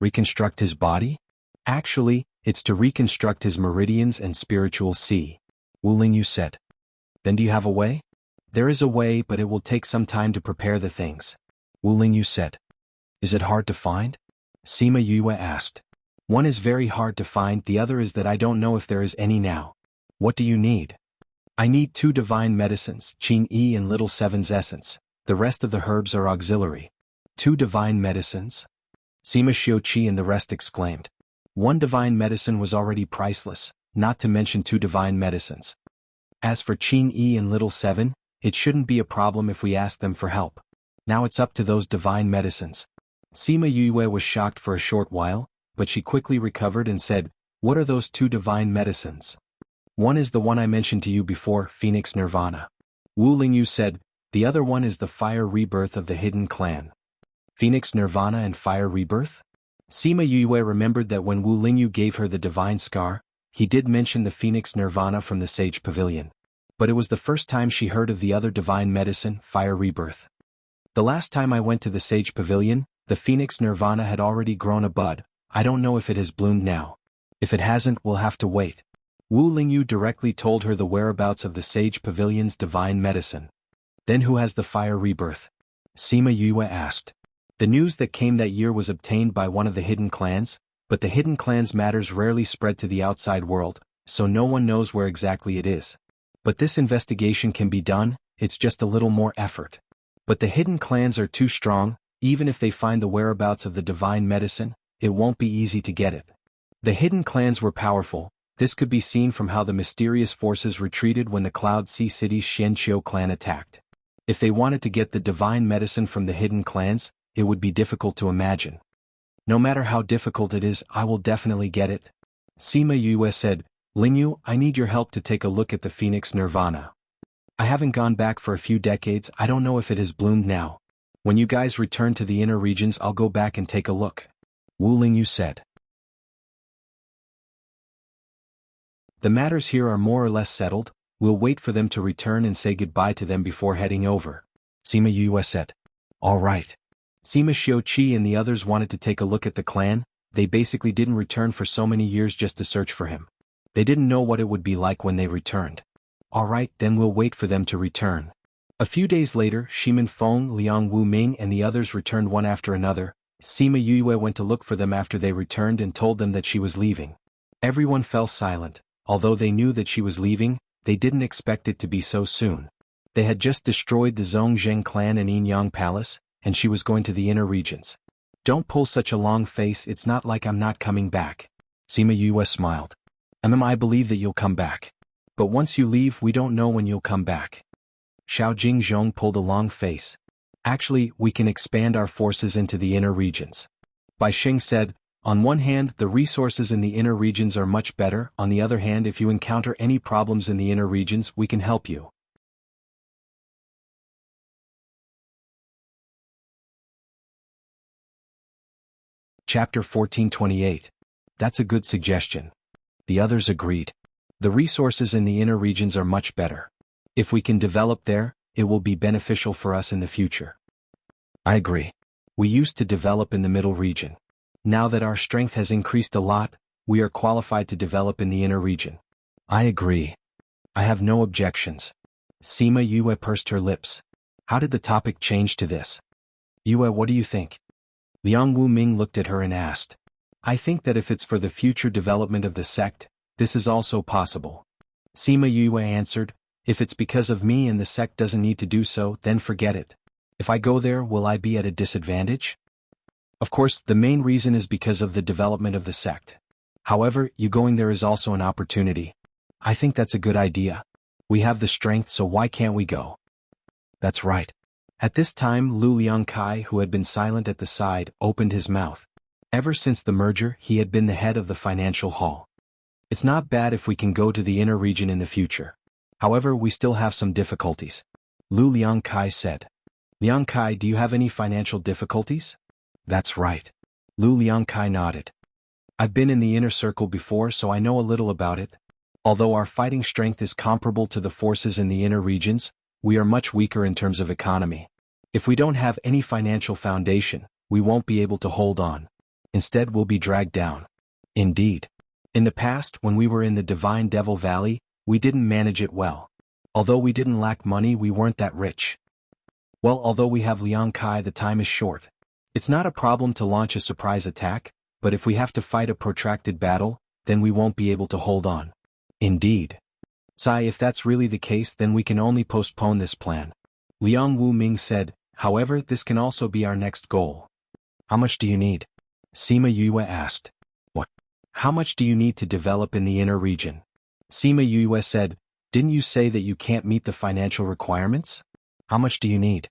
S1: Reconstruct his body? Actually, it's to reconstruct his meridians and spiritual sea. Wu Lingyu said. "Then do you have a way?" "There is a way, but it will take some time to prepare the things." Wu Lingyu said. "Is it hard to find?" Sima Yue asked. "One is very hard to find, the other is that I don't know if there is any now." "What do you need?" "I need 2 divine medicines, Qin Yi and Little Seven's essence. The rest of the herbs are auxiliary." "2 divine medicines?" Sima Xiuqi and the rest exclaimed. 1 divine medicine was already priceless, not to mention 2 divine medicines. As for Qin Yi and Little Seven, it shouldn't be a problem if we ask them for help. Now it's up to those divine medicines. Sima Yue was shocked for a short while, but she quickly recovered and said, "What are those 2 divine medicines?" "One is the one I mentioned to you before, Phoenix Nirvana." Wu Lingyu said, "The other one is the fire rebirth of the hidden clan." Phoenix Nirvana and fire rebirth? Sima Yue remembered that when Wu Lingyu gave her the divine scar, he did mention the Phoenix Nirvana from the Sage Pavilion. But it was the first time she heard of the other divine medicine, fire rebirth. "The last time I went to the Sage Pavilion, the Phoenix Nirvana had already grown a bud. I don't know if it has bloomed now. If it hasn't, we'll have to wait." Wu Lingyu directly told her the whereabouts of the Sage Pavilion's divine medicine. "Then who has the fire rebirth?" Sima Yue asked. The news that came that year was obtained by one of the hidden clans, but the hidden clans' matters rarely spread to the outside world, so no one knows where exactly it is. But this investigation can be done, it's just a little more effort. But the hidden clans are too strong, even if they find the whereabouts of the divine medicine, it won't be easy to get it. The hidden clans were powerful. This could be seen from how the mysterious forces retreated when the Cloud Sea City's Xianqiu clan attacked. If they wanted to get the divine medicine from the hidden clans, it would be difficult to imagine. "No matter how difficult it is, I will definitely get it." Sima Yue said, "Lingyu, I need your help to take a look at the Phoenix Nirvana. I haven't gone back for a few decades, I don't know if it has bloomed now. When you guys return to the inner regions, I'll go back and take a look." Wu Lingyu said. "The matters here are more or less settled, we'll wait for them to return and say goodbye to them before heading over," Sima Yue said. "All right." Sima Xiuqi and the others wanted to take a look at the clan. They basically didn't return for so many years just to search for him. They didn't know what it would be like when they returned. "All right, then we'll wait for them to return." A few days later, Shimin Feng, Liang Wu Ming and the others returned one after another. Sima Yue went to look for them after they returned and told them that she was leaving. Everyone fell silent. Although they knew that she was leaving, they didn't expect it to be so soon. They had just destroyed the Zhongzheng clan and Yinyang Palace, and she was going to the inner regions. "Don't pull such a long face, it's not like I'm not coming back." Sima Yue smiled. I believe that you'll come back. But once you leave, we don't know when you'll come back." Xiao Jingzhong pulled a long face. "Actually, we can expand our forces into the inner regions." Bai Xing said, "On one hand, the resources in the inner regions are much better, on the other hand, if you encounter any problems in the inner regions, we can help you." Chapter 1428. That's a good suggestion. The others agreed. The resources in the inner regions are much better. If we can develop there, it will be beneficial for us in the future. I agree. We used to develop in the middle region. Now that our strength has increased a lot, we are qualified to develop in the inner region. I agree. I have no objections. Sima Yue pursed her lips. How did the topic change to this? Yue, what do you think? Liang Wu Ming looked at her and asked. I think that if it's for the future development of the sect, this is also possible. Sima Yue answered, if it's because of me and the sect doesn't need to do so, then forget it. If I go there, will I be at a disadvantage? Of course, the main reason is because of the development of the sect. However, you going there is also an opportunity. I think that's a good idea. We have the strength, so why can't we go? That's right. At this time, Lu Liangkai, who had been silent at the side, opened his mouth. Ever since the merger, he had been the head of the financial hall. It's not bad if we can go to the inner region in the future. However, we still have some difficulties. Lu Liangkai said. Liangkai, do you have any financial difficulties? That's right. Lu Liangkai nodded. I've been in the inner circle before, so I know a little about it. Although our fighting strength is comparable to the forces in the inner regions, we are much weaker in terms of economy. If we don't have any financial foundation, we won't be able to hold on. Instead, we'll be dragged down. Indeed. In the past, when we were in the Divine Devil Valley, we didn't manage it well. Although we didn't lack money, we weren't that rich. Well, although we have Liang Kai, the time is short. It's not a problem to launch a surprise attack, but if we have to fight a protracted battle, then we won't be able to hold on. Indeed. Sai, if that's really the case, then we can only postpone this plan. Liang Wu Ming said, however, this can also be our next goal. How much do you need? Sima Yue asked. What? How much do you need to develop in the inner region? Sima Yue said, didn't you say that you can't meet the financial requirements? How much do you need?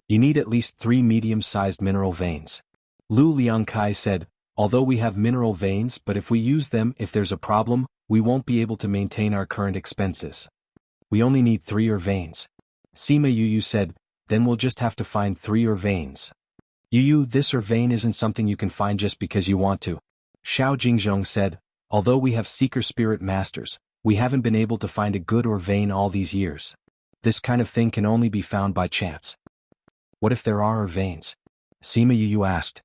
S1: You need at least 3 medium-sized mineral veins. Lu Liangkai said, although we have mineral veins, but if we use them, if there's a problem, we won't be able to maintain our current expenses. We only need 3 veins. Sima Yu said, then we'll just have to find 3 veins. Yu, this vein isn't something you can find just because you want to. Xiao Jingzhong said, although we have seeker spirit masters, we haven't been able to find a good vein all these years. This kind of thing can only be found by chance. What if there are veins? Sima Yu asked.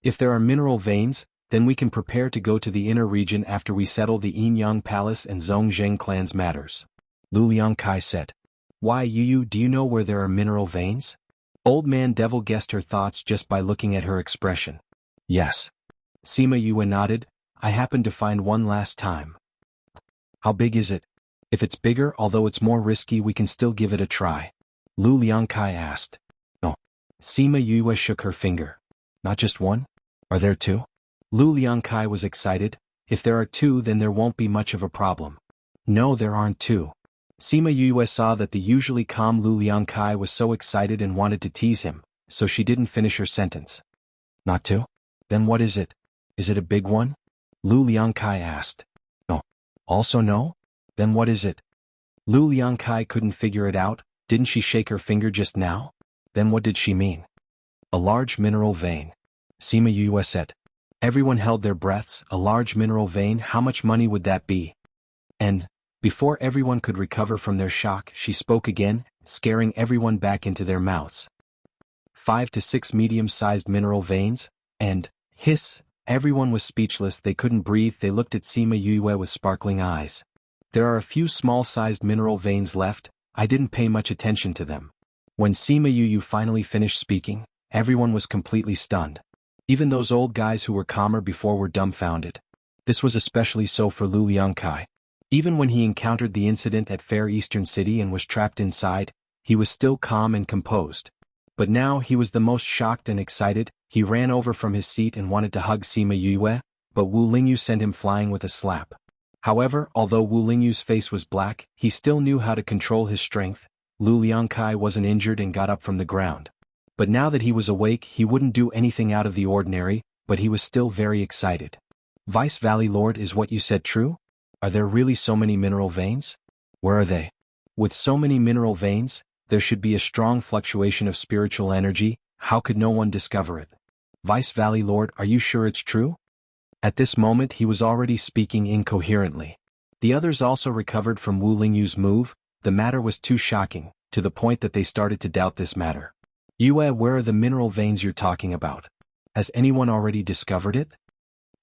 S1: If there are mineral veins, then we can prepare to go to the inner region after we settle the Yin-Yang Palace and Zhongzheng clan's matters. Lu Liangkai said. Why, Yu, do you know where there are mineral veins? Old Man Devil guessed her thoughts just by looking at her expression. Yes. Sima Yu nodded, I happened to find one last time. How big is it? If it's bigger, although it's more risky, we can still give it a try. Lu Liangkai asked. No. Sima Yu shook her finger. Not just one? Are there 2? Lu Liangkai was excited. If there are 2, then there won't be much of a problem. No, there aren't 2. Sima Yu saw that the usually calm Lu Liangkai was so excited and wanted to tease him, so she didn't finish her sentence. Not 2? Then what is it? Is it a big one? Lu Liangkai asked. No. Also no? Then what is it? Lu Liangkai couldn't figure it out. Didn't she shake her finger just now? Then what did she mean? A large mineral vein. Sima Yu said. Everyone held their breaths. A large mineral vein, how much money would that be? And, before everyone could recover from their shock, she spoke again, scaring everyone back into their mouths. 5 to 6 medium-sized mineral veins, and, hiss, everyone was speechless, they couldn't breathe, they looked at Sima Yu with sparkling eyes. There are a few small-sized mineral veins left, I didn't pay much attention to them. When Sima Yu finally finished speaking, everyone was completely stunned. Even those old guys who were calmer before were dumbfounded. This was especially so for Lu Liangkai. Even when he encountered the incident at Fair Eastern City and was trapped inside, he was still calm and composed. But now he was the most shocked and excited. He ran over from his seat and wanted to hug Sima Yu, but Wu Lingyu sent him flying with a slap. However, although Wu Lingyu's face was black, he still knew how to control his strength. Lu Liangkai wasn't injured and got up from the ground. But now that he was awake, he wouldn't do anything out of the ordinary, but he was still very excited. Vice Valley Lord, is what you said true? Are there really so many mineral veins? Where are they? With so many mineral veins, there should be a strong fluctuation of spiritual energy. How could no one discover it? Vice Valley Lord, are you sure it's true? At this moment he was already speaking incoherently. The others also recovered from Wu Lingyu's move. The matter was too shocking, to the point that they started to doubt this matter. Yue, where are the mineral veins you're talking about? Has anyone already discovered it?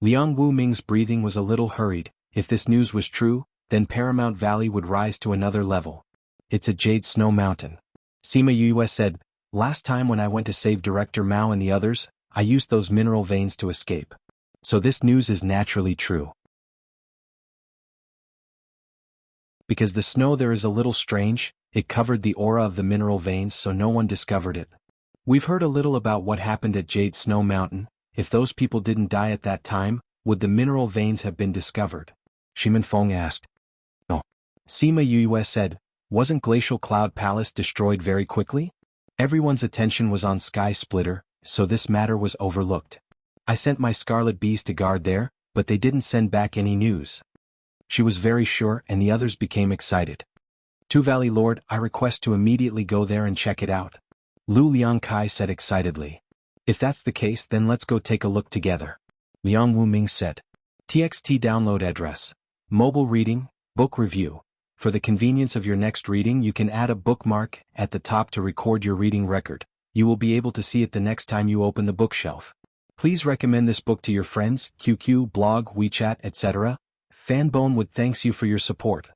S1: Liang Wu Ming's breathing was a little hurried. If this news was true, then Paramount Valley would rise to another level. It's a jade snow mountain. Sima Yue said, last time when I went to save Director Mao and the others, I used those mineral veins to escape. So this news is naturally true. Because the snow there is a little strange, it covered the aura of the mineral veins so no one discovered it. We've heard a little about what happened at Jade Snow Mountain. If those people didn't die at that time, would the mineral veins have been discovered? Shimen Feng asked. No. Sima Yue said, wasn't Glacial Cloud Palace destroyed very quickly? Everyone's attention was on Sky Splitter, so this matter was overlooked. I sent my scarlet bees to guard there, but they didn't send back any news. She was very sure, and the others became excited. To Valley Lord, I request to immediately go there and check it out. Lu Liangkai said excitedly. If that's the case, then let's go take a look together. Liang Wuming said. TXT download address. Mobile reading, book review. For the convenience of your next reading, you can add a bookmark at the top to record your reading record. You will be able to see it the next time you open the bookshelf. Please recommend this book to your friends, QQ, blog, WeChat, etc. Fanbone would thanks you for your support.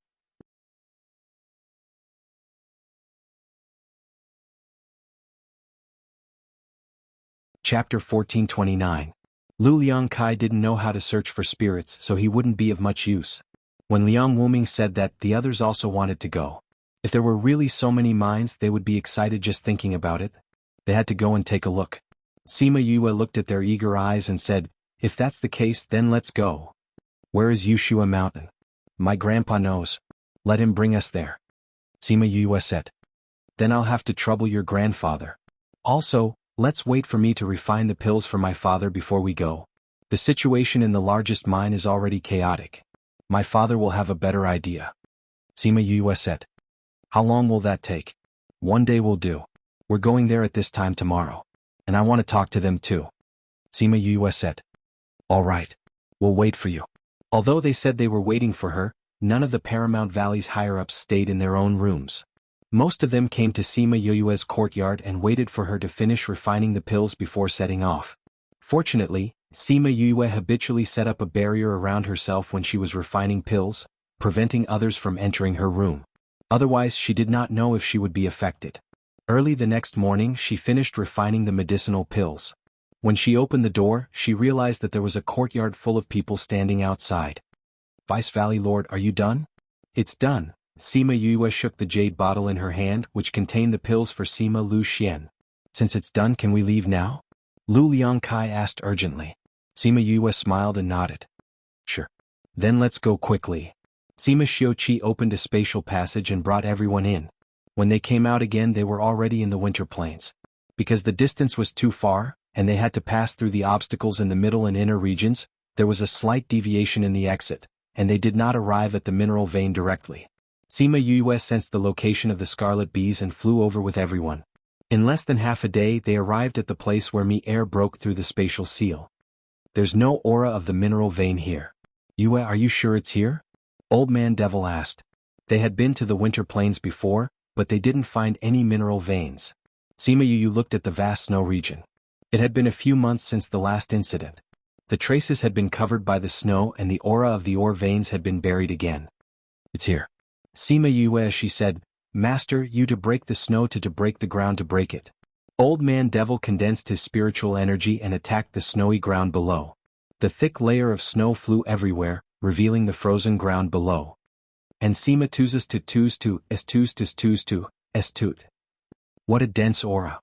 S1: Chapter 1429. Lu Liangkai didn't know how to search for spirits, so he wouldn't be of much use. When Liang Wuming said that, the others also wanted to go. If there were really so many mines, they would be excited just thinking about it. They had to go and take a look. Sima Yue looked at their eager eyes and said, if that's the case, then let's go. Where is Yushua Mountain? My grandpa knows. Let him bring us there. Sima Yue said. Then I'll have to trouble your grandfather. Also, let's wait for me to refine the pills for my father before we go. The situation in the largest mine is already chaotic. My father will have a better idea. Sima Yue said. How long will that take? One day will do. We're going there at this time tomorrow. And I want to talk to them too. Sima Yue said. All right. We'll wait for you. Although they said they were waiting for her, none of the Paramount Valley's higher-ups stayed in their own rooms. Most of them came to Sima Yue's courtyard and waited for her to finish refining the pills before setting off. Fortunately, Sima Yue habitually set up a barrier around herself when she was refining pills, preventing others from entering her room. Otherwise, she did not know if she would be affected. Early the next morning, she finished refining the medicinal pills. When she opened the door, she realized that there was a courtyard full of people standing outside. Vice Valley Lord, are you done? It's done. Sima Yue shook the jade bottle in her hand, which contained the pills for Sima Lu Xian. Since it's done, can we leave now? Lu Liangkai asked urgently. Sima Yue smiled and nodded. Sure. Then let's go quickly. Sima Xiuqi opened a spatial passage and brought everyone in. When they came out again, they were already in the winter plains. Because the distance was too far, and they had to pass through the obstacles in the middle and inner regions, there was a slight deviation in the exit, and they did not arrive at the mineral vein directly. Sima Yue sensed the location of the scarlet bees and flew over with everyone. In less than half a day, they arrived at the place where air broke through the spatial seal. There's no aura of the mineral vein here. Yue, are you sure it's here? Old Man Devil asked. They had been to the winter plains before, but they didn't find any mineral veins. Sima Yue looked at the vast snow region. It had been a few months since the last incident. The traces had been covered by the snow and the aura of the ore veins had been buried again. It's here. Sima Yue, she said, Master, you to break the snow to break the ground to break it. Old Man Devil condensed his spiritual energy and attacked the snowy ground below. The thick layer of snow flew everywhere, revealing the frozen ground below. And Sima Tuzes to Tuz to Estuz tis Tuz to Estut. What a dense aura.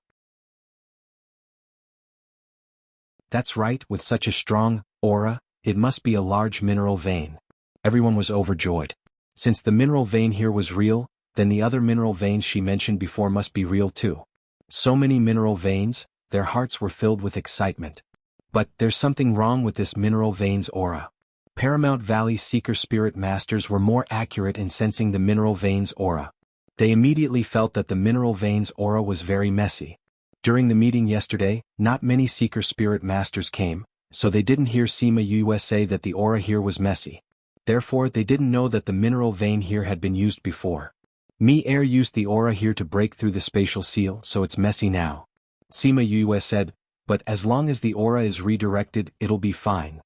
S1: That's right, with such a strong aura, it must be a large mineral vein. Everyone was overjoyed. Since the mineral vein here was real, then the other mineral veins she mentioned before must be real too. So many mineral veins, their hearts were filled with excitement. But there's something wrong with this mineral vein's aura. Paramount Valley Seeker Spirit Masters were more accurate in sensing the mineral vein's aura. They immediately felt that the mineral vein's aura was very messy. During the meeting yesterday, not many Seeker Spirit Masters came, so they didn't hear Sima Yue say that the aura here was messy. Therefore, they didn't know that the mineral vein here had been used before. Air used the aura here to break through the spatial seal, so it's messy now. Sima Yue said, but as long as the aura is redirected, it'll be fine.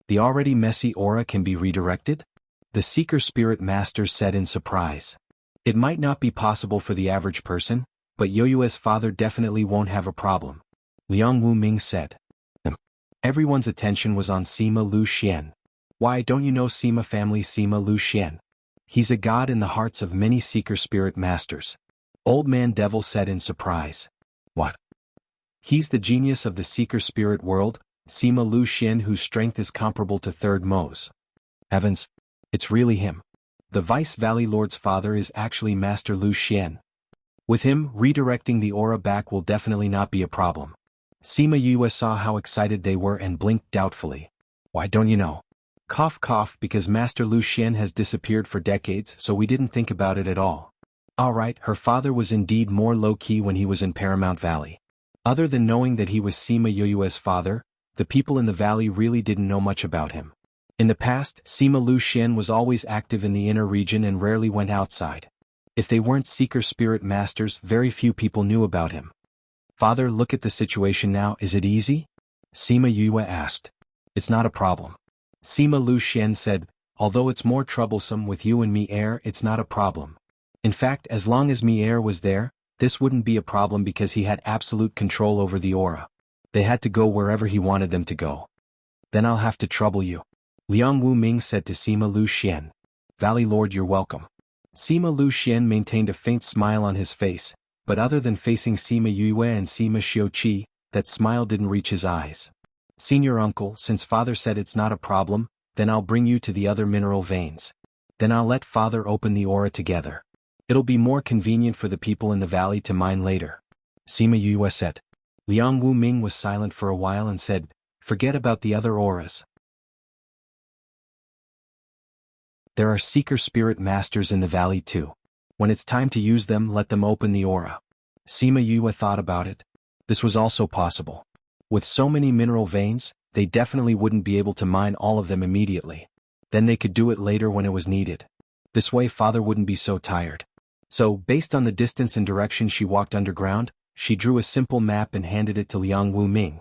S1: The already messy aura can be redirected? The Seeker Spirit Master said in surprise. It might not be possible for the average person, but Yoyue's father definitely won't have a problem. Liang Wuming said. Everyone's attention was on Sima Lu Xian. Why don't you know Sima family Sima Lu Xian? He's a god in the hearts of many Seeker Spirit Masters. Old Man Devil said in surprise. What? He's the genius of the Seeker Spirit world, Sima Lu Xian, whose strength is comparable to Third Mo's. Heavens, it's really him. The Vice Valley Lord's father is actually Master Lu Xian. With him, redirecting the aura back will definitely not be a problem. Sima Yue saw how excited they were and blinked doubtfully. Why don't you know? Cough cough, because Master Lu Xian has disappeared for decades, so we didn't think about it at all. Alright, her father was indeed more low-key when he was in Paramount Valley. Other than knowing that he was Sima Yue's father, the people in the valley really didn't know much about him. In the past, Sima Lu Xian was always active in the inner region and rarely went outside. If they weren't Seeker Spirit Masters, very few people knew about him. Father, look at the situation now, is it easy? Sima Yue asked. It's not a problem. Sima Lu Xian said, although it's more troublesome with you and Mi Air, it's not a problem. In fact, as long as Mi Air was there, this wouldn't be a problem because he had absolute control over the aura. They had to go wherever he wanted them to go. Then I'll have to trouble you. Liang Wu Ming said to Sima Lu Xian. Valley Lord, you're welcome. Sima Lu Xian maintained a faint smile on his face, but other than facing Sima Yue and Sima Xiuqi, that smile didn't reach his eyes. Senior uncle, since father said it's not a problem, then I'll bring you to the other mineral veins. Then I'll let father open the aura together. It'll be more convenient for the people in the valley to mine later. Sima Yue said. Liang Wu Ming was silent for a while and said, forget about the other auras. There are Seeker Spirit Masters in the valley too. When it's time to use them, let them open the aura. Sima Yue thought about it. This was also possible. With so many mineral veins, they definitely wouldn't be able to mine all of them immediately. Then they could do it later when it was needed. This way father wouldn't be so tired. So, based on the distance and direction she walked underground, she drew a simple map and handed it to Liang Wu Ming.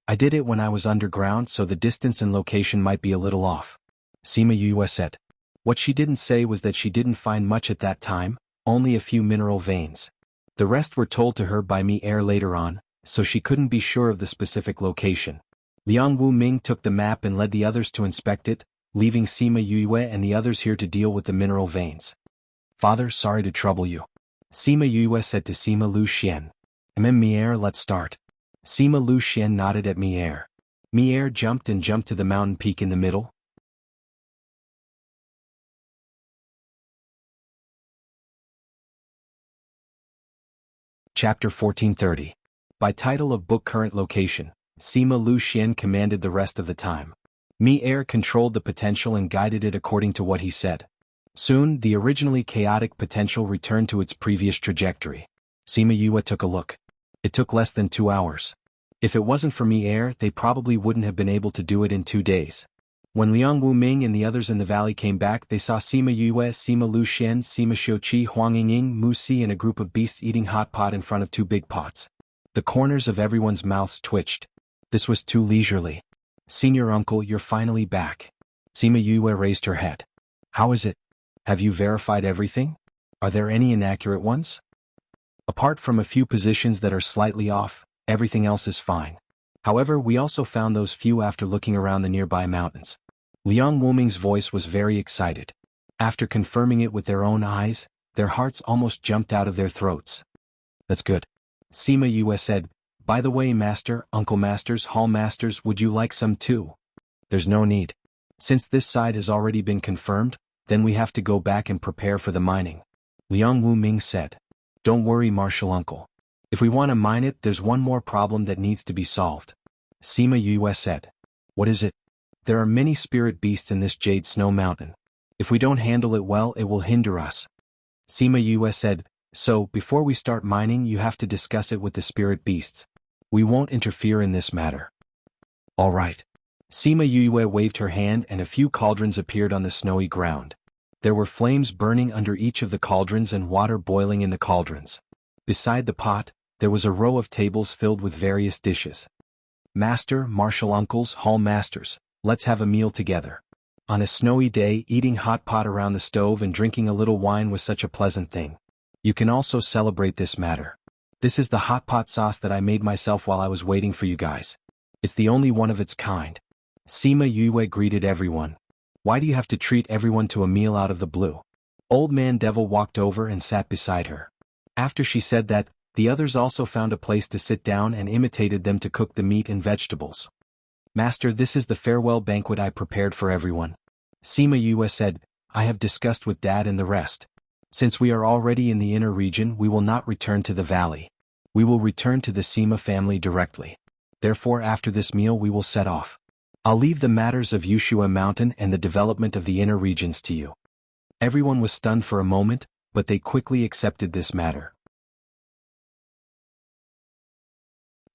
S1: I did it when I was underground, so the distance and location might be a little off. Sima Yue said. What she didn't say was that she didn't find much at that time, only a few mineral veins. The rest were told to her by Mi Air later on, so she couldn't be sure of the specific location. Liang Wu Ming took the map and led the others to inspect it, leaving Sima Yue and the others here to deal with the mineral veins. Father, sorry to trouble you. Sima Yue said to Sima Lu Xian. Mi Air, let's start. Sima Lu Xian nodded at Mi Air. Mi Air jumped to the mountain peak in the middle. Chapter 1430. By title of book, current location, Sima Lu Xian commanded the rest of the time. Mi Air controlled the potential and guided it according to what he said. Soon, the originally chaotic potential returned to its previous trajectory. Sima Yue took a look. It took less than 2 hours. If it wasn't for Mi Air, they probably wouldn't have been able to do it in 2 days. When Liang Wu Ming and the others in the valley came back, they saw Sima Yue, Sima Lu Xian, Sima Xiuqi, Huang Yingying, Mu Si and a group of beasts eating hot pot in front of 2 big pots. The corners of everyone's mouths twitched. This was too leisurely. Senior uncle, you're finally back. Sima Yue raised her head. How is it? Have you verified everything? Are there any inaccurate ones? Apart from a few positions that are slightly off, everything else is fine. However, we also found those few after looking around the nearby mountains. Liang Wuming's voice was very excited. After confirming it with their own eyes, their hearts almost jumped out of their throats. That's good. Sima Yue said, by the way, Master, Uncle Masters, Hall Masters, would you like some too? There's no need. Since this side has already been confirmed, then we have to go back and prepare for the mining. Liang Wu Ming said. Don't worry, Martial Uncle. If we want to mine it, there's one more problem that needs to be solved. Sima Yue said. What is it? There are many spirit beasts in this Jade Snow Mountain. If we don't handle it well, it will hinder us. Sima Yue said, so, before we start mining, you have to discuss it with the spirit beasts. We won't interfere in this matter. All right. Sima Yue waved her hand and a few cauldrons appeared on the snowy ground. There were flames burning under each of the cauldrons and water boiling in the cauldrons. Beside the pot, there was a row of tables filled with various dishes. Master, Martial Uncles, Hall Masters, let's have a meal together. On a snowy day, eating hot pot around the stove and drinking a little wine was such a pleasant thing. You can also celebrate this matter. This is the hot pot sauce that I made myself while I was waiting for you guys. It's the only one of its kind. Sima Yue greeted everyone. Why do you have to treat everyone to a meal out of the blue? Old Man Devil walked over and sat beside her. After she said that, the others also found a place to sit down and imitated them to cook the meat and vegetables. Master, this is the farewell banquet I prepared for everyone. Sima Yue said, I have discussed with Dad and the rest. Since we are already in the inner region, we will not return to the valley. We will return to the Sima family directly. Therefore after this meal we will set off. I'll leave the matters of Wuxia Mountain and the development of the inner regions to you. Everyone was stunned for a moment, but they quickly accepted this matter.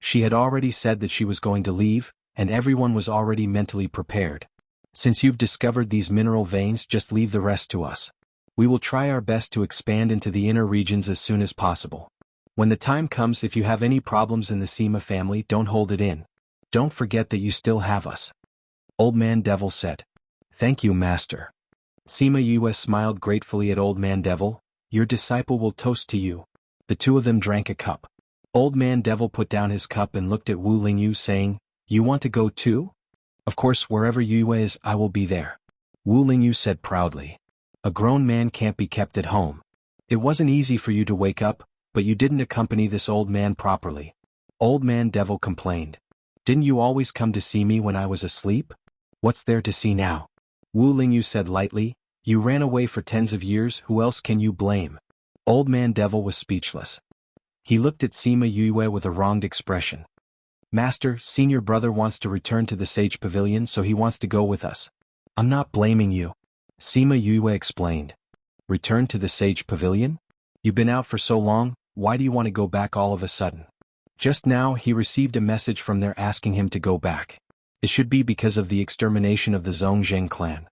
S1: She had already said that she was going to leave, and everyone was already mentally prepared. Since you've discovered these mineral veins, just leave the rest to us. We will try our best to expand into the inner regions as soon as possible. When the time comes, if you have any problems in the Sima family, don't hold it in. Don't forget that you still have us. Old Man Devil said. Thank you, Master. Sima Yue smiled gratefully at Old Man Devil. Your disciple will toast to you. The two of them drank a cup. Old Man Devil put down his cup and looked at Wu Lingyu saying, You want to go too? Of course, wherever Yue is, I will be there. Wu Lingyu said proudly. A grown man can't be kept at home. It wasn't easy for you to wake up, but you didn't accompany this old man properly. Old Man Devil complained. Didn't you always come to see me when I was asleep? What's there to see now? Wu Lingyu said lightly. You ran away for tens of years, who else can you blame? Old Man Devil was speechless. He looked at Sima Yue with a wronged expression. Master, senior brother wants to return to the Sage Pavilion, so he wants to go with us. I'm not blaming you. Sima Yue explained. Return to the Sage Pavilion? You've been out for so long, why do you want to go back all of a sudden? Just now he received a message from there asking him to go back. It should be because of the extermination of the Zhongzheng clan.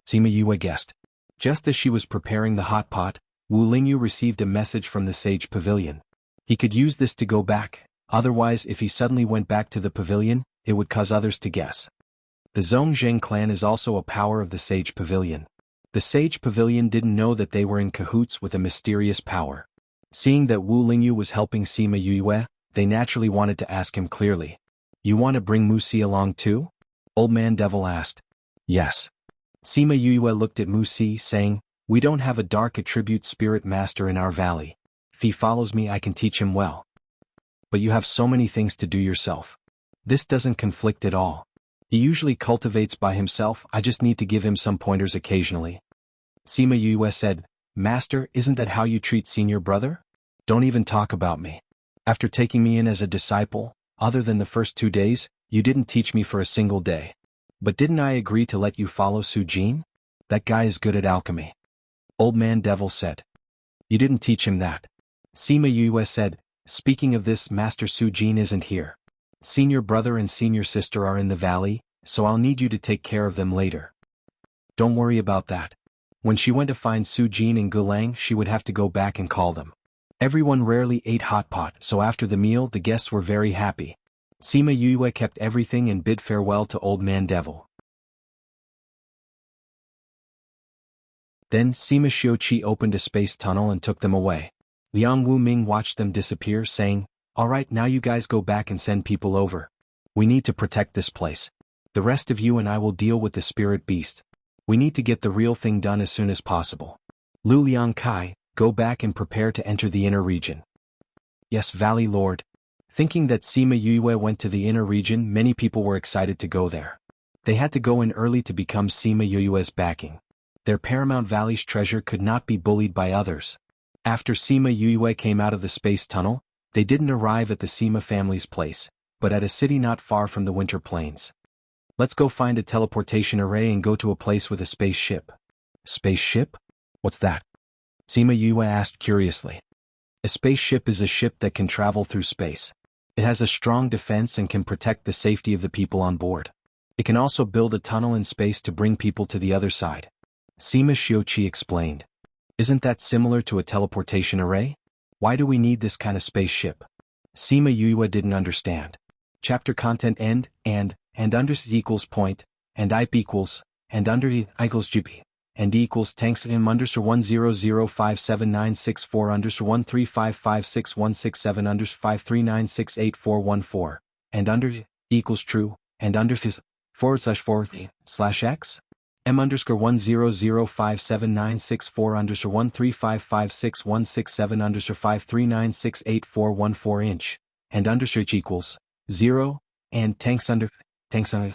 S1: Sima Yue guessed. Just as she was preparing the hot pot, Wu Lingyu received a message from the Sage Pavilion. He could use this to go back, otherwise if he suddenly went back to the pavilion, it would cause others to guess. The Zhongzheng clan is also a power of the Sage Pavilion. The Sage Pavilion didn't know that they were in cahoots with a mysterious power. Seeing that Wu Lingyu was helping Sima Yue, they naturally wanted to ask him clearly. You want to bring Musi along too? Old Man Devil asked. Yes. Sima Yue looked at Musi saying, We don't have a dark attribute spirit master in our valley. If he follows me I can teach him well. But you have so many things to do yourself. This doesn't conflict at all. He usually cultivates by himself, I just need to give him some pointers occasionally. Sima Yue said, Master, isn't that how you treat senior brother? Don't even talk about me. After taking me in as a disciple, other than the first 2 days, you didn't teach me for a single day. But didn't I agree to let you follow Su Jin? That guy is good at alchemy. Old Man Devil said. You didn't teach him that. Sima Yue said, Speaking of this, Master Su Jin isn't here. Senior brother and senior sister are in the valley, so I'll need you to take care of them later. Don't worry about that. When she went to find Su Jin and Gulang, she would have to go back and call them. Everyone rarely ate hot pot, so after the meal the guests were very happy. Sima Yue kept everything and bid farewell to Old Man Devil. Then Sima Xiuqi opened a space tunnel and took them away. Liang Wu Ming watched them disappear, saying, Alright, now you guys go back and send people over. We need to protect this place. The rest of you and I will deal with the spirit beast. We need to get the real thing done as soon as possible. Lu Liang Kai, go back and prepare to enter the inner region. Yes, Valley Lord. Thinking that Sima Yue went to the inner region, many people were excited to go there. They had to go in early to become Sima Yue's backing. Their Paramount Valley's treasure could not be bullied by others. After Sima Yue came out of the space tunnel, they didn't arrive at the Sima family's place, but at a city not far from the Winter Plains. Let's go find a teleportation array and go to a place with a spaceship. Spaceship? What's that? Sima Yue asked curiously. A spaceship is a ship that can travel through space. It has a strong defense and can protect the safety of the people on board. It can also build a tunnel in space to bring people to the other side. Sima Xiuqi explained. Isn't that similar to a teleportation array? Why do we need this kind of spaceship? Sima Yue didn't understand. Chapter content end, and under equals point, and IP equals, and under equals GP, and equals tanks m underscore 1005796 underscore 1355616 underscore 53968 and under equals true, and under // x m underscore 1005796 underscore 1355616 underscore 53968 inch, and underscore equals 0, and tanks under underscore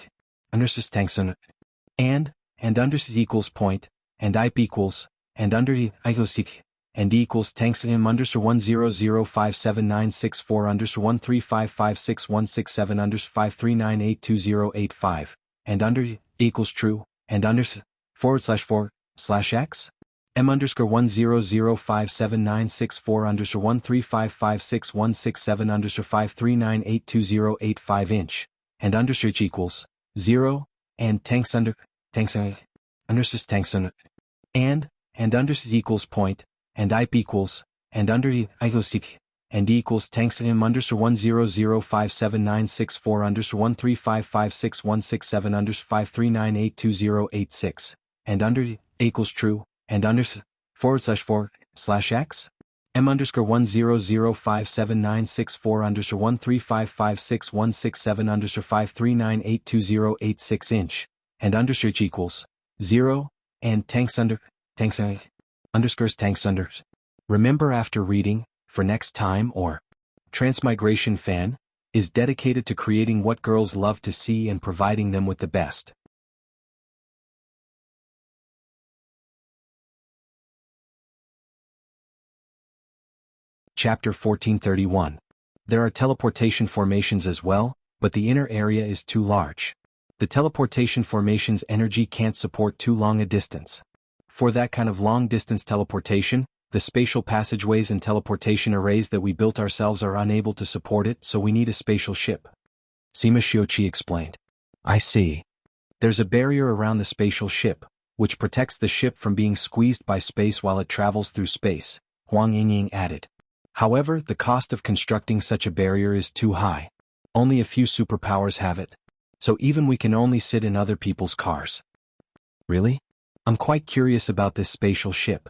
S1: tanks under, and underscore equals point, and IP equals, and under equals and D equals tanks M underscore 1005796 underscore 1355616 underscore 539828085, and under equals true, and under /4/x? M underscore 1005796 underscore 1355616 underscore 539828085 inch, and underscore h equals 0, and tanks under underscore tanks under, and underscore equals point, and IP equals, and under equals and E equals tanks M underscore 1005796 underscore 1355616 underscore 539828086, and under equals true, and under /4/x? M underscore 1005796 underscore 1355616 underscore 539828086 inch, and underscore h equals 0, and tanks under underscores tanks under. Remember after reading, for next time or Transmigration fan, is dedicated to creating what girls love to see and providing them with the best. Chapter 1431. There are teleportation formations as well, but the inner area is too large. The teleportation formation's energy can't support too long a distance. For that kind of long-distance teleportation, the spatial passageways and teleportation arrays that we built ourselves are unable to support it, so we need a spatial ship. Sima Xiuqi explained. I see. There's a barrier around the spatial ship, which protects the ship from being squeezed by space while it travels through space, Huang Yingying added. However, the cost of constructing such a barrier is too high. Only a few superpowers have it. So even we can only sit in other people's cars. Really? I'm quite curious about this spatial ship.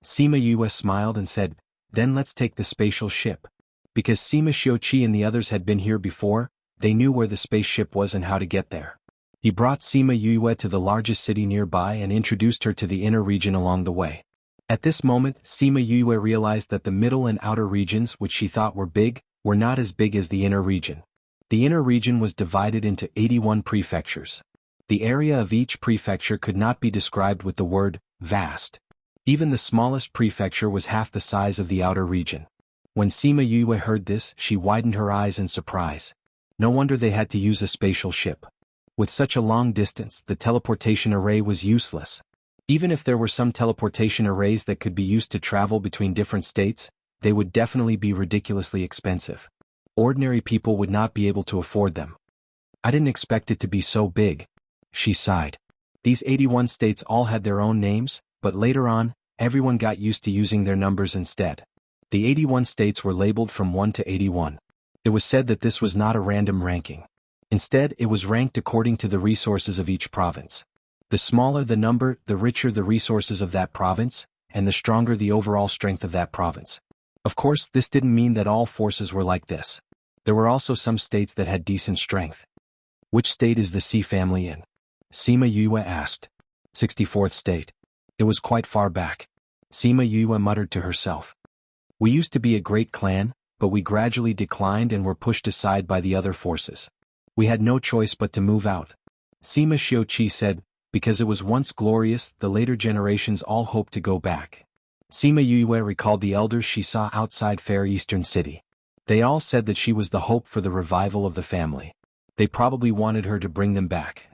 S1: Sima Yue smiled and said, then let's take the spatial ship. Because Sima Xiuqi and the others had been here before, they knew where the spaceship was and how to get there. He brought Sima Yue to the largest city nearby and introduced her to the inner region along the way. At this moment, Sima Yue realized that the middle and outer regions, which she thought were big, were not as big as the inner region. The inner region was divided into 81 prefectures. The area of each prefecture could not be described with the word vast. Even the smallest prefecture was half the size of the outer region. When Sima Yue heard this, she widened her eyes in surprise. No wonder they had to use a spatial ship. With such a long distance, the teleportation array was useless. Even if there were some teleportation arrays that could be used to travel between different states, they would definitely be ridiculously expensive. Ordinary people would not be able to afford them. I didn't expect it to be so big. She sighed. These 81 states all had their own names, but later on, everyone got used to using their numbers instead. The 81 states were labeled from 1 to 81. It was said that this was not a random ranking. Instead, it was ranked according to the resources of each province. The smaller the number, the richer the resources of that province, and the stronger the overall strength of that province. Of course, this didn't mean that all forces were like this. There were also some states that had decent strength. Which state is the Sea family in? Sima Yue asked. 64th state. It was quite far back. Sima Yue muttered to herself. We used to be a great clan, but we gradually declined and were pushed aside by the other forces. We had no choice but to move out. Sima Xiuqi said, because it was once glorious, the later generations all hoped to go back. Sima Yue recalled the elders she saw outside Fair Eastern City. They all said that she was the hope for the revival of the family. They probably wanted her to bring them back.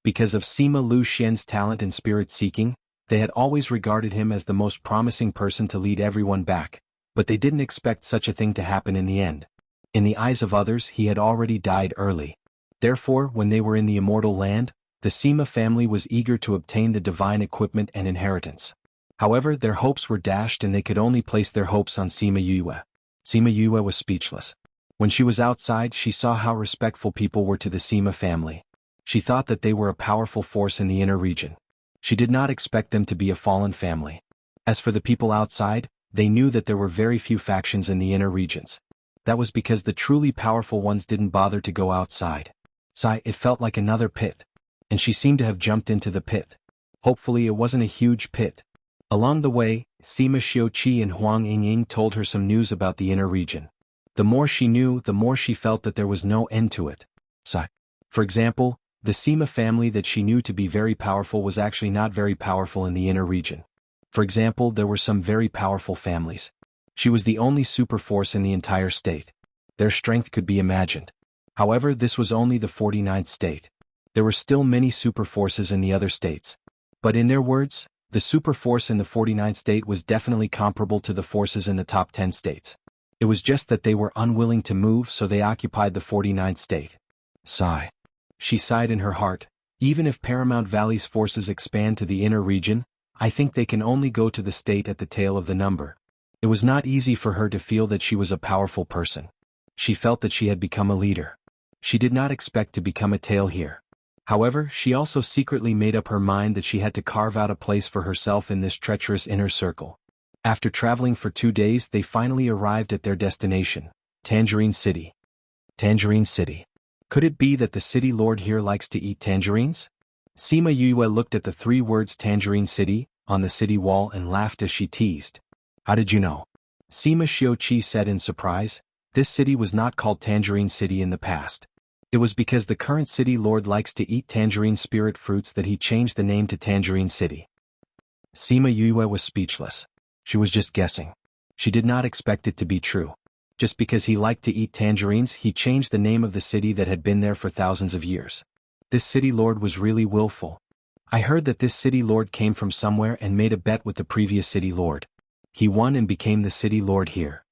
S1: Because of Sima Lu Xian's talent in spirit-seeking, they had always regarded him as the most promising person to lead everyone back, but they didn't expect such a thing to happen in the end. In the eyes of others, he had already died early. Therefore, when they were in the immortal land, the Sima family was eager to obtain the divine equipment and inheritance. However, their hopes were dashed and they could only place their hopes on Sima Yue. Sima Yue was speechless. When she was outside, she saw how respectful people were to the Sima family. She thought that they were a powerful force in the inner region. She did not expect them to be a fallen family. As for the people outside, they knew that there were very few factions in the inner regions. That was because the truly powerful ones didn't bother to go outside. It felt like another pit. And she seemed to have jumped into the pit. Hopefully it wasn't a huge pit. Along the way, Sima Xiuqi and Huang Yingying told her some news about the inner region. The more she knew, the more she felt that there was no end to it. For example, The Sima family that she knew to be very powerful was actually not very powerful in the inner region. For example, there were some very powerful families. She was the only super force in the entire state. Their strength could be imagined. However, this was only the 49th state. There were still many super forces in the other states. But in their words, the super force in the 49th state was definitely comparable to the forces in the top 10 states. It was just that they were unwilling to move, so they occupied the 49th state. Sigh. She sighed in her heart. Even if Paramount Valley's forces expand to the inner region, I think they can only go to the state at the tail of the number. It was not easy for her to feel that she was a powerful person. She felt that she had become a leader. She did not expect to become a tail here. However, she also secretly made up her mind that she had to carve out a place for herself in this treacherous inner circle. After traveling for 2 days, they finally arrived at their destination, Tangerine City. Tangerine City. Could it be that the city lord here likes to eat tangerines? Sima Yue looked at the 3 words Tangerine City on the city wall and laughed as she teased. How did you know? Sima Xiuqi said in surprise. This city was not called Tangerine City in the past. It was because the current city lord likes to eat tangerine spirit fruits that he changed the name to Tangerine City. Sima Yue was speechless. She was just guessing. She did not expect it to be true. Just because he liked to eat tangerines, he changed the name of the city that had been there for thousands of years. This city lord was really willful. I heard that this city lord came from somewhere and made a bet with the previous city lord. He won and became the city lord here.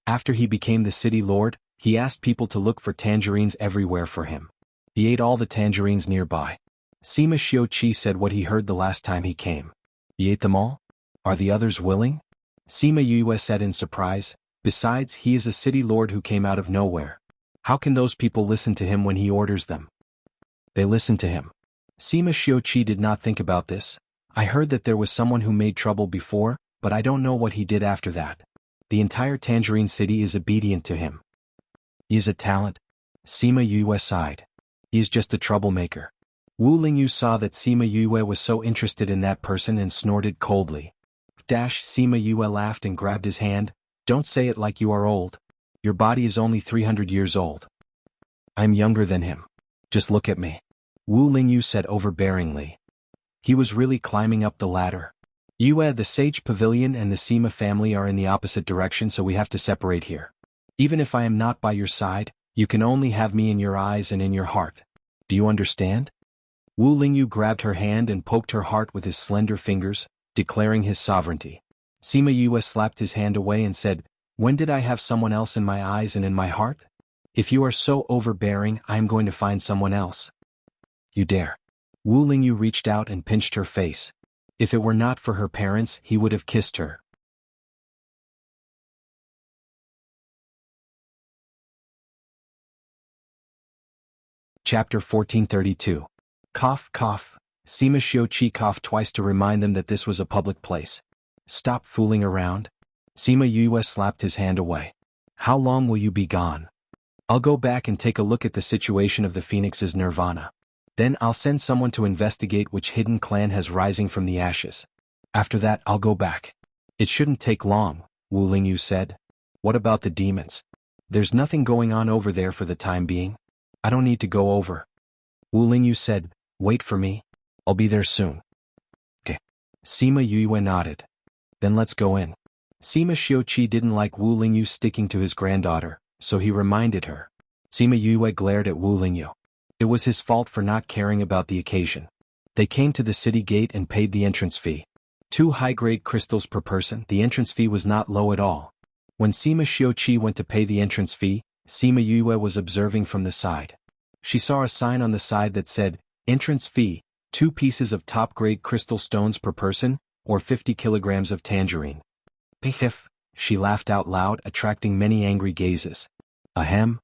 S1: After he became the city lord, he asked people to look for tangerines everywhere for him. He ate all the tangerines nearby. Sima Xiuqi said what he heard the last time he came. He ate them all? Are the others willing? Sima Yue said in surprise. Besides, he is a city lord who came out of nowhere. How can those people listen to him when he orders them? They listen to him. Sima Xiuqi did not think about this. I heard that there was someone who made trouble before, but I don't know what he did after that. The entire Tangerine City is obedient to him. He is a talent. Sima Yue sighed. He is just a troublemaker. Wu Lingyu saw that Sima Yue was so interested in that person and snorted coldly. Sima Yue laughed and grabbed his hand. Don't say it like you are old. Your body is only 300 years old. I'm younger than him. Just look at me. Wu Lingyu said overbearingly. He was really climbing up the ladder. Yue, the Sage Pavilion and the Sima family are in the opposite direction, so we have to separate here. Even if I am not by your side, you can only have me in your eyes and in your heart. Do you understand? Wu Lingyu grabbed her hand and poked her heart with his slender fingers, declaring his sovereignty. Sima Yue slapped his hand away and said, When did I have someone else in my eyes and in my heart? If you are so overbearing, I am going to find someone else. You dare. Wu Lingyu reached out and pinched her face. If it were not for her parents, he would have kissed her. Chapter 1432. Cough, cough. Sima Xiuqi coughed twice to remind them that this was a public place. Stop fooling around. Sima Yue slapped his hand away. How long will you be gone? I'll go back and take a look at the situation of the Phoenix's nirvana. Then I'll send someone to investigate which hidden clan has rising from the ashes. After that, I'll go back. It shouldn't take long, Wu Lingyu said. What about the demons? There's nothing going on over there for the time being. I don't need to go over. Wu Lingyu said, Wait for me. I'll be there soon. Okay. Sima Yue nodded. Then let's go in. Sima Xiuqi didn't like Wu Lingyu sticking to his granddaughter, so he reminded her. Sima Yue glared at Wu Lingyu. It was his fault for not caring about the occasion. They came to the city gate and paid the entrance fee. 2 high-grade crystals per person. The entrance fee was not low at all. When Sima Xiuqi went to pay the entrance fee, Sima Yue was observing from the side. She saw a sign on the side that said, Entrance fee, 2 pieces of top-grade crystal stones per person, or 50 kilograms of tangerine. Piff, she laughed out loud, attracting many angry gazes. Ahem.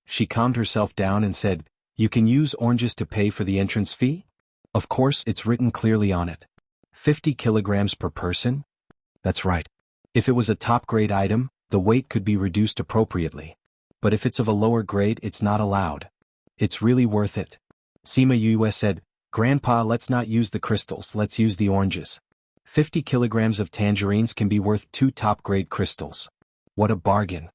S1: She calmed herself down and said, You can use oranges to pay for the entrance fee? Of course, it's written clearly on it. 50 kilograms per person? That's right. If it was a top-grade item, the weight could be reduced appropriately. But if it's of a lower grade, it's not allowed. It's really worth it. Sima Yue said, Grandpa, let's not use the crystals, let's use the oranges. 50 kilograms of tangerines can be worth 2 top-grade crystals. What a bargain.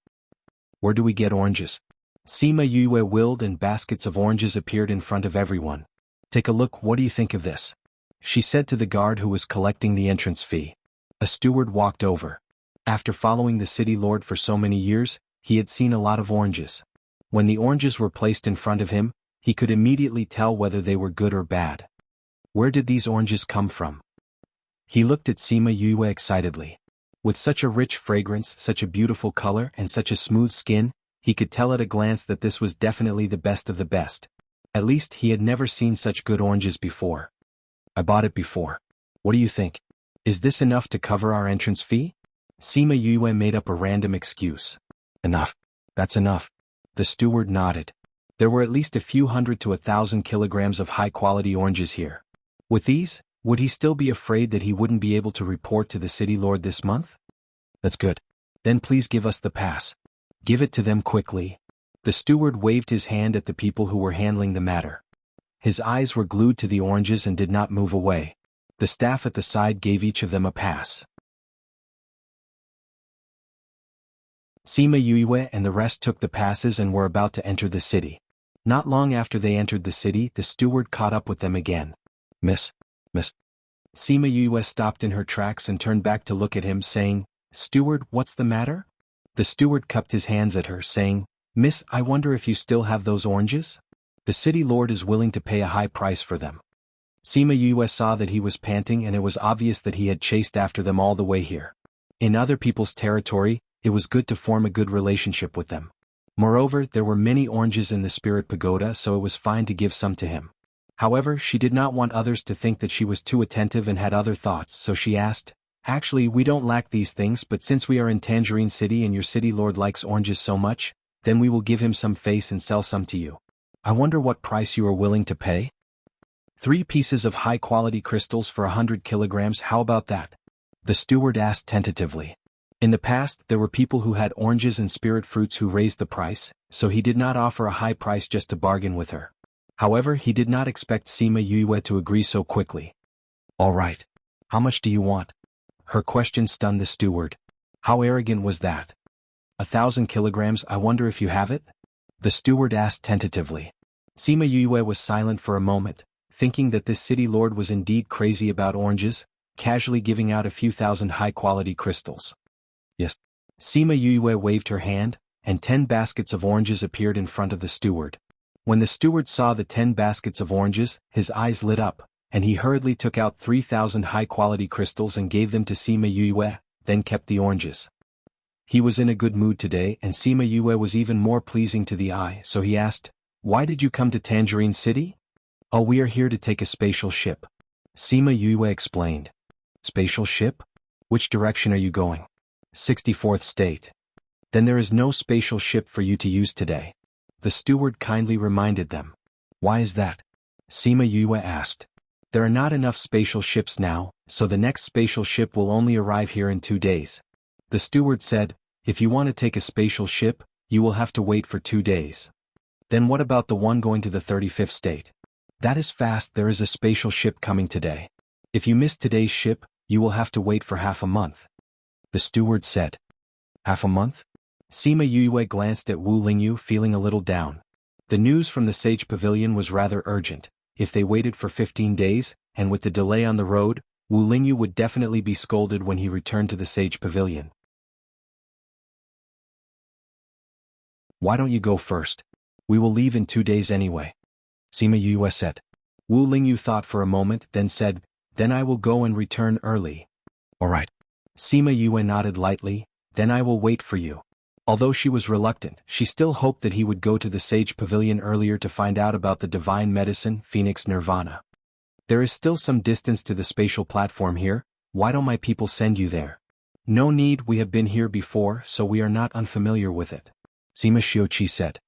S1: Where do we get oranges? Sima Yue willed and baskets of oranges appeared in front of everyone. Take a look, what do you think of this? She said to the guard who was collecting the entrance fee. A steward walked over. After following the city lord for so many years, he had seen a lot of oranges. When the oranges were placed in front of him, he could immediately tell whether they were good or bad. Where did these oranges come from? He looked at Sima Yue excitedly. With such a rich fragrance, such a beautiful color, and such a smooth skin, he could tell at a glance that this was definitely the best of the best. At least he had never seen such good oranges before. I bought it before. What do you think? Is this enough to cover our entrance fee? Sima Yue made up a random excuse. Enough. That's enough. The steward nodded. There were at least a few hundred to 1,000 kilograms of high-quality oranges here. With these, would he still be afraid that he wouldn't be able to report to the city lord this month? That's good. Then please give us the pass. Give it to them quickly. The steward waved his hand at the people who were handling the matter. His eyes were glued to the oranges and did not move away. The staff at the side gave each of them a pass. Sima Yue and the rest took the passes and were about to enter the city. Not long after they entered the city, the steward caught up with them again. Miss. Sima Yue stopped in her tracks and turned back to look at him, saying, Steward, what's the matter? The steward cupped his hands at her, saying, Miss, I wonder if you still have those oranges? The city lord is willing to pay a high price for them. Sima Yue saw that he was panting, and it was obvious that he had chased after them all the way here. In other people's territory, it was good to form a good relationship with them. Moreover, there were many oranges in the spirit pagoda, so it was fine to give some to him. However, she did not want others to think that she was too attentive and had other thoughts, so she asked, Actually, we don't lack these things, but since we are in Tangerine City and your city lord likes oranges so much, then we will give him some face and sell some to you. I wonder what price you are willing to pay? 3 pieces of high-quality crystals for 100 kilograms, how about that? The steward asked tentatively. In the past, there were people who had oranges and spirit fruits who raised the price, so he did not offer a high price just to bargain with her. However, he did not expect Sima Yue to agree so quickly. All right. How much do you want? Her question stunned the steward. How arrogant was that? 1,000 kilograms, I wonder if you have it? The steward asked tentatively. Sima Yue was silent for a moment, thinking that this city lord was indeed crazy about oranges, casually giving out a few thousand high-quality crystals. Yes. Sima Yue waved her hand, and 10 baskets of oranges appeared in front of the steward. When the steward saw the 10 baskets of oranges, his eyes lit up, and he hurriedly took out 3,000 high-quality crystals and gave them to Sima Yue, then kept the oranges. He was in a good mood today, and Sima Yue was even more pleasing to the eye, so he asked, Why did you come to Tangerine City? Oh, we are here to take a spatial ship. Sima Yue explained. Spatial ship? Which direction are you going? 64th state. Then there is no spatial ship for you to use today. The steward kindly reminded them. Why is that? Sima Yue asked. There are not enough spatial ships now, so the next spatial ship will only arrive here in 2 days. The steward said, If you want to take a spatial ship, you will have to wait for 2 days. Then what about the one going to the 35th state? That is fast, there is a spatial ship coming today. If you miss today's ship, you will have to wait for half a month. The steward said. Half a month? Sima Yue glanced at Wu Lingyu, feeling a little down. The news from the Sage Pavilion was rather urgent. If they waited for 15 days, and with the delay on the road, Wu Lingyu would definitely be scolded when he returned to the Sage Pavilion. Why don't you go first? We will leave in 2 days anyway. Sima Yue said. Wu Lingyu thought for a moment, then said, Then I will go and return early. All right. Sima Yue nodded lightly, Then I will wait for you. Although she was reluctant, she still hoped that he would go to the Sage Pavilion earlier to find out about the divine medicine, Phoenix Nirvana. There is still some distance to the spatial platform here, why don't my people send you there? No need, we have been here before, so we are not unfamiliar with it. Sima Xiuqi said.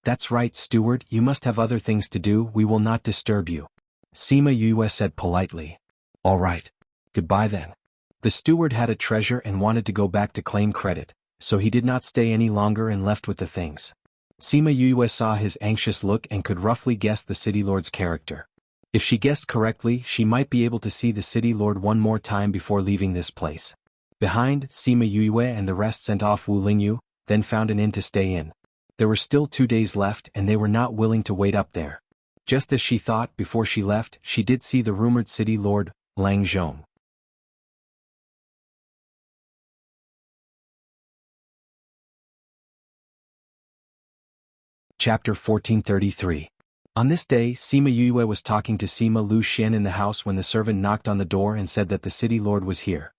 S1: That's right, steward, you must have other things to do, we will not disturb you. Sima Yue said politely. All right. Goodbye then. The steward had a treasure and wanted to go back to claim credit, so he did not stay any longer and left with the things. Sima Yue saw his anxious look and could roughly guess the city lord's character. If she guessed correctly, she might be able to see the city lord one more time before leaving this place. Behind, Sima Yue and the rest sent off Wu Lingyu, then found an inn to stay in. There were still 2 days left and they were not willing to wait up there. Just as she thought before she left, she did see the rumored city lord, Lang Zhong. Chapter 1433. On this day, Sima Yue was talking to Sima Lu Xian in the house when the servant knocked on the door and said that the city lord was here.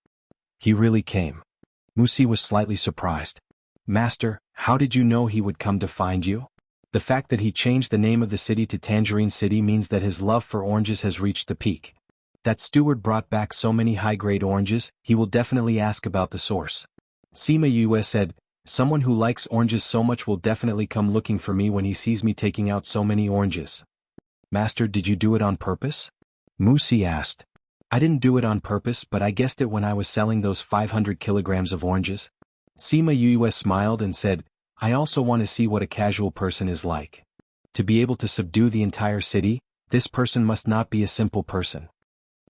S1: He really came. Musi was slightly surprised. Master, how did you know he would come to find you? The fact that he changed the name of the city to Tangerine City means that his love for oranges has reached the peak. That steward brought back so many high-grade oranges, he will definitely ask about the source. Sima Yue said, someone who likes oranges so much will definitely come looking for me when he sees me taking out so many oranges. Master, did you do it on purpose? Musi asked. I didn't do it on purpose, but I guessed it when I was selling those 500 kilograms of oranges. Sima Yue smiled and said, I also want to see what a casual person is like. To be able to subdue the entire city, this person must not be a simple person.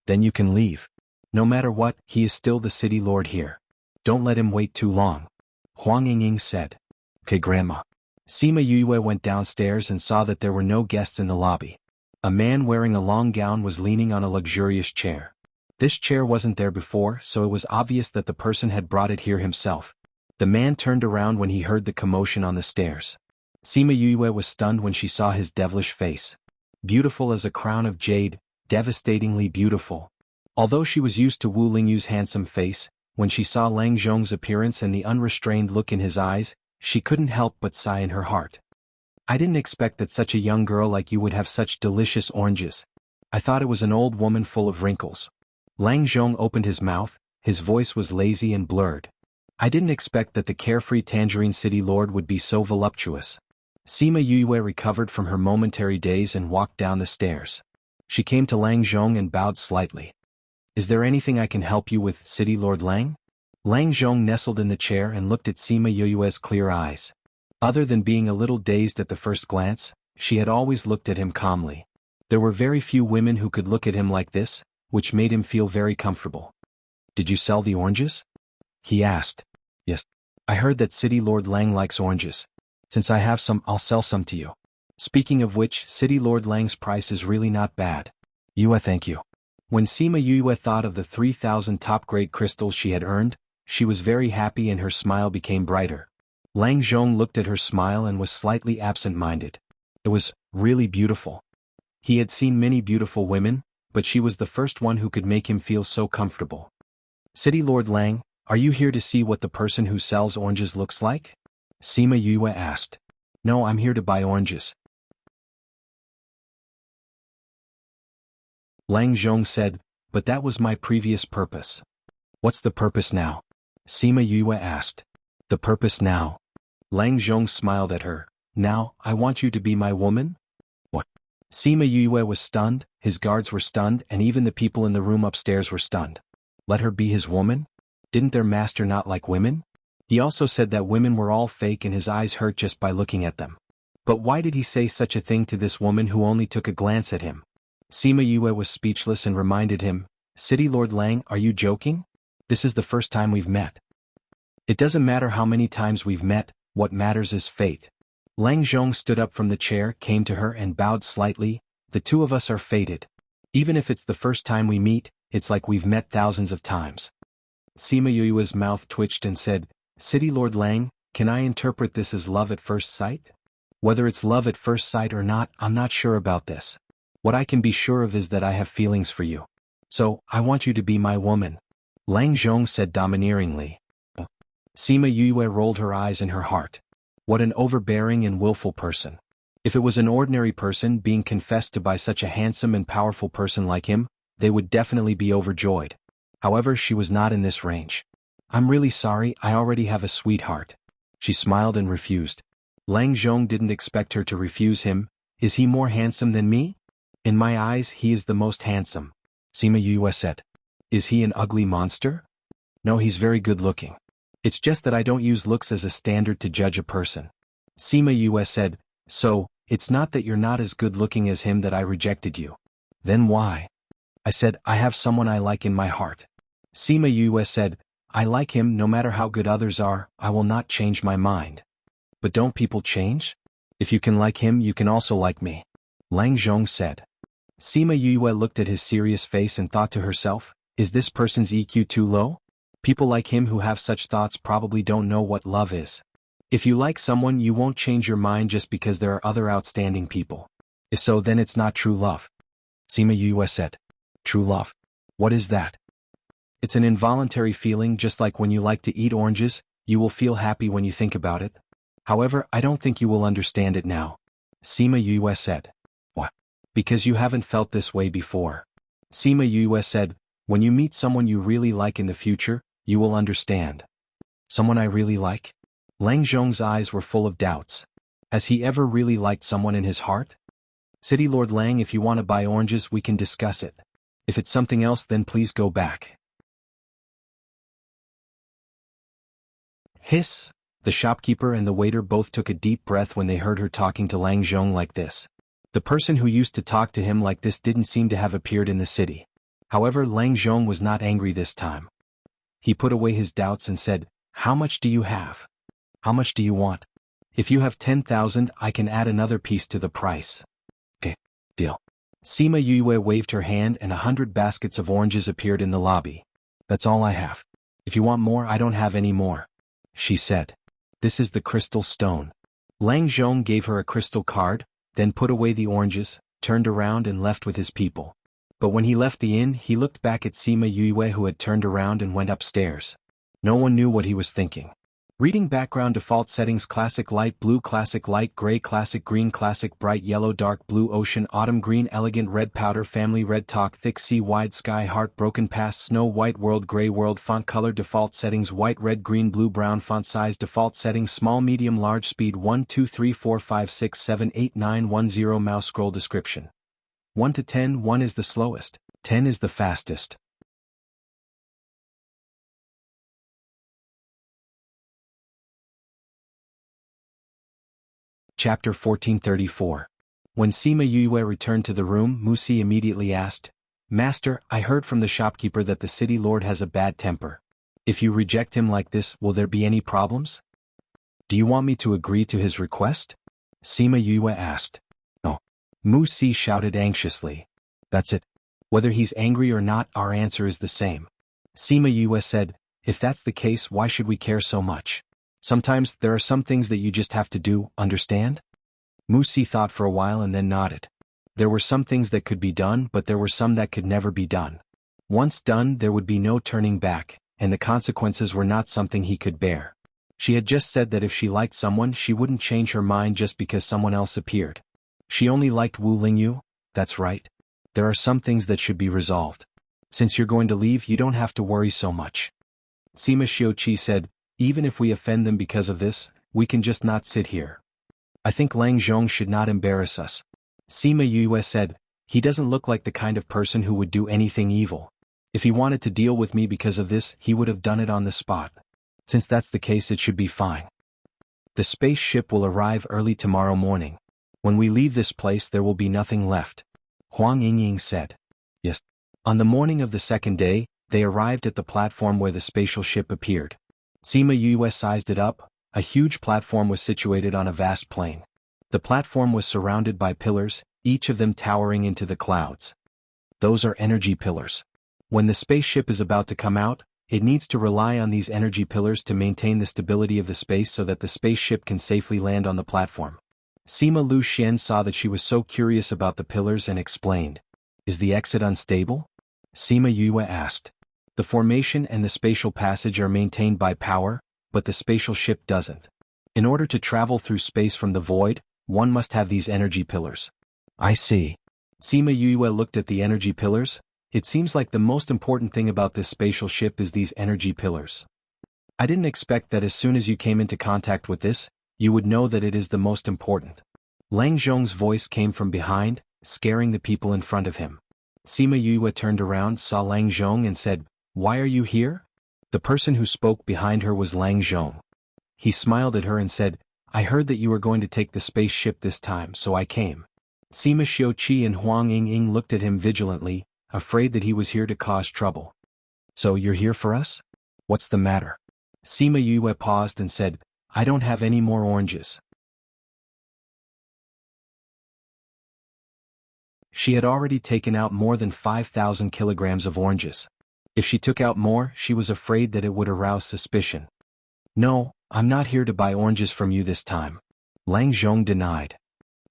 S1: Then you can leave. No matter what, he is still the city lord here. Don't let him wait too long. Huang Yingying said. Okay, Grandma. Sima Yue went downstairs and saw that there were no guests in the lobby. A man wearing a long gown was leaning on a luxurious chair. This chair wasn't there before, so it was obvious that the person had brought it here himself. The man turned around when he heard the commotion on the stairs. Sima Yue was stunned when she saw his devilish face. Beautiful as a crown of jade, devastatingly beautiful. Although she was used to Wu Lingyu's handsome face, when she saw Lang Zhong's appearance and the unrestrained look in his eyes, she couldn't help but sigh in her heart. I didn't expect that such a young girl like you would have such delicious oranges. I thought it was an old woman full of wrinkles. Lang Zhong opened his mouth, his voice was lazy and blurred. I didn't expect that the carefree Tangerine City Lord would be so voluptuous. Sima Yue recovered from her momentary daze and walked down the stairs. She came to Lang Zhong and bowed slightly. Is there anything I can help you with, City Lord Lang? Lang Zhong nestled in the chair and looked at Sima Yue's clear eyes. Other than being a little dazed at the first glance, she had always looked at him calmly. There were very few women who could look at him like this, which made him feel very comfortable. Did you sell the oranges? He asked. Yes. I heard that City Lord Lang likes oranges. Since I have some, I'll sell some to you. Speaking of which, City Lord Lang's price is really not bad. Yue, thank you. When Sima Yue thought of the 3,000 top-grade crystals she had earned, she was very happy and her smile became brighter. Lang Zhong looked at her smile and was slightly absent-minded. It was really beautiful. He had seen many beautiful women, but she was the first one who could make him feel so comfortable. City Lord Lang, are you here to see what the person who sells oranges looks like? Sima Yue asked. No, I'm here to buy oranges. Lang Zhong said, but that was my previous purpose. What's the purpose now? Sima Yue asked. The purpose now. Lang Zhong smiled at her. Now, I want you to be my woman? What? Sima Yue was stunned, his guards were stunned, and even the people in the room upstairs were stunned. Let her be his woman? Didn't their master not like women? He also said that women were all fake and his eyes hurt just by looking at them. But why did he say such a thing to this woman who only took a glance at him? Sima Yue was speechless and reminded him, City Lord Lang, are you joking? This is the first time we've met. It doesn't matter how many times we've met, what matters is fate. Lang Zhong stood up from the chair, came to her and bowed slightly. The two of us are fated. Even if it's the first time we meet, it's like we've met thousands of times. Sima Yue's mouth twitched and said, City Lord Lang, can I interpret this as love at first sight? Whether it's love at first sight or not, I'm not sure about this. What I can be sure of is that I have feelings for you. So, I want you to be my woman. Lang Zhong said domineeringly. Sima Yue rolled her eyes in her heart. What an overbearing and willful person. If it was an ordinary person being confessed to by such a handsome and powerful person like him, they would definitely be overjoyed. However, she was not in this range. I'm really sorry, I already have a sweetheart. She smiled and refused. Lang Zhong didn't expect her to refuse him. Is he more handsome than me? In my eyes, he is the most handsome. Sima Yue said. Is he an ugly monster? No, he's very good looking. It's just that I don't use looks as a standard to judge a person. Sima Yue said, so, it's not that you're not as good looking as him that I rejected you. Then why? I said, I have someone I like in my heart. Sima Yue said, I like him no matter how good others are, I will not change my mind. But don't people change? If you can like him, you can also like me. Lang Zhong said. Sima Yue looked at his serious face and thought to herself, is this person's EQ too low? People like him who have such thoughts probably don't know what love is. If you like someone, you won't change your mind just because there are other outstanding people. If so, then it's not true love. Sima Yue said. True love? What is that? It's an involuntary feeling, just like when you like to eat oranges, you will feel happy when you think about it. However, I don't think you will understand it now. Sima Yue said. What? Because you haven't felt this way before. Sima Yue said, when you meet someone you really like in the future, you will understand. Someone I really like? Lang Zhong's eyes were full of doubts. Has he ever really liked someone in his heart? City Lord Lang, if you want to buy oranges, we can discuss it. If it's something else, then please go back. Hiss! The shopkeeper and the waiter both took a deep breath when they heard her talking to Lang Zhong like this. The person who used to talk to him like this didn't seem to have appeared in the city. However, Lang Zhong was not angry this time. He put away his doubts and said, how much do you have? How much do you want? If you have 10,000, I can add another piece to the price. Okay, deal. Sima Yue waved her hand and 100 baskets of oranges appeared in the lobby. That's all I have. If you want more, I don't have any more. She said. This is the crystal stone. Lang Zhong gave her a crystal card, then put away the oranges, turned around and left with his people. But when he left the inn, he looked back at Sima Yue, who had turned around and went upstairs. No one knew what he was thinking. Reading background default settings: classic light blue, classic light gray, classic green, classic bright yellow, dark blue, ocean, autumn green, elegant red, powder, family red, talk, thick sea, wide sky, heart, broken past, snow, white, world, gray, world, font color default settings: white, red, green, blue, brown, font size default settings: small, medium, large, speed 1 2 3 4 5 6 7 8 9 1 0. Mouse scroll description: 1 to 10, 1 is the slowest, 10 is the fastest. Chapter 1434. When Sima Yue returned to the room, Musi immediately asked, Master, I heard from the shopkeeper that the city lord has a bad temper. If you reject him like this, will there be any problems? Do you want me to agree to his request? Sima Yue asked. No. Musi shouted anxiously. That's it. Whether he's angry or not, our answer is the same. Sima Yue said, if that's the case, why should we care so much? Sometimes there are some things that you just have to do, understand? Musi thought for a while and then nodded. There were some things that could be done, but there were some that could never be done. Once done, there would be no turning back, and the consequences were not something he could bear. She had just said that if she liked someone, she wouldn't change her mind just because someone else appeared. She only liked Wu Lingyu, that's right. There are some things that should be resolved. Since you're going to leave, you don't have to worry so much. Sima Xiuqi said, even if we offend them because of this, we can just not sit here. I think Lang Zhong should not embarrass us. Sima Yue said, he doesn't look like the kind of person who would do anything evil. If he wanted to deal with me because of this, he would have done it on the spot. Since that's the case, it should be fine. The spaceship will arrive early tomorrow morning. When we leave this place, there will be nothing left. Huang Yingying said. Yes. On the morning of the second day, they arrived at the platform where the spatial ship appeared. Sima Yue sized it up. A huge platform was situated on a vast plain. The platform was surrounded by pillars, each of them towering into the clouds. Those are energy pillars. When the spaceship is about to come out, it needs to rely on these energy pillars to maintain the stability of the space so that the spaceship can safely land on the platform. Sima Lu Xian saw that she was so curious about the pillars and explained, is the exit unstable? Sima Yue asked. The formation and the spatial passage are maintained by power, but the spatial ship doesn't. In order to travel through space from the void, one must have these energy pillars. I see. Sima Yue looked at the energy pillars. It seems like the most important thing about this spatial ship is these energy pillars. I didn't expect that as soon as you came into contact with this, you would know that it is the most important. Lang Zhong's voice came from behind, scaring the people in front of him. Sima Yue turned around, saw Lang Zhong and said, why are you here? The person who spoke behind her was Lang Zhong. He smiled at her and said, I heard that you were going to take the spaceship this time, so I came. Sima Xiuqi and Huang Yingying looked at him vigilantly, afraid that he was here to cause trouble. So you're here for us? What's the matter? Sima Yue paused and said, I don't have any more oranges. She had already taken out more than 5,000 kilograms of oranges. If she took out more, she was afraid that it would arouse suspicion. No, I'm not here to buy oranges from you this time. Lang Zhong denied.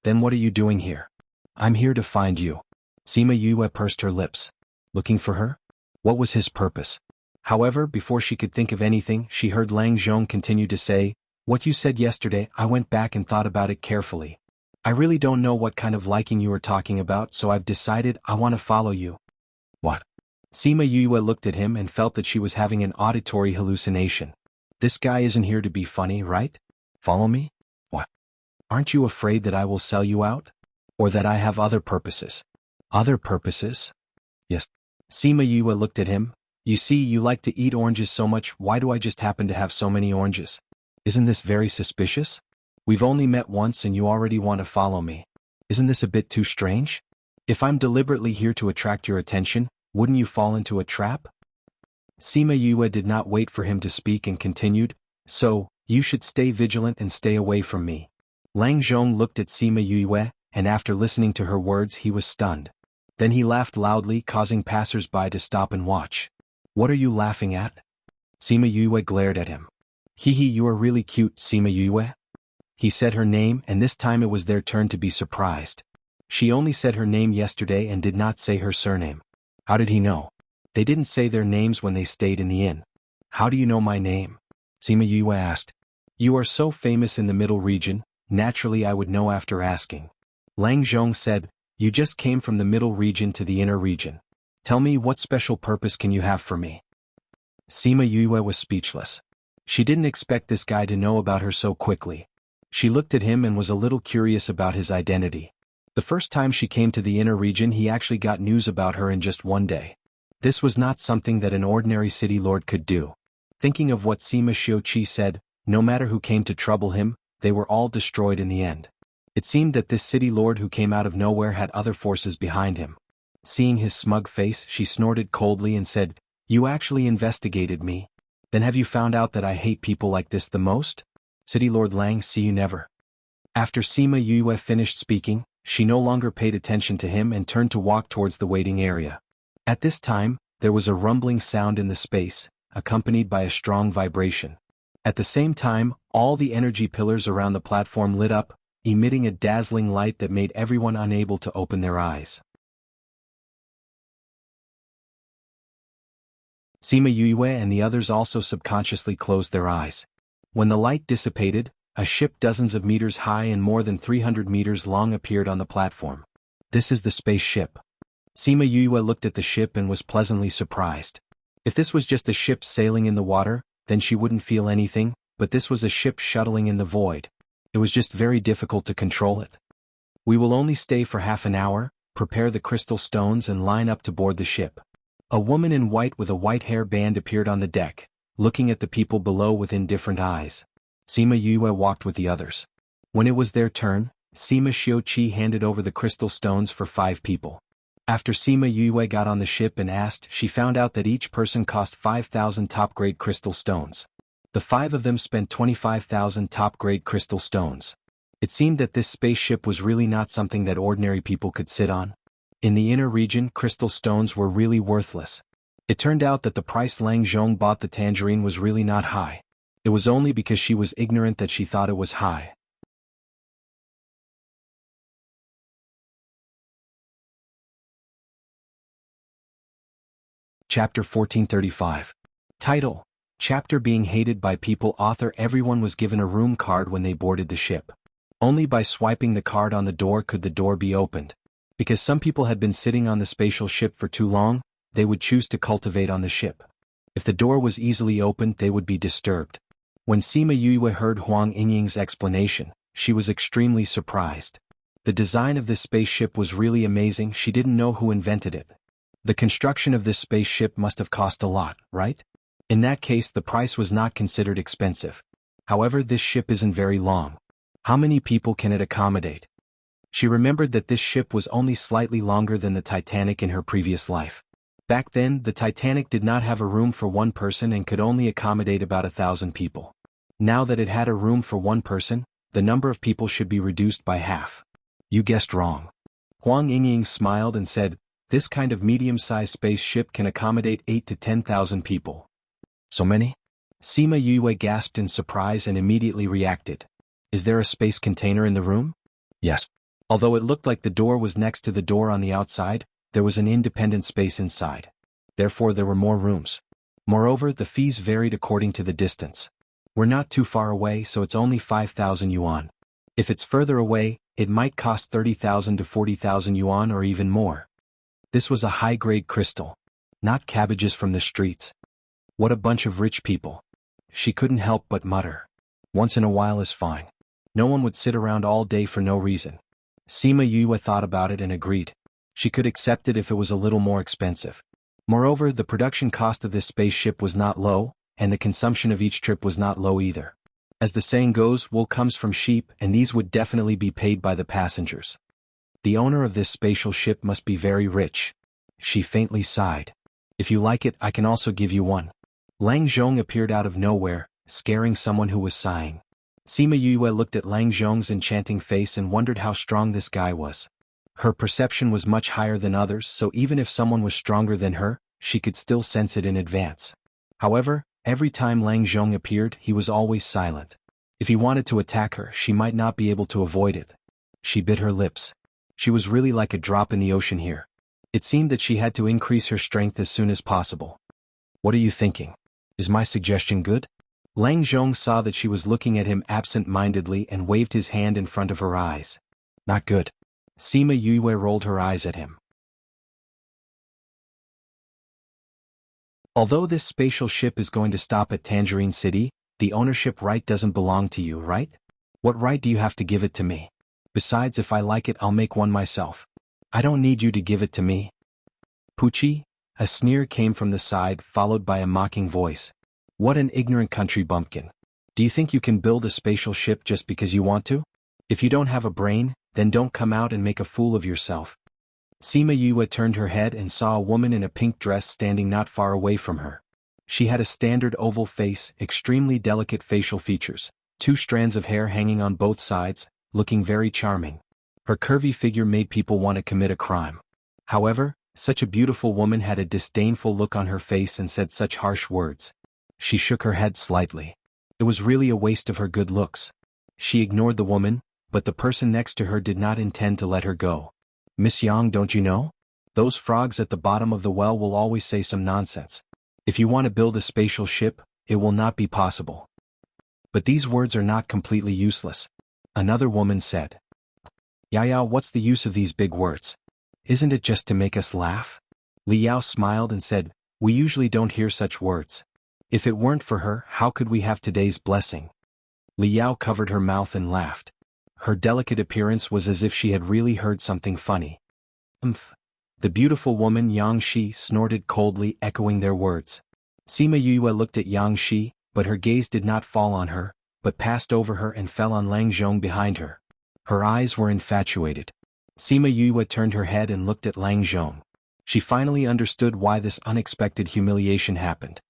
S1: Then what are you doing here? I'm here to find you. Sima Yue pursed her lips. Looking for her? What was his purpose? However, before she could think of anything, she heard Lang Zhong continue to say, what you said yesterday, I went back and thought about it carefully. I really don't know what kind of liking you are talking about, so I've decided I want to follow you. What? Sima Yue looked at him and felt that she was having an auditory hallucination. This guy isn't here to be funny, right? Follow me? What? Aren't you afraid that I will sell you out? Or that I have other purposes? Other purposes? Yes. Sima Yue looked at him. You see, you like to eat oranges so much, why do I just happen to have so many oranges? Isn't this very suspicious? We've only met once and you already want to follow me. Isn't this a bit too strange? If I'm deliberately here to attract your attention, wouldn't you fall into a trap? Sima Yue did not wait for him to speak and continued, so, you should stay vigilant and stay away from me. Lang Zhong looked at Sima Yue, and after listening to her words he was stunned. Then he laughed loudly, causing passers-by to stop and watch. What are you laughing at? Sima Yue glared at him. Hee hee, you are really cute, Sima Yue. He said her name, and this time it was their turn to be surprised. She only said her name yesterday and did not say her surname. How did he know? They didn't say their names when they stayed in the inn. How do you know my name? Sima Yue asked. You are so famous in the middle region, naturally I would know after asking. Lang Zhong said, you just came from the middle region to the inner region. Tell me, what special purpose can you have for me? Sima Yue was speechless. She didn't expect this guy to know about her so quickly. She looked at him and was a little curious about his identity. The first time she came to the inner region he actually got news about her in just one day. This was not something that an ordinary city lord could do. Thinking of what Sima Xiuqi said, no matter who came to trouble him, they were all destroyed in the end. It seemed that this city lord who came out of nowhere had other forces behind him. Seeing his smug face, she snorted coldly and said, you actually investigated me? Then have you found out that I hate people like this the most? City Lord Lang, see you never. After Sima Yue finished speaking, she no longer paid attention to him and turned to walk towards the waiting area. At this time, there was a rumbling sound in the space, accompanied by a strong vibration. At the same time, all the energy pillars around the platform lit up, emitting a dazzling light that made everyone unable to open their eyes. Sima Yue and the others also subconsciously closed their eyes. When the light dissipated, a ship dozens of meters high and more than 300 meters long appeared on the platform. This is the spaceship. Sima Yue looked at the ship and was pleasantly surprised. If this was just a ship sailing in the water, then she wouldn't feel anything, but this was a ship shuttling in the void. It was just very difficult to control it. We will only stay for half an hour, prepare the crystal stones and line up to board the ship. A woman in white with a white hair band appeared on the deck, looking at the people below with indifferent eyes. Sima Yue walked with the others. When it was their turn, Sima Xiuqi handed over the crystal stones for 5 people. After Sima Yue got on the ship and asked, she found out that each person cost 5,000 top-grade crystal stones. The 5 of them spent 25,000 top-grade crystal stones. It seemed that this spaceship was really not something that ordinary people could sit on. In the inner region, crystal stones were really worthless. It turned out that the price Lang Zhong bought the tangerine was really not high. It was only because she was ignorant that she thought it was high. Chapter 1435. Title: Chapter Being Hated by People. Author: Everyone was given a room card when they boarded the ship. Only by swiping the card on the door could the door be opened. Because some people had been sitting on the spatial ship for too long, they would choose to cultivate on the ship. If the door was easily opened, they would be disturbed. When Sima Yue heard Huang Yingying's explanation, she was extremely surprised. The design of this spaceship was really amazing. She didn't know who invented it. The construction of this spaceship must have cost a lot, right? In that case, the price was not considered expensive. However, this ship isn't very long. How many people can it accommodate? She remembered that this ship was only slightly longer than the Titanic in her previous life. Back then, the Titanic did not have a room for one person and could only accommodate about 1,000 people. Now that it had a room for one person, the number of people should be reduced by half. You guessed wrong. Huang Yingying smiled and said, this kind of medium-sized spaceship can accommodate 8 to 10,000 people. So many? Sima Yue gasped in surprise and immediately reacted. Is there a space container in the room? Yes. Although it looked like the door was next to the door on the outside, there was an independent space inside. Therefore there were more rooms. Moreover, the fees varied according to the distance. We're not too far away, so it's only 5,000 yuan. If it's further away, it might cost 30,000 to 40,000 yuan or even more. This was a high-grade crystal. Not cabbages from the streets. What a bunch of rich people. She couldn't help but mutter. Once in a while is fine. No one would sit around all day for no reason. Sima Yue thought about it and agreed. She could accept it if it was a little more expensive. Moreover, the production cost of this spaceship was not low, and the consumption of each trip was not low either. As the saying goes, wool comes from sheep, and these would definitely be paid by the passengers. The owner of this spatial ship must be very rich. She faintly sighed. If you like it, I can also give you one. Lang Zhong appeared out of nowhere, scaring someone who was sighing. Sima Yue looked at Lang Zhong's enchanting face and wondered how strong this guy was. Her perception was much higher than others, so even if someone was stronger than her, she could still sense it in advance. However, every time Lang Zhong appeared, he was always silent. If he wanted to attack her, she might not be able to avoid it. She bit her lips. She was really like a drop in the ocean here. It seemed that she had to increase her strength as soon as possible. What are you thinking? Is my suggestion good? Lang Zhong saw that she was looking at him absent-mindedly and waved his hand in front of her eyes. Not good. Sima Yue rolled her eyes at him. Although this spatial ship is going to stop at Tangerine City, the ownership right doesn't belong to you, right? What right do you have to give it to me? Besides, if I like it, I'll make one myself. I don't need you to give it to me. Pucci? A sneer came from the side, followed by a mocking voice. What an ignorant country bumpkin. Do you think you can build a spatial ship just because you want to? If you don't have a brain, then don't come out and make a fool of yourself. Sima Yue turned her head and saw a woman in a pink dress standing not far away from her. She had a standard oval face, extremely delicate facial features, 2 strands of hair hanging on both sides, looking very charming. Her curvy figure made people want to commit a crime. However, such a beautiful woman had a disdainful look on her face and said such harsh words. She shook her head slightly. It was really a waste of her good looks. She ignored the woman, but the person next to her did not intend to let her go. Miss Yang, don't you know? Those frogs at the bottom of the well will always say some nonsense. If you want to build a spatial ship, it will not be possible. But these words are not completely useless. Another woman said. Yaya, what's the use of these big words? Isn't it just to make us laugh? Li Yao smiled and said, we usually don't hear such words. If it weren't for her, how could we have today's blessing? Li Yao covered her mouth and laughed. Her delicate appearance was as if she had really heard something funny. The beautiful woman Yang Shi snorted coldly, echoing their words. Sima Yue looked at Yang Shi, but her gaze did not fall on her, but passed over her and fell on Lang Zhong behind her. Her eyes were infatuated. Sima Yue turned her head and looked at Lang Zhong. She finally understood why this unexpected humiliation happened.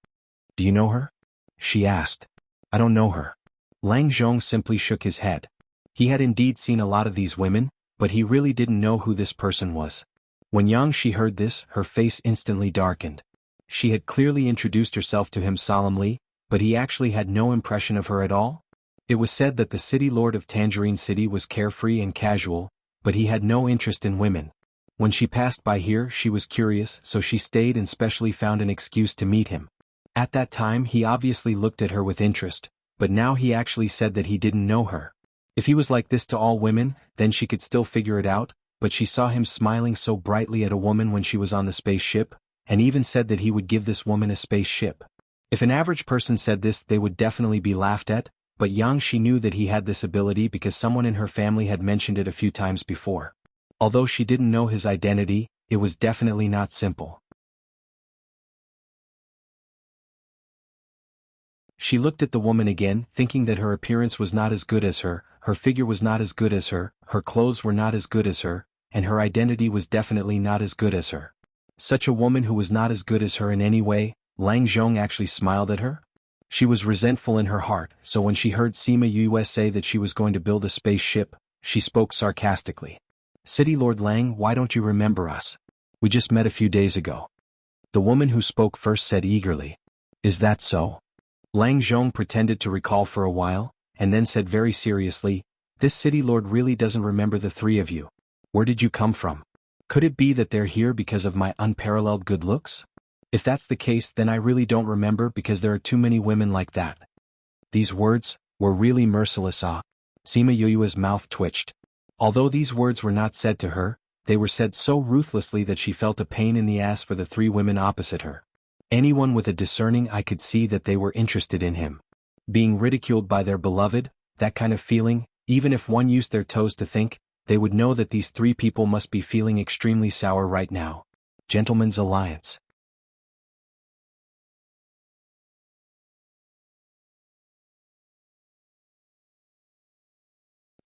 S1: Do you know her? She asked. I don't know her. Lang Zhong simply shook his head. He had indeed seen a lot of these women, but he really didn't know who this person was. When Yang Shi heard this, her face instantly darkened. She had clearly introduced herself to him solemnly, but he actually had no impression of her at all. It was said that the city lord of Tangerine City was carefree and casual, but he had no interest in women. When she passed by here, she was curious, so she stayed and specially found an excuse to meet him. At that time, he obviously looked at her with interest, but now he actually said that he didn't know her. If he was like this to all women, then she could still figure it out, but she saw him smiling so brightly at a woman when she was on the spaceship, and even said that he would give this woman a spaceship. If an average person said this, they would definitely be laughed at, but Yang Shi knew that he had this ability because someone in her family had mentioned it a few times before. Although she didn't know his identity, it was definitely not simple. She looked at the woman again, thinking that her appearance was not as good as her figure was not as good as her clothes were not as good as her, and her identity was definitely not as good as her. Such a woman who was not as good as her in any way, Lang Zhong actually smiled at her? She was resentful in her heart, so when she heard Sima Yue say that she was going to build a spaceship, she spoke sarcastically. City Lord Lang, why don't you remember us? We just met a few days ago. The woman who spoke first said eagerly. Is that so? Lang Zhong pretended to recall for a while, and then said very seriously, this city lord really doesn't remember the three of you. Where did you come from? Could it be that they're here because of my unparalleled good looks? If that's the case, then I really don't remember because there are too many women like that. These words were really merciless. Sima Yue's mouth twitched. Although these words were not said to her, they were said so ruthlessly that she felt a pain in the ass for the three women opposite her. Anyone with a discerning eye could see that they were interested in him. Being ridiculed by their beloved, that kind of feeling, even if one used their toes to think, they would know that these three people must be feeling extremely sour right now. Gentleman's Alliance.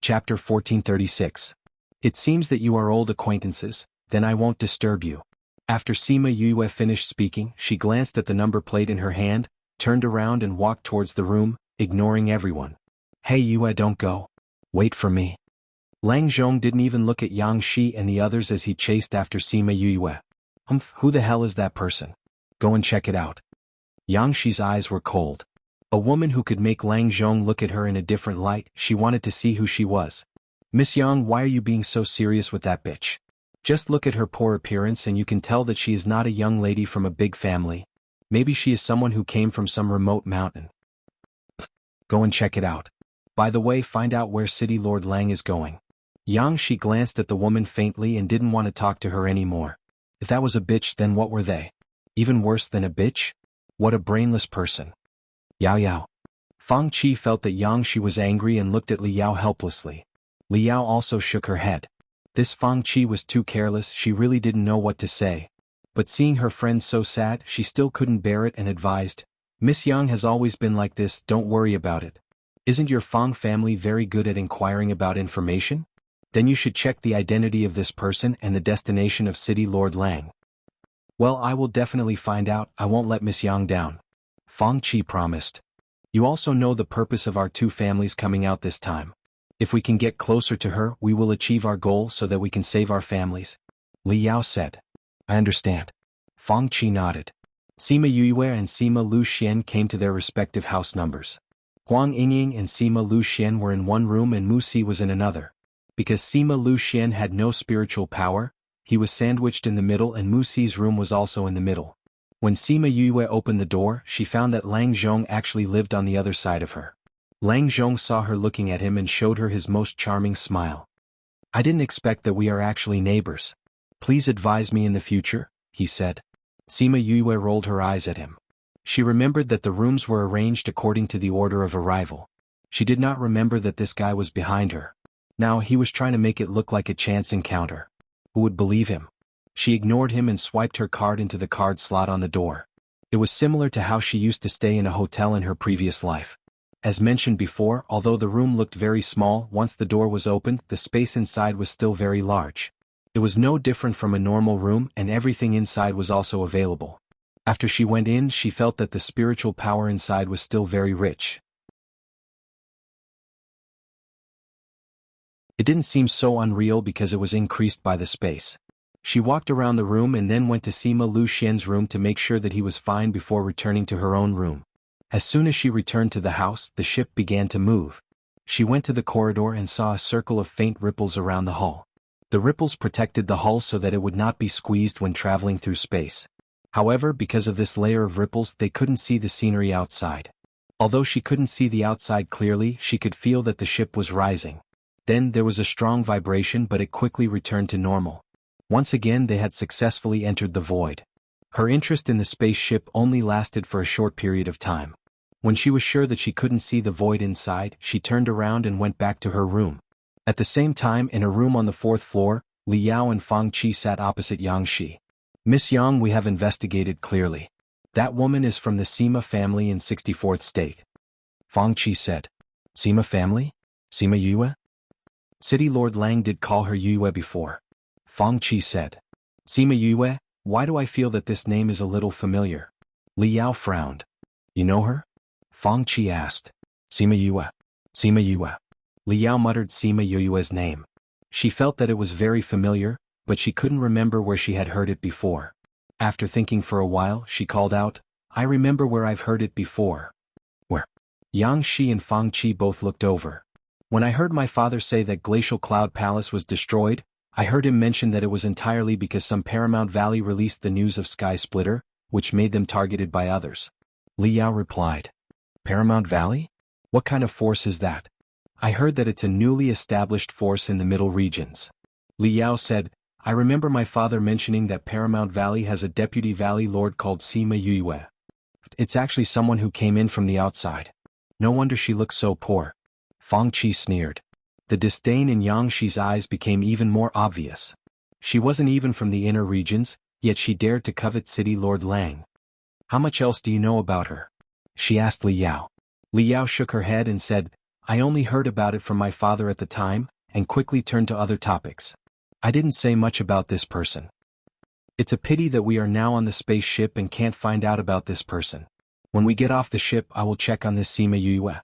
S1: Chapter 1436. It seems that you are old acquaintances, then I won't disturb you. After Sima Yue finished speaking, she glanced at the number plate in her hand, turned around and walked towards the room, ignoring everyone. Hey Yue, don't go. Wait for me. Lang Zhong didn't even look at Yang Shi and the others as he chased after Sima Yue. Who the hell is that person? Go and check it out. Yang Shi's eyes were cold. A woman who could make Lang Zhong look at her in a different light, she wanted to see who she was. Miss Yang, why are you being so serious with that bitch? Just look at her poor appearance and you can tell that she is not a young lady from a big family. Maybe she is someone who came from some remote mountain. Go and check it out. By the way, find out where City Lord Lang is going. Yang Shi glanced at the woman faintly and didn't want to talk to her anymore. If that was a bitch, then what were they? Even worse than a bitch? What a brainless person. Yao Yao. Fang Qi felt that Yang Shi was angry and looked at Li Yao helplessly. Li Yao also shook her head. This Fang Qi was too careless, she really didn't know what to say. But seeing her friend so sad, she still couldn't bear it and advised, Miss Yang has always been like this, don't worry about it. Isn't your Fang family very good at inquiring about information? Then you should check the identity of this person and the destination of City Lord Lang. Well, I will definitely find out, I won't let Miss Yang down. Fang Qi promised. You also know the purpose of our two families coming out this time. If we can get closer to her, we will achieve our goal so that we can save our families. Li Yao said. I understand. Fang Qi nodded. Sima Yue and Sima Lu Xian came to their respective house numbers. Huang Yingying and Sima Lu Xian were in one room and Mu Si was in another. Because Sima Lu Xian had no spiritual power, he was sandwiched in the middle and Mu Si's room was also in the middle. When Sima Yue opened the door, she found that Lang Zhong actually lived on the other side of her. Lang Zhong saw her looking at him and showed her his most charming smile. I didn't expect that we are actually neighbors. Please advise me in the future, he said. Sima Yue rolled her eyes at him. She remembered that the rooms were arranged according to the order of arrival. She did not remember that this guy was behind her. Now he was trying to make it look like a chance encounter. Who would believe him? She ignored him and swiped her card into the card slot on the door. It was similar to how she used to stay in a hotel in her previous life. As mentioned before, although the room looked very small, once the door was opened, the space inside was still very large. It was no different from a normal room and everything inside was also available. After she went in, she felt that the spiritual power inside was still very rich. It didn't seem so unreal because it was increased by the space. She walked around the room and then went to Sima Lu Xian's room to make sure that he was fine before returning to her own room. As soon as she returned to the house, the ship began to move. She went to the corridor and saw a circle of faint ripples around the hull. The ripples protected the hull so that it would not be squeezed when traveling through space. However, because of this layer of ripples, they couldn't see the scenery outside. Although she couldn't see the outside clearly, she could feel that the ship was rising. Then there was a strong vibration, but it quickly returned to normal. Once again they had successfully entered the void. Her interest in the spaceship only lasted for a short period of time. When she was sure that she couldn't see the void inside, she turned around and went back to her room. At the same time, in a room on the 4th floor, Li Yao and Fang Qi sat opposite Yang Shi. Miss Yang, we have investigated clearly. That woman is from the Sima family in 64th state. Fang Qi said. Sima family? Sima Yue? City Lord Lang did call her Yue before. Fang Qi said. Sima Yue, why do I feel that this name is a little familiar? Li Yao frowned. You know her? Fang Qi asked. Sima Yue. Sima Yue. Li Yao muttered Sima Yue's name. She felt that it was very familiar, but she couldn't remember where she had heard it before. After thinking for a while, she called out, I remember where I've heard it before. Where? Yang Shi and Fang Qi both looked over. When I heard my father say that Glacial Cloud Palace was destroyed, I heard him mention that it was entirely because some Paramount Valley released the news of Sky Splitter, which made them targeted by others. Li Yao replied. Paramount Valley? What kind of force is that? I heard that it's a newly established force in the middle regions. Li Yao said, I remember my father mentioning that Paramount Valley has a deputy valley lord called Sima Yue. It's actually someone who came in from the outside. No wonder she looks so poor. Fang Qi sneered. The disdain in Yang Shi's eyes became even more obvious. She wasn't even from the inner regions, yet she dared to covet City Lord Lang. How much else do you know about her? She asked Li Yao. Li Yao shook her head and said, I only heard about it from my father at the time, and quickly turned to other topics. I didn't say much about this person. It's a pity that we are now on the spaceship and can't find out about this person. When we get off the ship I will check on this Sima Yue.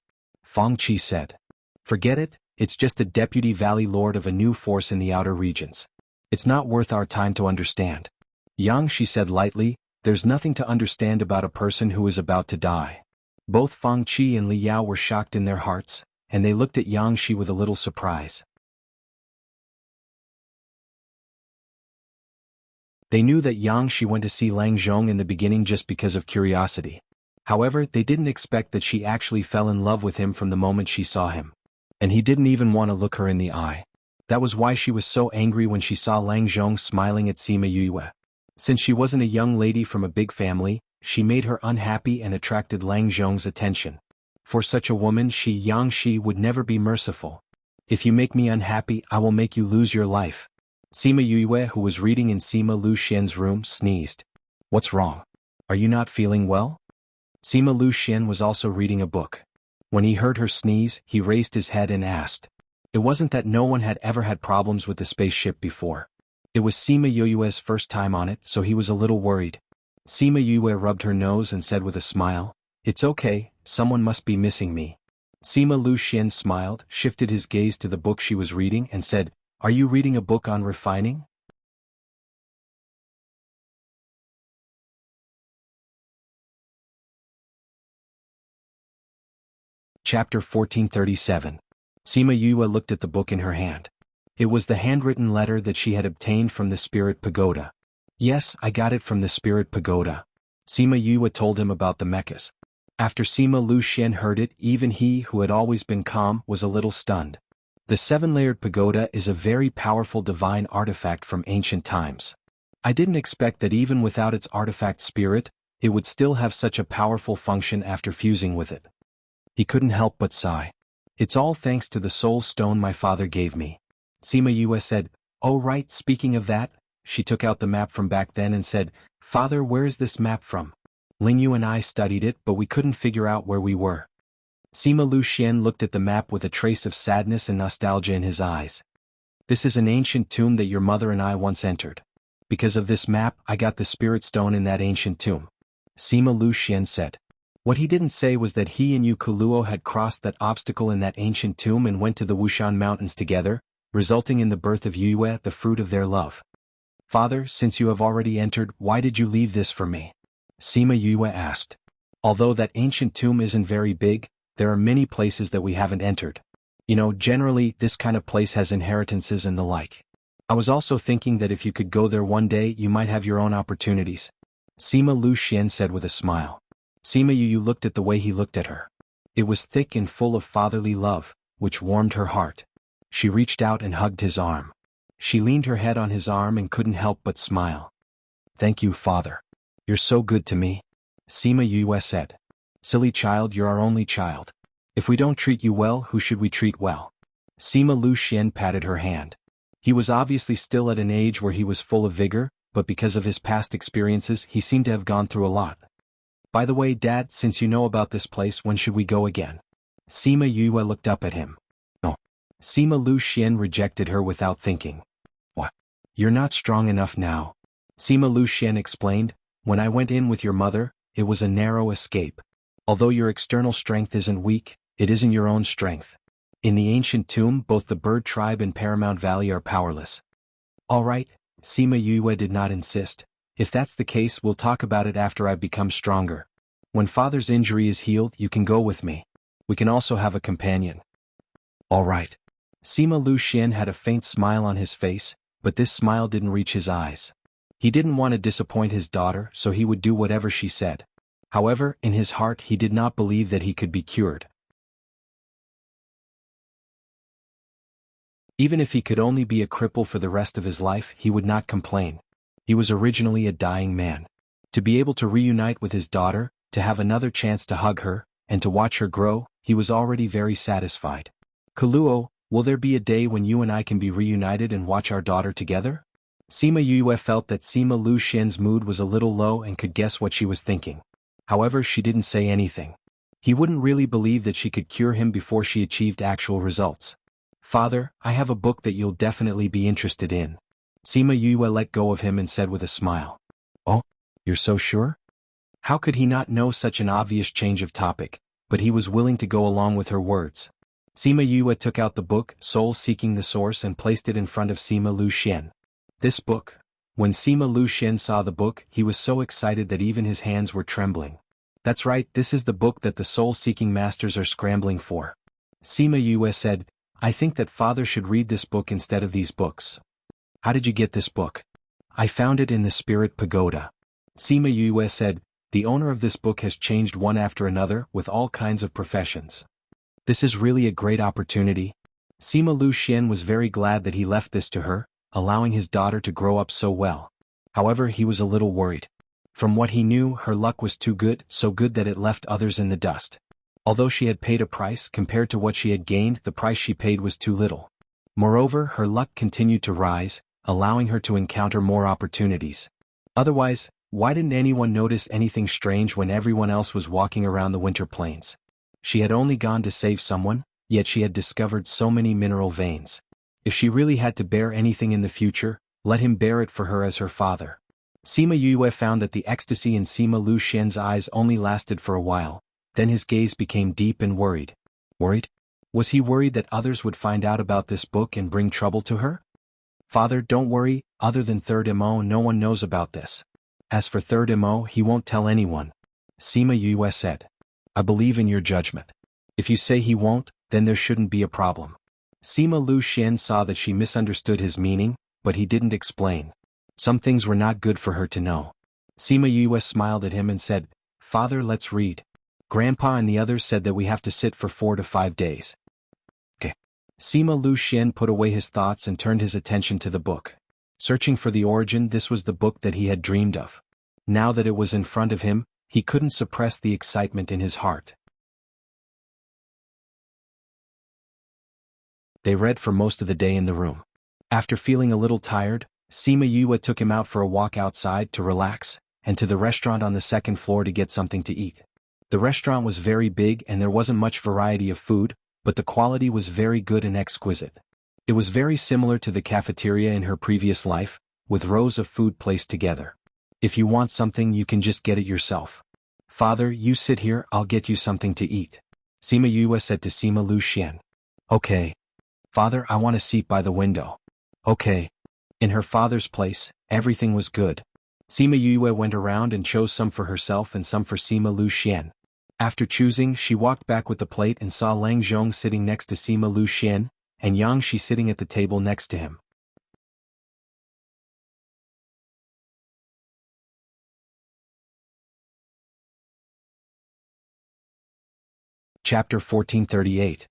S1: Fang Qi said. Forget it, it's just a deputy valley lord of a new force in the outer regions. It's not worth our time to understand. Yang Shi said lightly, there's nothing to understand about a person who is about to die. Both Fang Qi and Li Yao were shocked in their hearts, and they looked at Yang Shi with a little surprise. They knew that Yang Shi went to see Lang Zhong in the beginning just because of curiosity. However, they didn't expect that she actually fell in love with him from the moment she saw him. And he didn't even want to look her in the eye. That was why she was so angry when she saw Lang Zhong smiling at Sima Yue. Since she wasn't a young lady from a big family, she made her unhappy and attracted Lang Zhong's attention. For such a woman Yang Shi would never be merciful. If you make me unhappy I will make you lose your life. Sima Yue, who was reading in Sima Lu Xian's room, sneezed. What's wrong? Are you not feeling well? Sima Lu Xian was also reading a book. When he heard her sneeze, he raised his head and asked. It wasn't that no one had ever had problems with the spaceship before. It was Sima Yue's first time on it, so he was a little worried. Sima Yue rubbed her nose and said with a smile, It's okay, someone must be missing me. Sima Lu Xian smiled, shifted his gaze to the book she was reading and said, Are you reading a book on refining? Chapter 1437. Sima Yue looked at the book in her hand. It was the handwritten letter that she had obtained from the Spirit Pagoda. Yes, I got it from the Spirit Pagoda. Sima Yue told him about the mechas. After Sima Lu Xian heard it, even he, who had always been calm, was a little stunned. The seven-layered pagoda is a very powerful divine artifact from ancient times. I didn't expect that even without its artifact spirit, it would still have such a powerful function after fusing with it. He couldn't help but sigh. It's all thanks to the soul stone my father gave me. Sima Yue said, Oh right, speaking of that, she took out the map from back then and said, Father, where is this map from? Ling Yu and I studied it but we couldn't figure out where we were. Sima Lu Xian looked at the map with a trace of sadness and nostalgia in his eyes. This is an ancient tomb that your mother and I once entered. Because of this map I got the spirit stone in that ancient tomb. Sima Lu Xian said. What he didn't say was that he and Yu Kuluo had crossed that obstacle in that ancient tomb and went to the Wushan Mountains together, resulting in the birth of Yue, the fruit of their love. Father, since you have already entered, why did you leave this for me? Sima Yue asked. Although that ancient tomb isn't very big, there are many places that we haven't entered. You know, generally, this kind of place has inheritances and the like. I was also thinking that if you could go there one day you might have your own opportunities. Sima Lu Xian said with a smile. Sima Yu looked at the way he looked at her. It was thick and full of fatherly love, which warmed her heart. She reached out and hugged his arm. She leaned her head on his arm and couldn't help but smile. Thank you, father. You're so good to me. Sima Yue said. Silly child, you're our only child. If we don't treat you well, who should we treat well? Sima Lu Xian patted her hand. He was obviously still at an age where he was full of vigor, but because of his past experiences he seemed to have gone through a lot. By the way, Dad, since you know about this place, when should we go again? Sima Yue looked up at him. No. Sima Lu Xian rejected her without thinking. What? You're not strong enough now. Sima Lu Xian explained, when I went in with your mother, it was a narrow escape. Although your external strength isn't weak, it isn't your own strength. In the ancient tomb, both the bird tribe and Paramount Valley are powerless. All right, Sima Yue did not insist. If that's the case, we'll talk about it after I've become stronger. When father's injury is healed, you can go with me. We can also have a companion. All right. Sima Luxian had a faint smile on his face, but this smile didn't reach his eyes. He didn't want to disappoint his daughter, so he would do whatever she said. However, in his heart he did not believe that he could be cured. Even if he could only be a cripple for the rest of his life, he would not complain. He was originally a dying man. To be able to reunite with his daughter, to have another chance to hug her, and to watch her grow, he was already very satisfied. Kaluo, will there be a day when you and I can be reunited and watch our daughter together? Sima Yue felt that Sima Luxian's mood was a little low and could guess what she was thinking. However, she didn't say anything. He wouldn't really believe that she could cure him before she achieved actual results. Father, I have a book that you'll definitely be interested in. Sima Yue let go of him and said with a smile. Oh, you're so sure? How could he not know such an obvious change of topic, but he was willing to go along with her words. Sima Yue took out the book, Soul Seeking the Source, and placed it in front of Sima Luxian. This book. When Sima Luxian saw the book, he was so excited that even his hands were trembling. That's right, this is the book that the soul-seeking masters are scrambling for. Sima Yue said, I think that father should read this book instead of these books. How did you get this book? I found it in the Spirit Pagoda. Sima Yue said, the owner of this book has changed one after another with all kinds of professions. This is really a great opportunity. Sima Luxian was very glad that he left this to her, allowing his daughter to grow up so well. However, he was a little worried. From what he knew, her luck was too good, so good that it left others in the dust. Although she had paid a price, compared to what she had gained, the price she paid was too little. Moreover, her luck continued to rise, allowing her to encounter more opportunities. Otherwise, why didn't anyone notice anything strange when everyone else was walking around the winter plains? She had only gone to save someone, yet she had discovered so many mineral veins. If she really had to bear anything in the future, let him bear it for her as her father. Sima Yue found that the ecstasy in Sima Luxian's eyes only lasted for a while. Then his gaze became deep and worried. Worried? Was he worried that others would find out about this book and bring trouble to her? Father, don't worry, other than Third Mo, no one knows about this. As for Third Mo, he won't tell anyone. Sima Yue said. I believe in your judgment. If you say he won't, then there shouldn't be a problem. Sima Luxian saw that she misunderstood his meaning, but he didn't explain. Some things were not good for her to know. Sima Yue smiled at him and said, Father, let's read. Grandpa and the others said that we have to sit for 4 to 5 days. Okay. Sima Luxian put away his thoughts and turned his attention to the book. Searching for the origin, this was the book that he had dreamed of. Now that it was in front of him, he couldn't suppress the excitement in his heart. They read for most of the day in the room. After feeling a little tired, Sima Yue took him out for a walk outside to relax, and to the restaurant on the second floor to get something to eat. The restaurant was very big and there wasn't much variety of food, but the quality was very good and exquisite. It was very similar to the cafeteria in her previous life, with rows of food placed together. If you want something, you can just get it yourself. Father, you sit here, I'll get you something to eat. Sima Yue said to Sima Luxian. Okay. Father, I want a seat by the window. Okay. In her father's place, everything was good. Sima Yue went around and chose some for herself and some for Sima Luxian. After choosing, she walked back with the plate and saw Lang Zhong sitting next to Sima Luxian, and Yang Shi sitting at the table next to him. Chapter 1438.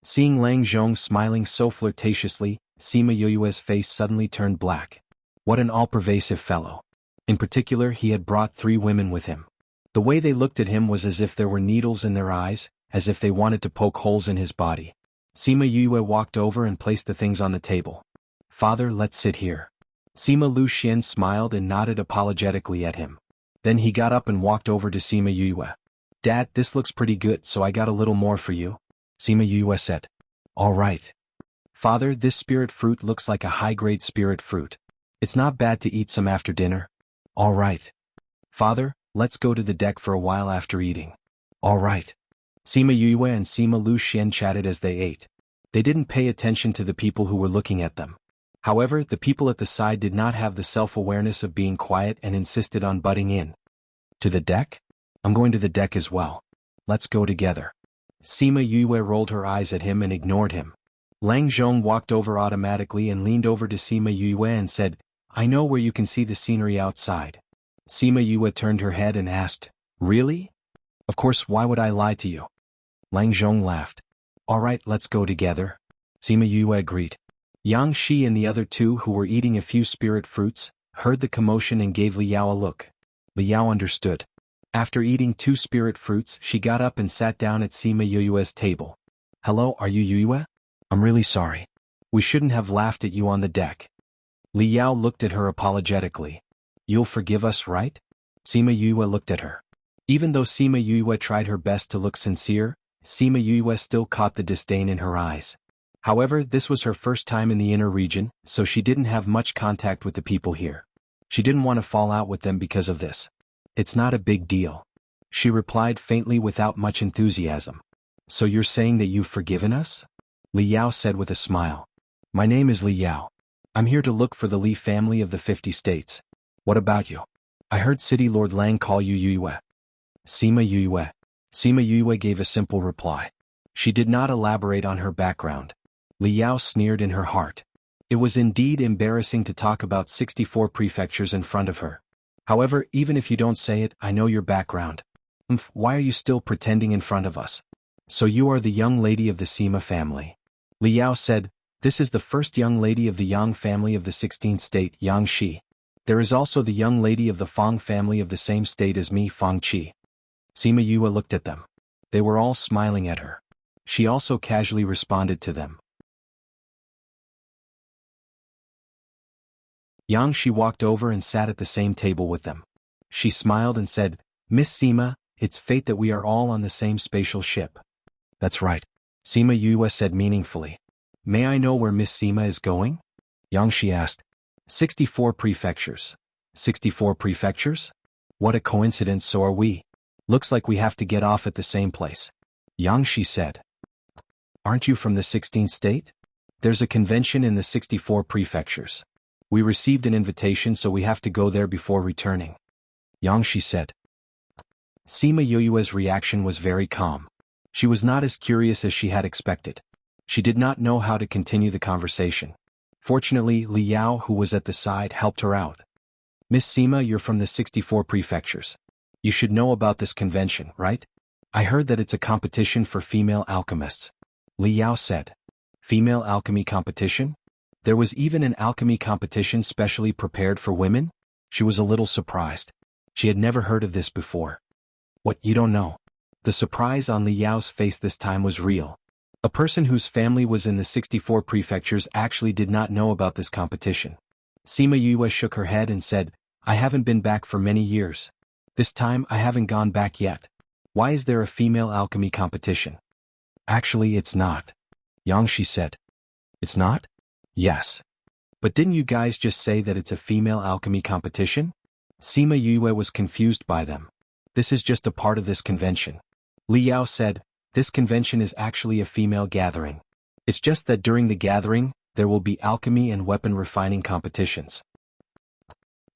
S1: Seeing Lang Zhong smiling so flirtatiously, Sima Yue's face suddenly turned black. What an all-pervasive fellow. In particular, he had brought 3 women with him. The way they looked at him was as if there were needles in their eyes, as if they wanted to poke holes in his body. Sima Yue walked over and placed the things on the table. Father, let's sit here. Sima Luxian smiled and nodded apologetically at him. Then he got up and walked over to Sima Yue. Dad, this looks pretty good, so I got a little more for you. Sima Yue said. All right. Father, this spirit fruit looks like a high-grade spirit fruit. It's not bad to eat some after dinner. All right. Father, let's go to the deck for a while after eating. All right. Sima Yue and Sima Lu Xian chatted as they ate. They didn't pay attention to the people who were looking at them. However, the people at the side did not have the self-awareness of being quiet and insisted on butting in. To the deck? I'm going to the deck as well. Let's go together. Sima Yue rolled her eyes at him and ignored him. Lang Zhong walked over automatically and leaned over to Sima Yue and said, I know where you can see the scenery outside. Sima Yue turned her head and asked, Really? Of course, why would I lie to you? Lang Zhong laughed. All right, let's go together. Sima Yue agreed. Yang Shi and the other two who were eating a few spirit fruits, heard the commotion and gave Li Yao a look. Li Yao understood. After eating 2 spirit fruits, she got up and sat down at Sima Yue's table. Hello, are you Yue? I'm really sorry. We shouldn't have laughed at you on the deck. Li Yao looked at her apologetically. You'll forgive us, right? Sima Yue looked at her. Even though Sima Yue tried her best to look sincere, Sima Yue still caught the disdain in her eyes. However, this was her first time in the inner region, so she didn't have much contact with the people here. She didn't want to fall out with them because of this. It's not a big deal. She replied faintly without much enthusiasm. So you're saying that you've forgiven us? Li Yao said with a smile. My name is Li Yao. I'm here to look for the Li family of the 50 states. What about you? I heard City Lord Lang call you Yue. Sima Yue. Sima Yue gave a simple reply. She did not elaborate on her background. Li Yao sneered in her heart. It was indeed embarrassing to talk about 64 prefectures in front of her. However, even if you don't say it, I know your background. Why are you still pretending in front of us? So you are the young lady of the Sima family. Li Yao said, this is the first young lady of the Yang family of the 16th state, Yang Shi. There is also the young lady of the Fang family of the same state as me, Fang Qi. Sima Yue looked at them. They were all smiling at her. She also casually responded to them. Yang Shi walked over and sat at the same table with them. She smiled and said, Miss Sima, it's fate that we are all on the same spatial ship. That's right. Sima Yue said meaningfully. May I know where Miss Sima is going? Yang Shi asked. 64 prefectures. 64 prefectures? What a coincidence, so are we. Looks like we have to get off at the same place. Yang Shi said. Aren't you from the 16th state? There's a convention in the 64 prefectures. We received an invitation, so we have to go there before returning. Yang Shi said. Sima Yue's reaction was very calm. She was not as curious as she had expected. She did not know how to continue the conversation. Fortunately, Li Yao, who was at the side, helped her out. Miss Sima, you're from the 64 prefectures. You should know about this convention, right? I heard that it's a competition for female alchemists. Li Yao said. Female alchemy competition? There was even an alchemy competition specially prepared for women? She was a little surprised. She had never heard of this before. What, you don't know? The surprise on Li Yao's face this time was real. A person whose family was in the 64 prefectures actually did not know about this competition. Sima Yue shook her head and said, I haven't been back for many years. This time I haven't gone back yet. Why is there a female alchemy competition? Actually, it's not. Yang Shi said. It's not? Yes. But didn't you guys just say that it's a female alchemy competition? Sima Yue was confused by them. This is just a part of this convention. Li Yao said, this convention is actually a female gathering. It's just that during the gathering, there will be alchemy and weapon refining competitions.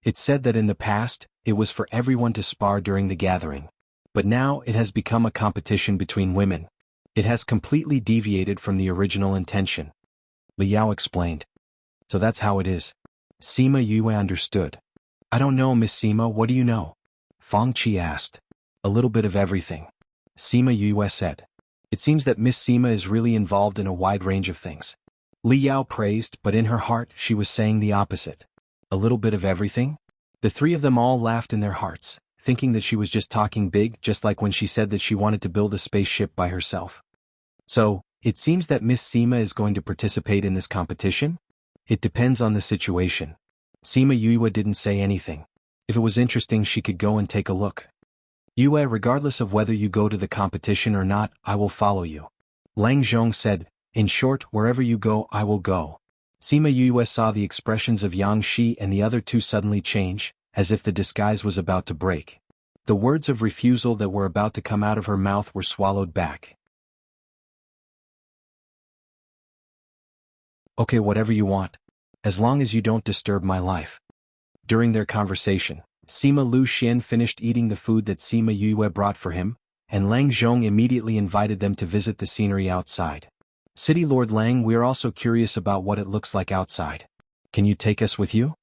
S1: It's said that in the past, it was for everyone to spar during the gathering. But now it has become a competition between women. It has completely deviated from the original intention. Li Yao explained. So that's how it is. Sima Yue understood. I don't know, Miss Sima, what do you know? Fang Qi asked. A little bit of everything. Sima Yue said. It seems that Miss Sima is really involved in a wide range of things. Li Yao praised, but in her heart she was saying the opposite. A little bit of everything? The three of them all laughed in their hearts, thinking that she was just talking big, just like when she said that she wanted to build a spaceship by herself. So, it seems that Miss Sima is going to participate in this competition? It depends on the situation. Sima Yue didn't say anything. If it was interesting, she could go and take a look. Yue, regardless of whether you go to the competition or not, I will follow you. Lang Zhong said, in short, wherever you go, I will go. Sima Yue saw the expressions of Yang Shi and the other two suddenly change, as if the disguise was about to break. The words of refusal that were about to come out of her mouth were swallowed back. Okay, whatever you want. As long as you don't disturb my life. During their conversation, Sima Lu Xian finished eating the food that Sima Yue brought for him, and Lang Zhong immediately invited them to visit the scenery outside. City Lord Lang, we're also curious about what it looks like outside. Can you take us with you?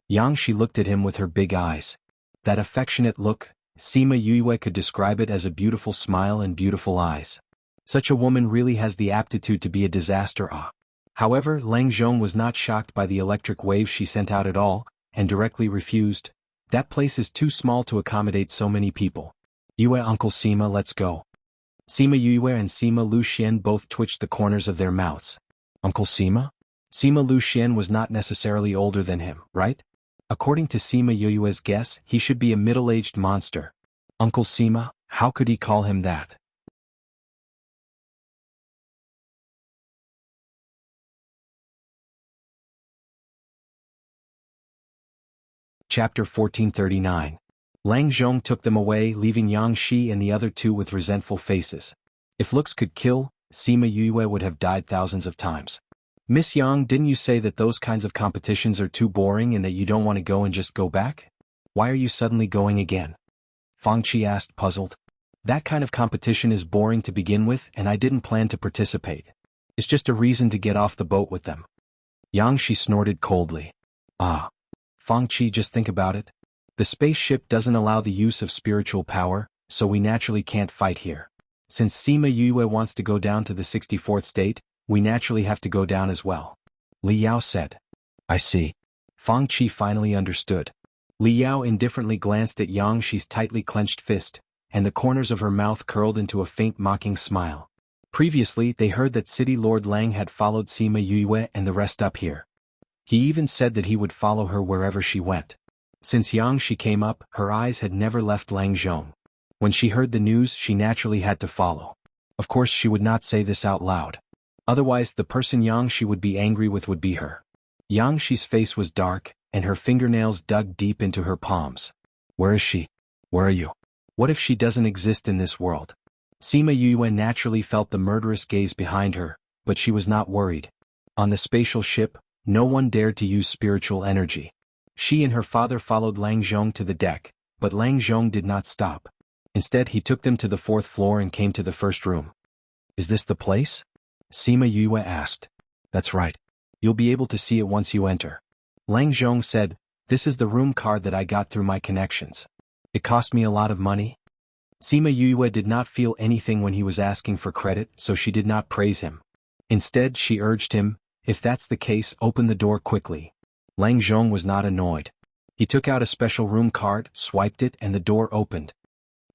S1: Yang Shi looked at him with her big eyes. That affectionate look, Sima Yue could describe it as a beautiful smile and beautiful eyes. Such a woman really has the aptitude to be a disaster. However, Lang Zhong was not shocked by the electric wave she sent out at all, and directly refused. That place is too small to accommodate so many people. Yue, Uncle Sima, let's go. Sima Yue and Sima Lu Xian both twitched the corners of their mouths. Uncle Sima? Sima Lu Xian was not necessarily older than him, right? According to Sima Yue's guess, he should be a middle-aged monster. Uncle Sima, how could he call him that? Chapter 1439. Lang Zhong took them away, leaving Yang Shi and the other two with resentful faces. If looks could kill, Sima Yue would have died thousands of times. Miss Yang, didn't you say that those kinds of competitions are too boring and that you don't want to go and just go back? Why are you suddenly going again? Fang Qi asked, puzzled. That kind of competition is boring to begin with, and I didn't plan to participate. It's just a reason to get off the boat with them. Yang Shi snorted coldly. Ah. Fang Qi, just think about it. The spaceship doesn't allow the use of spiritual power, so we naturally can't fight here. Since Sima Yue wants to go down to the 64th state, we naturally have to go down as well. Li Yao said. I see. Fang Qi finally understood. Li Yao indifferently glanced at Yang Shi's tightly clenched fist, and the corners of her mouth curled into a faint mocking smile. Previously, they heard that City Lord Lang had followed Sima Yue and the rest up here. He even said that he would follow her wherever she went. Since Yang Shi came up, her eyes had never left Lang Zhong. When she heard the news, she naturally had to follow. Of course, she would not say this out loud. Otherwise, the person Yang Shi would be angry with would be her. Yang Shi's face was dark, and her fingernails dug deep into her palms. Where is she? Where are you? What if she doesn't exist in this world? Sima Yue naturally felt the murderous gaze behind her, but she was not worried. On the spatial ship, no one dared to use spiritual energy. She and her father followed Lang Zhong to the deck, but Lang Zhong did not stop. Instead, he took them to the 4th floor and came to the first room. Is this the place? Sima Yue asked. That's right. You'll be able to see it once you enter. Lang Zhong said, this is the room card that I got through my connections. It cost me a lot of money. Sima Yue did not feel anything when he was asking for credit, so she did not praise him. Instead, she urged him, if that's the case, open the door quickly. Lang Zhong was not annoyed. He took out a special room card, swiped it, and the door opened.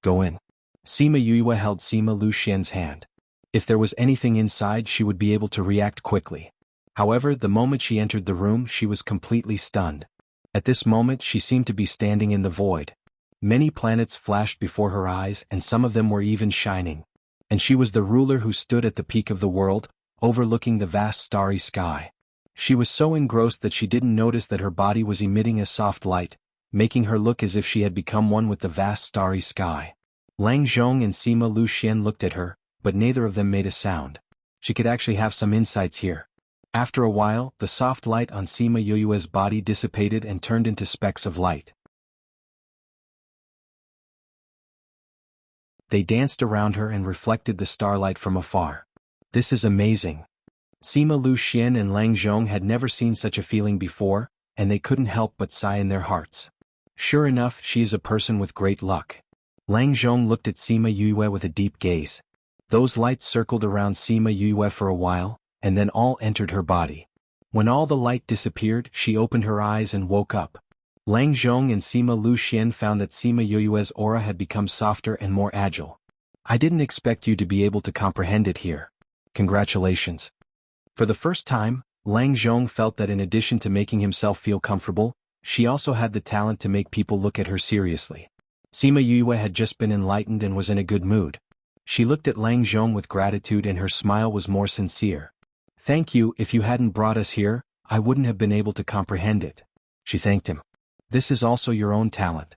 S1: Go in. Sima Yue held Sima Lu Xian's hand. If there was anything inside, she would be able to react quickly. However, the moment she entered the room, she was completely stunned. At this moment, she seemed to be standing in the void. Many planets flashed before her eyes, and some of them were even shining. And she was the ruler who stood at the peak of the world, overlooking the vast starry sky. She was so engrossed that she didn't notice that her body was emitting a soft light, making her look as if she had become one with the vast starry sky. Lang Zhong and Sima Lu Xian looked at her, but neither of them made a sound. She could actually have some insights here. After a while, the soft light on Sima Yue's body dissipated and turned into specks of light. They danced around her and reflected the starlight from afar. This is amazing. Sima Lu Xian and Lang Zhong had never seen such a feeling before, and they couldn't help but sigh in their hearts. Sure enough, she is a person with great luck. Lang Zhong looked at Sima Yue with a deep gaze. Those lights circled around Sima Yue for a while, and then all entered her body. When all the light disappeared, she opened her eyes and woke up. Lang Zhong and Sima Lu Xian found that Sima Yue's aura had become softer and more agile. I didn't expect you to be able to comprehend it here. Congratulations. For the first time, Lang Zhong felt that in addition to making himself feel comfortable, she also had the talent to make people look at her seriously. Sima Yue had just been enlightened and was in a good mood. She looked at Lang Zhong with gratitude and her smile was more sincere. Thank you, if you hadn't brought us here, I wouldn't have been able to comprehend it. She thanked him. This is also your own talent.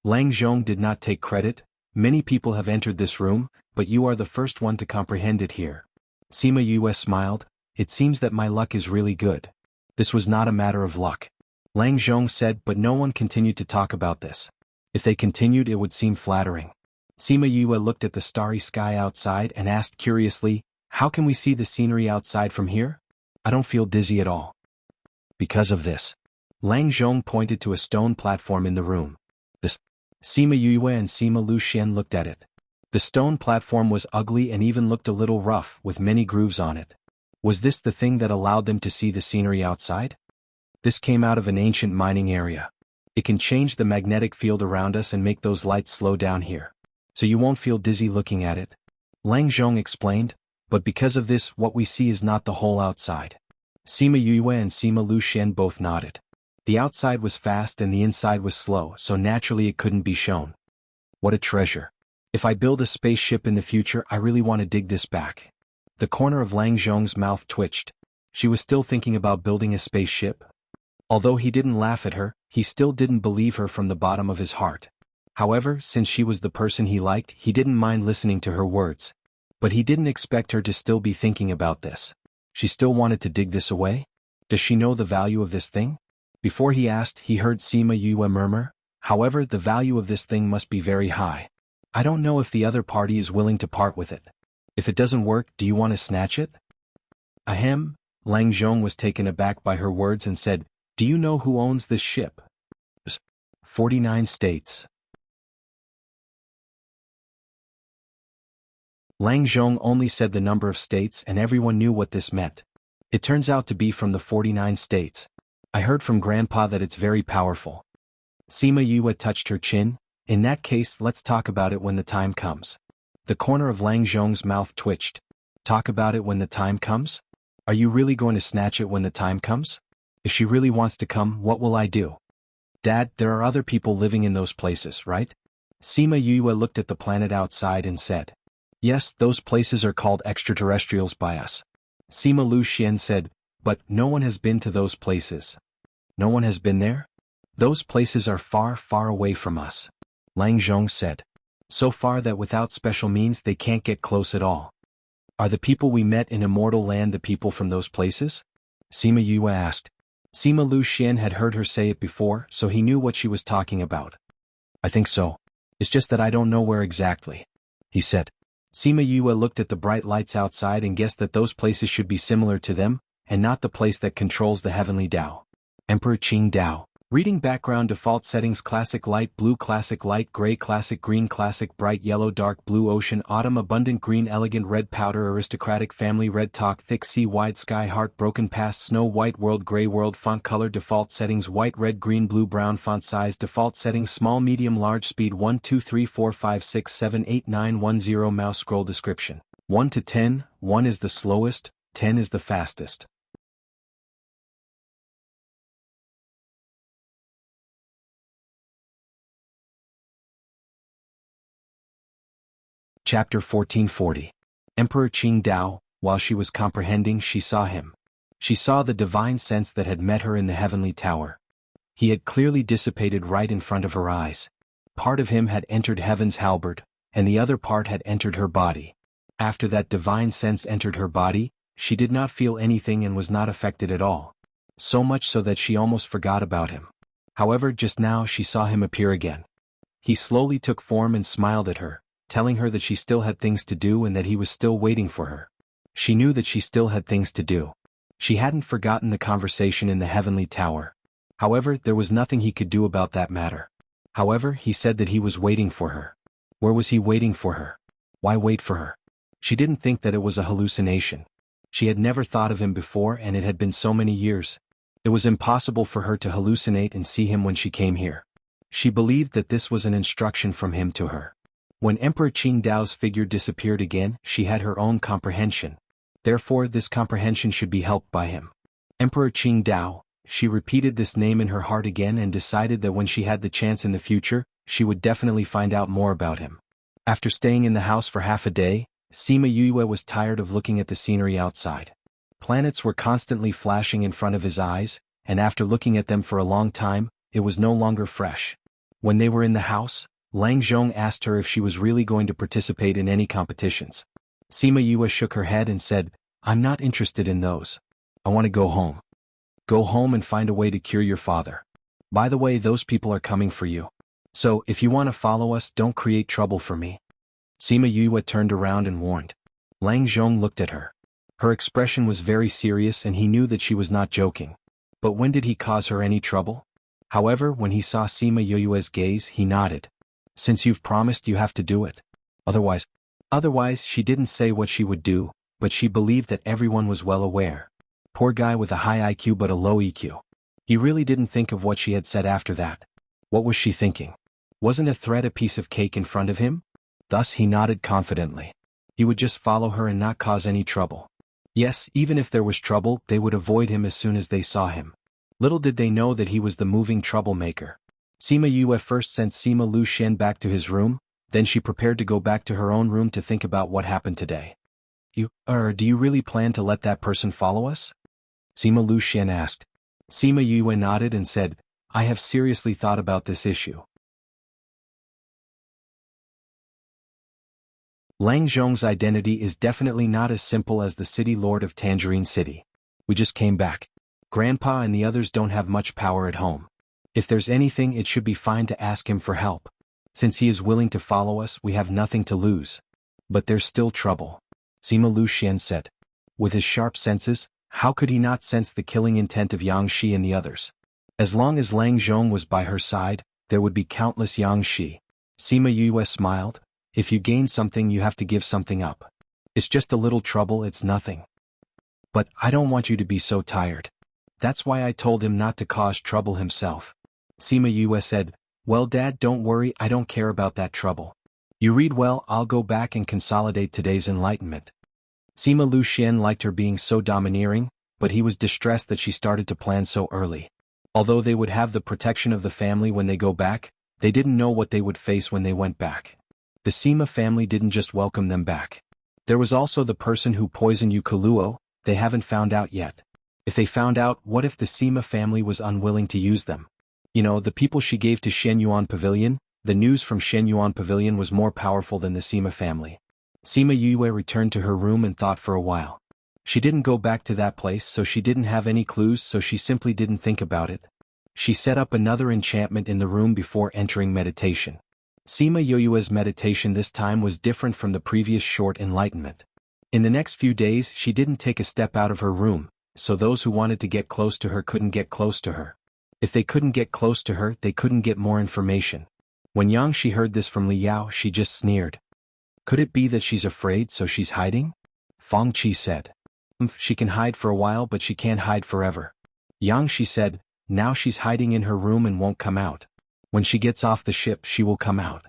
S1: Lang Zhong did not take credit. Many people have entered this room, but you are the first one to comprehend it here. Sima Yue smiled. It seems that my luck is really good. This was not a matter of luck. Lang Zhong said, but no one continued to talk about this. If they continued, it would seem flattering. Sima Yue looked at the starry sky outside and asked curiously, how can we see the scenery outside from here? I don't feel dizzy at all. Because of this. Lang Zhong pointed to a stone platform in the room. Sima Yue and Sima Luxian looked at it. The stone platform was ugly and even looked a little rough, with many grooves on it. Was this the thing that allowed them to see the scenery outside? This came out of an ancient mining area. It can change the magnetic field around us and make those lights slow down here. So you won't feel dizzy looking at it. Lang Zhong explained, but because of this, what we see is not the whole outside. Sima Yue and Sima Luxian both nodded. The outside was fast and the inside was slow, so naturally it couldn't be shown. What a treasure. If I build a spaceship in the future, I really want to dig this back. The corner of Lang Zhong's mouth twitched. She was still thinking about building a spaceship. Although he didn't laugh at her, he still didn't believe her from the bottom of his heart. However, since she was the person he liked, he didn't mind listening to her words. But he didn't expect her to still be thinking about this. She still wanted to dig this away? Does she know the value of this thing? Before he asked, he heard Sima Yue murmur, however, the value of this thing must be very high. I don't know if the other party is willing to part with it. If it doesn't work, do you want to snatch it? Ahem, Lang Zhong was taken aback by her words and said, do you know who owns this ship? 49 states. Lang Zhong only said the number of states and everyone knew what this meant. It turns out to be from the 49 states. I heard from Grandpa that it's very powerful. Sima Yue touched her chin. In that case, let's talk about it when the time comes. The corner of Lang Zhong's mouth twitched. Talk about it when the time comes? Are you really going to snatch it when the time comes? If she really wants to come, what will I do? Dad, there are other people living in those places, right? Sima Yue looked at the planet outside and said, yes, those places are called extraterrestrials by us. Sima Luxian said, but no one has been to those places. No one has been there? Those places are far, far away from us. Lang Zhong said. So far that without special means they can't get close at all. Are the people we met in Immortal Land the people from those places? Sima Yue asked. Sima Luxian had heard her say it before, so he knew what she was talking about. I think so. It's just that I don't know where exactly, he said. Sima Yue looked at the bright lights outside and guessed that those places should be similar to them, and not the place that controls the heavenly Tao. Emperor Qing Dao. Reading background default settings classic light blue classic light gray classic green classic bright yellow dark blue ocean autumn abundant green elegant red powder aristocratic family red talk thick sea wide sky heart broken past snow white world gray world font color default settings white red green blue brown font size default settings small medium large speed 1 2 3 4 5 6 7 8 9 1 0 mouse scroll description 1 to 10 1 is the slowest 10 is the fastest. Chapter 1440. Emperor Qing Dao, while she was comprehending, she saw him. She saw the divine sense that had met her in the heavenly tower. He had clearly dissipated right in front of her eyes. Part of him had entered heaven's halberd, and the other part had entered her body. After that divine sense entered her body, she did not feel anything and was not affected at all. So much so that she almost forgot about him. However, just now she saw him appear again. He slowly took form and smiled at her, telling her that she still had things to do and that he was still waiting for her. She knew that she still had things to do. She hadn't forgotten the conversation in the heavenly tower. However, there was nothing he could do about that matter. However, he said that he was waiting for her. Where was he waiting for her? Why wait for her? She didn't think that it was a hallucination. She had never thought of him before and it had been so many years. It was impossible for her to hallucinate and see him when she came here. She believed that this was an instruction from him to her. When Emperor Qing Dao's figure disappeared again, she had her own comprehension. Therefore, this comprehension should be helped by him. Emperor Qing Dao. She repeated this name in her heart again and decided that when she had the chance in the future, she would definitely find out more about him. After staying in the house for half a day, Sima Yue was tired of looking at the scenery outside. Planets were constantly flashing in front of his eyes, and after looking at them for a long time, it was no longer fresh. When they were in the house, Lang Zhong asked her if she was really going to participate in any competitions. Sima Yue shook her head and said, "I'm not interested in those. I want to go home. Go home and find a way to cure your father. By the way, those people are coming for you. So, if you want to follow us, don't create trouble for me." Sima Yue turned around and warned. Lang Zhong looked at her. Her expression was very serious and he knew that she was not joking. But when did he cause her any trouble? However, when he saw Sima Yue's gaze, he nodded. "Since you've promised, you have to do it. Otherwise, she didn't say what she would do, but she believed that everyone was well aware. Poor guy with a high IQ but a low EQ. He really didn't think of what she had said after that. What was she thinking? Wasn't a threat a piece of cake in front of him? Thus he nodded confidently. He would just follow her and not cause any trouble. Yes, even if there was trouble, they would avoid him as soon as they saw him. Little did they know that he was the moving troublemaker. Sima Yue first sent Sima Lu Xian back to his room, then she prepared to go back to her own room to think about what happened today. Do you really plan to let that person follow us?" Sima Lu Xian asked. Sima Yue nodded and said, "I have seriously thought about this issue." Lang Zhong's identity is definitely not as simple as the city lord of Tangerine City. "We just came back. Grandpa and the others don't have much power at home. If there's anything, it should be fine to ask him for help. Since he is willing to follow us, we have nothing to lose. But there's still trouble," Sima Lu Xian said. With his sharp senses, how could he not sense the killing intent of Yang Shi and the others? As long as Lang Zhong was by her side, there would be countless Yang Shi. Sima Yue smiled. "If you gain something, you have to give something up. It's just a little trouble, it's nothing. But I don't want you to be so tired. That's why I told him not to cause trouble himself." Sima Yue said, "Well, Dad, don't worry, I don't care about that trouble. You read well, I'll go back and consolidate today's enlightenment." Sima Lu Xian liked her being so domineering, but he was distressed that she started to plan so early. Although they would have the protection of the family when they go back, they didn't know what they would face when they went back. The Sima family didn't just welcome them back. There was also the person who poisoned Yukuluo. They haven't found out yet. If they found out, what if the Sima family was unwilling to use them? You know, the people she gave to Shenyuan Pavilion. The news from Shenyuan Pavilion was more powerful than the Sima family. Sima Yue returned to her room and thought for a while. She didn't go back to that place, so she didn't have any clues, so she simply didn't think about it. She set up another enchantment in the room before entering meditation. Sima Yue's meditation this time was different from the previous short enlightenment. In the next few days, she didn't take a step out of her room, so those who wanted to get close to her couldn't get close to her. If they couldn't get close to her, they couldn't get more information. When Yang Shi heard this from Li Yao, she just sneered. "Could it be that she's afraid, so she's hiding?" Feng Qi said. She can hide for a while, but she can't hide forever." Yang Shi said, "Now she's hiding in her room and won't come out. When she gets off the ship, she will come out."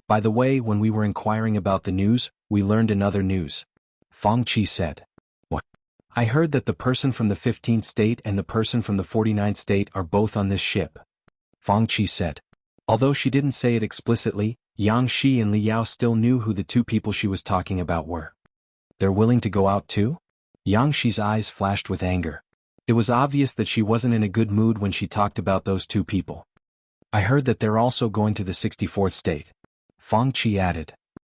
S1: "By the way, when we were inquiring about the news, we learned another news," Feng Qi said. "What?" "I heard that the person from the 15th state and the person from the 49th state are both on this ship," Feng Qi said. Although she didn't say it explicitly, Yang Shi and Li Yao still knew who the two people she was talking about were. "They're willing to go out too?" Yang Shi's eyes flashed with anger. It was obvious that she wasn't in a good mood when she talked about those two people. "I heard that they're also going to the 64th state," Feng Qi added.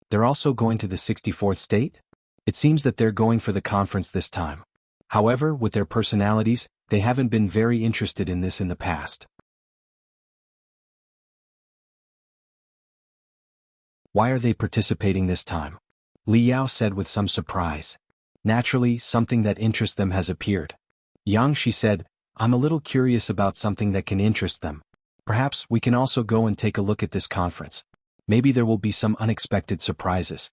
S1: "They're also going to the 64th state? It seems that they're going for the conference this time. However, with their personalities, they haven't been very interested in this in the past." "Why are they participating this time?" Li Yao said with some surprise. "Naturally, something that interests them has appeared." Yang Shi said, "I'm a little curious about something that can interest them. Perhaps we can also go and take a look at this conference. Maybe there will be some unexpected surprises."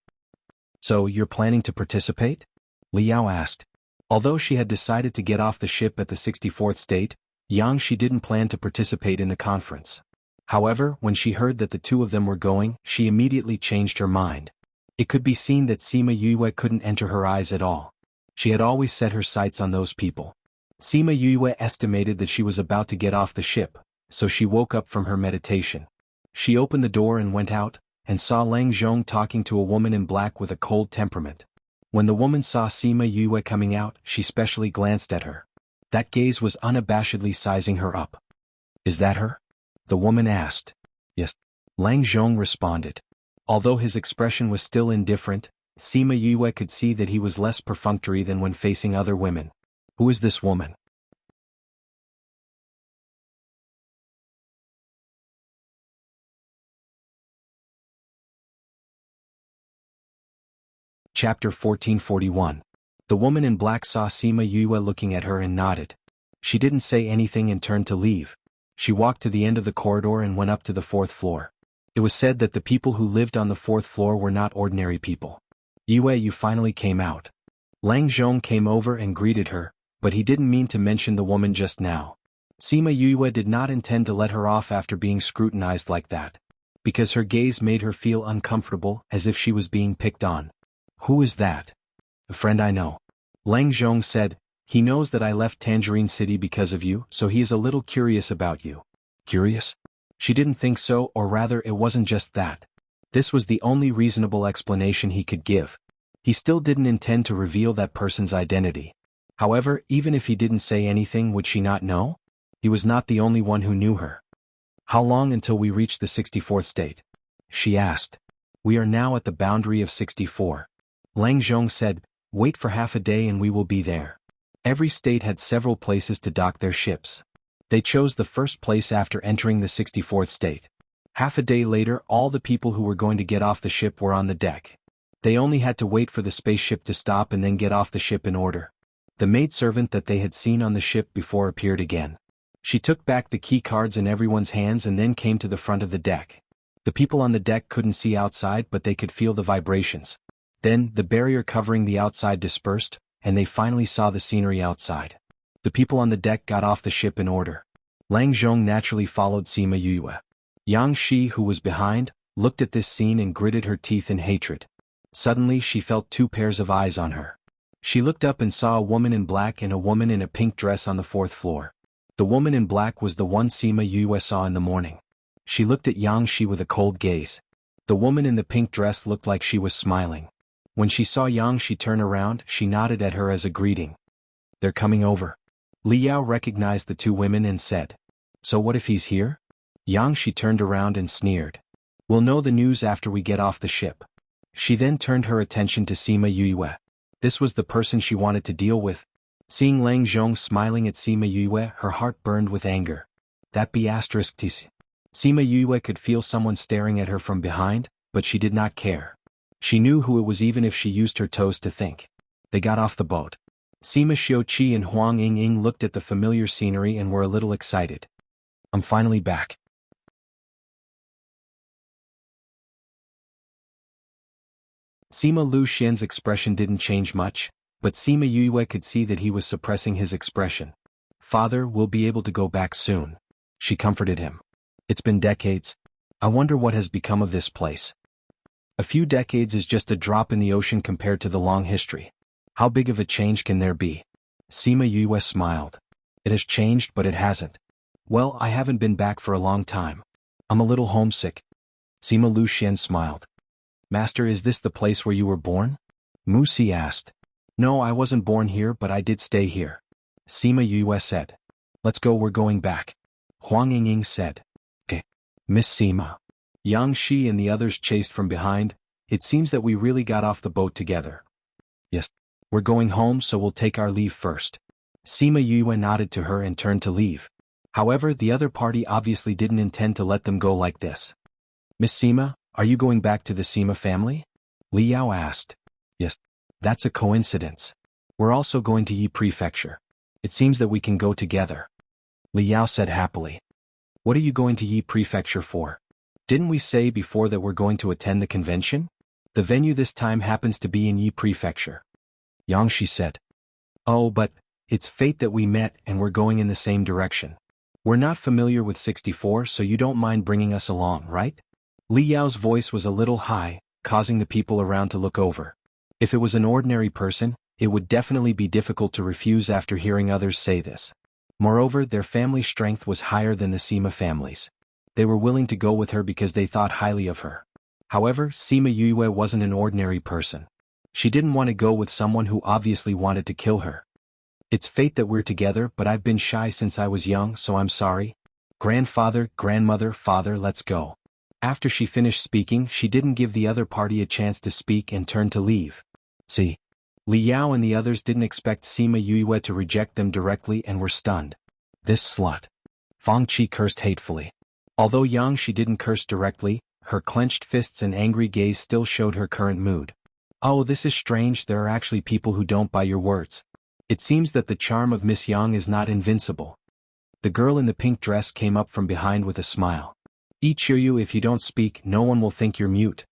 S1: "So you're planning to participate?" Li Yao asked. Although she had decided to get off the ship at the 64th state, Yang Shi didn't plan to participate in the conference. However, when she heard that the two of them were going, she immediately changed her mind. It could be seen that Sima Yue couldn't enter her eyes at all. She had always set her sights on those people. Sima Yue estimated that she was about to get off the ship, so she woke up from her meditation. She opened the door and went out, and saw Lang Zhong talking to a woman in black with a cold temperament. When the woman saw Sima Yue coming out, she specially glanced at her. That gaze was unabashedly sizing her up. "Is that her?" the woman asked. Yes. Lang Zhong responded. Although his expression was still indifferent, Sima Yue could see that he was less perfunctory than when facing other women. Who is this woman? Chapter 1441. The woman in black saw Sima Yue looking at her and nodded. She didn't say anything and turned to leave. She walked to the end of the corridor and went up to the fourth floor. It was said that the people who lived on the fourth floor were not ordinary people. Yue, you finally came out. Lang Zhong came over and greeted her, but he didn't mean to mention the woman just now. Sima Yue did not intend to let her off after being scrutinized like that, because her gaze made her feel uncomfortable, as if she was being picked on. Who is that? A friend I know. Lang Zhong said, he knows that I left Tangerine City because of you, so he is a little curious about you. Curious? She didn't think so, or rather it wasn't just that. This was the only reasonable explanation he could give. He still didn't intend to reveal that person's identity. However, even if he didn't say anything, would she not know? He was not the only one who knew her. How long until we reach the 64th state? She asked. We are now at the boundary of 64. Lang Zhong said, wait for half a day and we will be there. Every state had several places to dock their ships. They chose the first place after entering the 64th state. Half a day later, all the people who were going to get off the ship were on the deck. They only had to wait for the spaceship to stop and then get off the ship in order. The maidservant that they had seen on the ship before appeared again. She took back the key cards in everyone's hands and then came to the front of the deck. The people on the deck couldn't see outside, but they could feel the vibrations. Then, the barrier covering the outside dispersed, and they finally saw the scenery outside. The people on the deck got off the ship in order. Lang Zhong naturally followed Sima Yue. Yang Shi, who was behind, looked at this scene and gritted her teeth in hatred. Suddenly she felt two pairs of eyes on her. She looked up and saw a woman in black and a woman in a pink dress on the fourth floor. The woman in black was the one Sima Yue saw in the morning. She looked at Yang Shi with a cold gaze. The woman in the pink dress looked like she was smiling. When she saw Yang Shi turn around, she nodded at her as a greeting. They're coming over. Li Yao recognized the two women and said, so what if he's here? Yang Shi turned around and sneered. We'll know the news after we get off the ship. She then turned her attention to Sima Yue. This was the person she wanted to deal with. Seeing Lang Zhong smiling at Sima Yue, her heart burned with anger. That be asterisk tis. Sima Yue could feel someone staring at her from behind, but she did not care. She knew who it was even if she used her toes to think. They got off the boat. Sima Xiuqi and Huang Ying looked at the familiar scenery and were a little excited. I'm finally back. Sima Lu Xian's expression didn't change much, but Sima Yue could see that he was suppressing his expression. Father, we'll be able to go back soon. She comforted him. It's been decades. I wonder what has become of this place. A few decades is just a drop in the ocean compared to the long history. How big of a change can there be? Sima Yue smiled. It has changed, but it hasn't. Well, I haven't been back for a long time. I'm a little homesick. Sima Lu Xian smiled. Master, is this the place where you were born? Mu Si asked. No, I wasn't born here, but I did stay here. Sima Yue said. Let's go, we're going back. Huang Ying said. Eh. Miss Sima. Yang Shi and the others chased from behind. It seems that we really got off the boat together. Yes. We're going home, so we'll take our leave first. Sima Yue nodded to her and turned to leave. However, the other party obviously didn't intend to let them go like this. Miss Sima, are you going back to the Sima family? Li Yao asked. Yes. That's a coincidence. We're also going to Yi Prefecture. It seems that we can go together. Li Yao said happily. What are you going to Yi Prefecture for? Didn't we say before that we're going to attend the convention? The venue this time happens to be in Yi Prefecture. Yang Shi said. Oh, but it's fate that we met and we're going in the same direction. We're not familiar with 64, so you don't mind bringing us along, right? Li Yao's voice was a little high, causing the people around to look over. If it was an ordinary person, it would definitely be difficult to refuse after hearing others say this. Moreover, their family strength was higher than the Sima families. They were willing to go with her because they thought highly of her. However, Sima Yue wasn't an ordinary person. She didn't want to go with someone who obviously wanted to kill her. It's fate that we're together, but I've been shy since I was young, so I'm sorry. Grandfather, grandmother, father, let's go. After she finished speaking, she didn't give the other party a chance to speak and turned to leave. See? Li Yao and the others didn't expect Sima Yue to reject them directly and were stunned. This slut. Fang Qi cursed hatefully. Although Yang Shi didn't curse directly, her clenched fists and angry gaze still showed her current mood. Oh, this is strange, there are actually people who don't buy your words. It seems that the charm of Miss Yang is not invincible. The girl in the pink dress came up from behind with a smile. Ichiyu, if you don't speak, no one will think you're mute.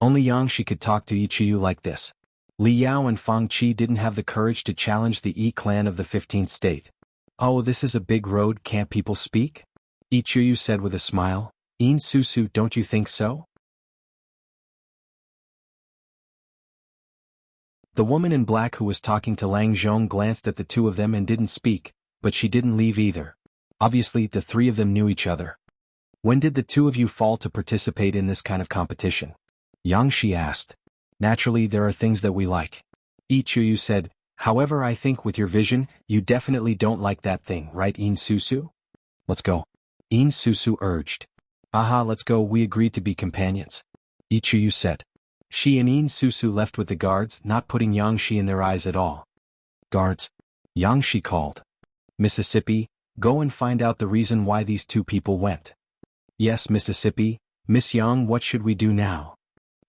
S1: Only Yang Shi could talk to Ichiyu like this. Li Yao and Fang Qi didn't have the courage to challenge the Yi clan of the 15th state. Oh, this is a big road, can't people speak? Ichiyu said with a smile. In Susu, don't you think so? The woman in black who was talking to Lang Zhong glanced at the two of them and didn't speak, but she didn't leave either. Obviously, the three of them knew each other. When did the two of you fall to participate in this kind of competition? Yang Shi asked. Naturally, there are things that we like. Ichiyu said, however, I think with your vision, you definitely don't like that thing, right, In Susu? Let's go. In Susu urged. Aha, let's go, we agreed to be companions. Ichiyu said. She and In Susu left with the guards, not putting Yang Shi in their eyes at all. Guards. Yang Shi called. Mississippi, go and find out the reason why these two people went. Yes, Mississippi. Miss Yang, what should we do now?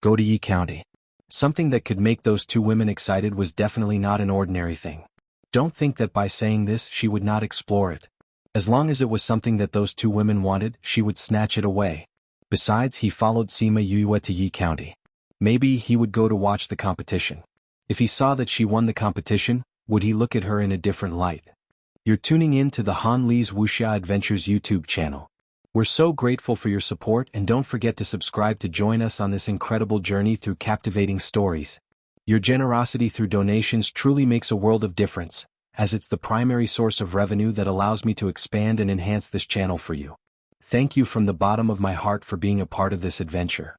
S1: Go to Yi County. Something that could make those two women excited was definitely not an ordinary thing. Don't think that by saying this she would not explore it. As long as it was something that those two women wanted, she would snatch it away. Besides, he followed Sima Yue to Yi County. Maybe he would go to watch the competition. If he saw that she won the competition, would he look at her in a different light? You're tuning in to the Han Li's Wuxia Adventures YouTube channel. We're so grateful for your support, and don't forget to subscribe to join us on this incredible journey through captivating stories. Your generosity through donations truly makes a world of difference, as it's the primary source of revenue that allows me to expand and enhance this channel for you. Thank you from the bottom of my heart for being a part of this adventure.